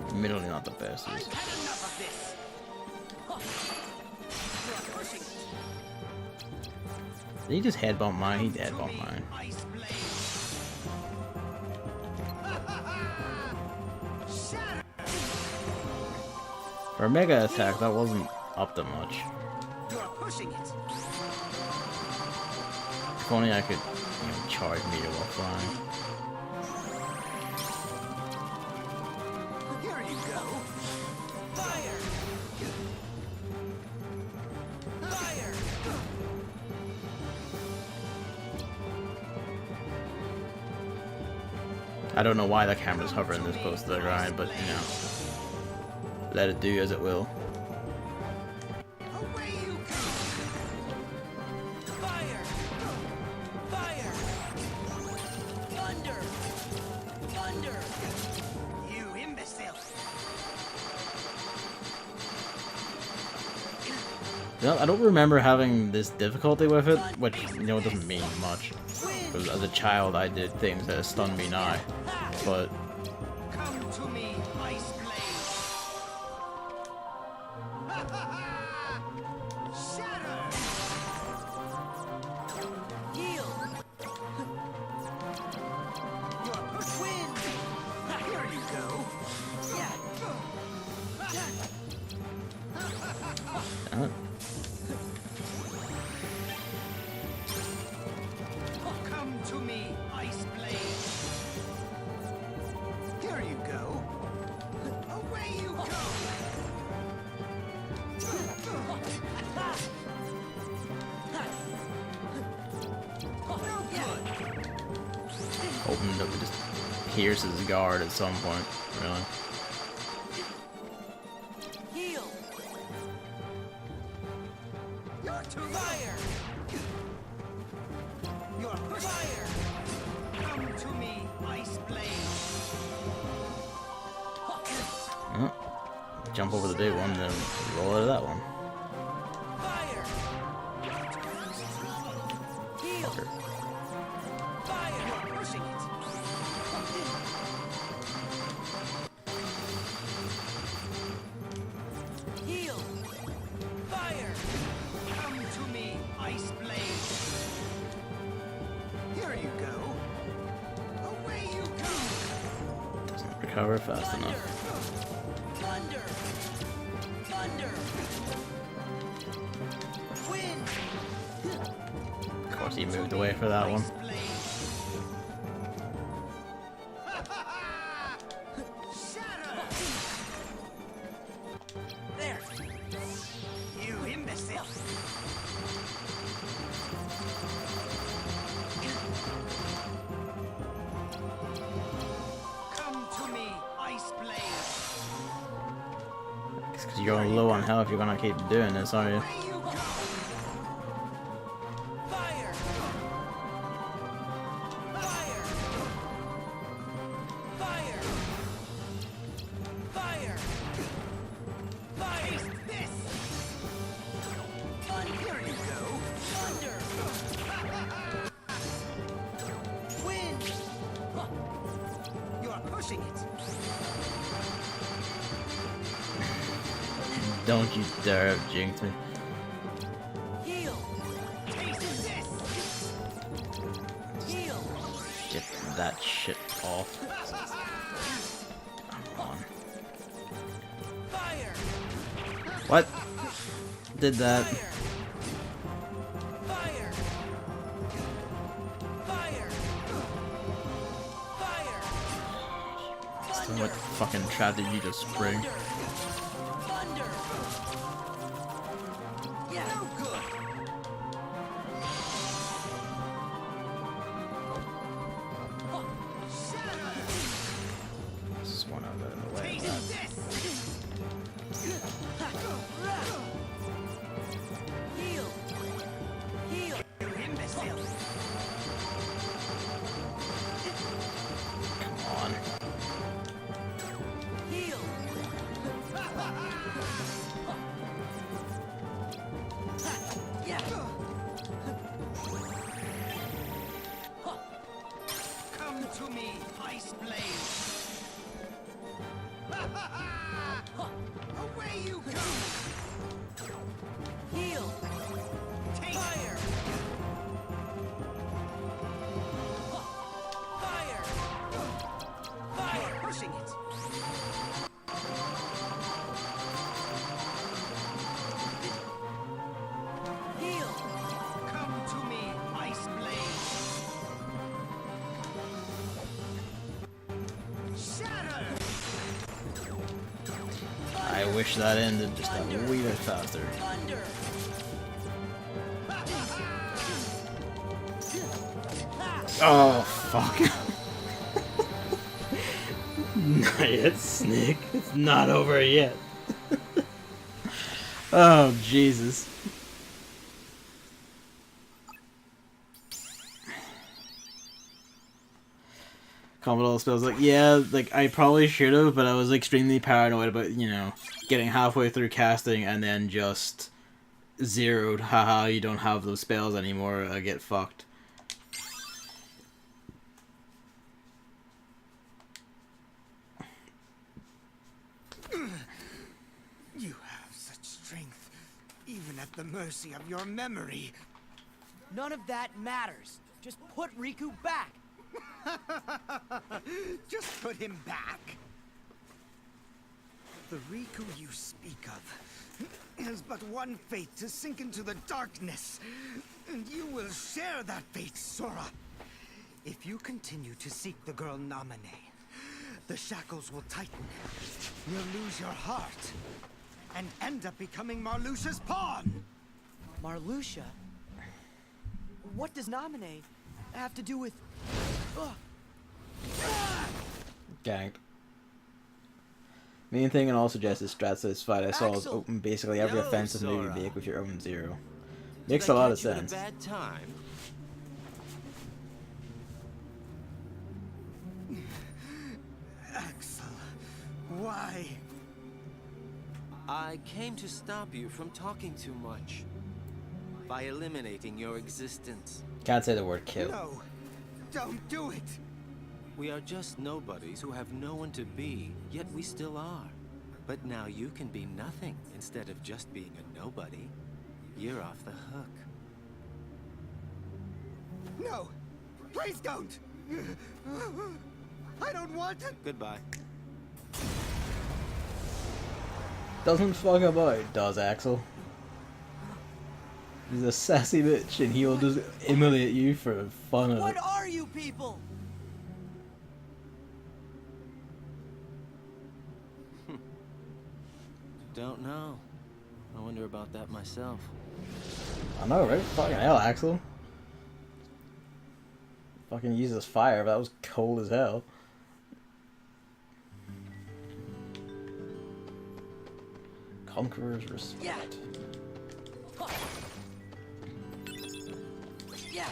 Admittedly not the best. Did he just headbutt mine? He headbutt mine. For a mega attack, that wasn't up to much. If only I could, charge meter while flying. I don't know why the camera's hovering this close to the ground, but let it do as it will. I don't remember having this difficulty with it, which, you know, it doesn't mean much. Because as a child, I did things that stunned me now. But... Come to me, Ice Blade. Shatter. Heal. Your wind. Here you go. Uh, Come to me, Ice Blade. Here you go. Away you go. hoping that we just pierce his guard at some point, really. Heal. You're too fire. You're fire. Come to me, Ice Blade. Jump over the big one, then roll out of that one. Fire. Heal. Fucker. Fire. You're pushing it. Heal. Fire. Come to me, Ice Blade. Here you go. Away you go. Doesn't recover fast enough. Thunder. Thunder. Wind. Of course, he moved away for that one. Shatter. There. You imbecile. Come to me, Ice Blade. Because you're going low on health, you're gonna keep doing this, aren't you? Away you go. Fire. Fire. Fire. Fire. Fire. Taste this. Here you go. Thunder. Wind. You're pushing it. Don't you dare jinx me. Heal. Taste this. Heal. Get that shit off. Come on. Fire. What? Did that? Fire. Fire. Fire. So what fucking trap did you just spring? Thunder. Yeah. No good. Shatter. Just one out of the way. Taste this. Heal. Heal. You imbecile. Come on. Heal. Yeah. Come to me, Ice Blade. Away you go. Heal. Take fire. Fire. Fire. Pushing it. Heal. Come to me, Ice Blade. Shatter. I wish that ended just a wee bit faster. Thunder. Oh, fuck. Not yet, Snake. It's not over yet. Oh, Jesus. Commodore spells like, yeah, like, I probably should have, but I was extremely paranoid about, you know, getting halfway through casting and then just zeroed. Haha, you don't have those spells anymore. Get fucked. You have such strength, even at the mercy of your memory. None of that matters. Just put Riku back. Just put him back. The Riku you speak of has but one fate, to sink into the darkness. And you will share that fate, Sora. If you continue to seek the girl Namine, the shackles will tighten. You'll lose your heart and end up becoming Marluxia's pawn. Marluxia? What does Namine have to do with... Ganked. Main thing, and also suggest is strat satisfied. I saw is open basically every Yo, offensive move you Sora. make with your own zero. Did Makes I a lot of catch you at sense. a bad time? Axel, why? I came to stop you from talking too much. By eliminating your existence. Can't say the word kill. No, don't do it. We are just nobodies who have no one to be, yet we still are. But now you can be nothing instead of just being a nobody. You're off the hook. No, please don't. I don't want it. Goodbye. Doesn't fuck about, does Axel? He's a sassy bitch and he will just emulate you for fun of What it. are you people? Don't know. I wonder about that myself. I know, right? Fucking hell, Axel. Fucking uses fire, but that was cold as hell. Conqueror's respect. Yeah.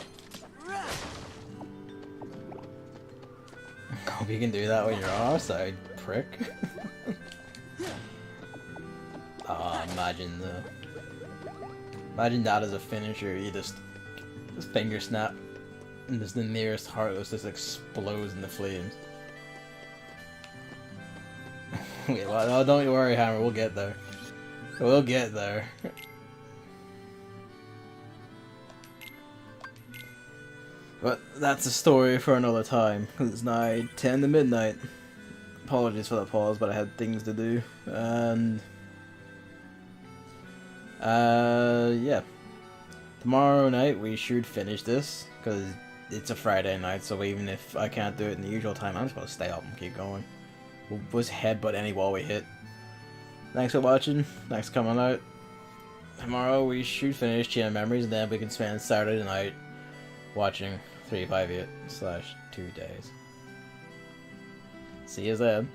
Hope you can do that when you're on our side, prick. Imagine that as a finisher. You just finger snap, and just the nearest Heartless just explodes in the flames. Wait, well, no, don't you worry, Hammer. We'll get there. We'll get there. But that's a story for another time, because it's now 10 to midnight. Apologies for that pause, but I had things to do. And yeah. Tomorrow night we should finish this, because it's a Friday night, so even if I can't do it in the usual time, I'm just going to stay up and keep going. We'll just headbutt any wall we hit. Thanks for watching, thanks for coming out. Tomorrow we should finish Chain of Memories, and then we can spend Saturday night watching 358/2 days. See you then.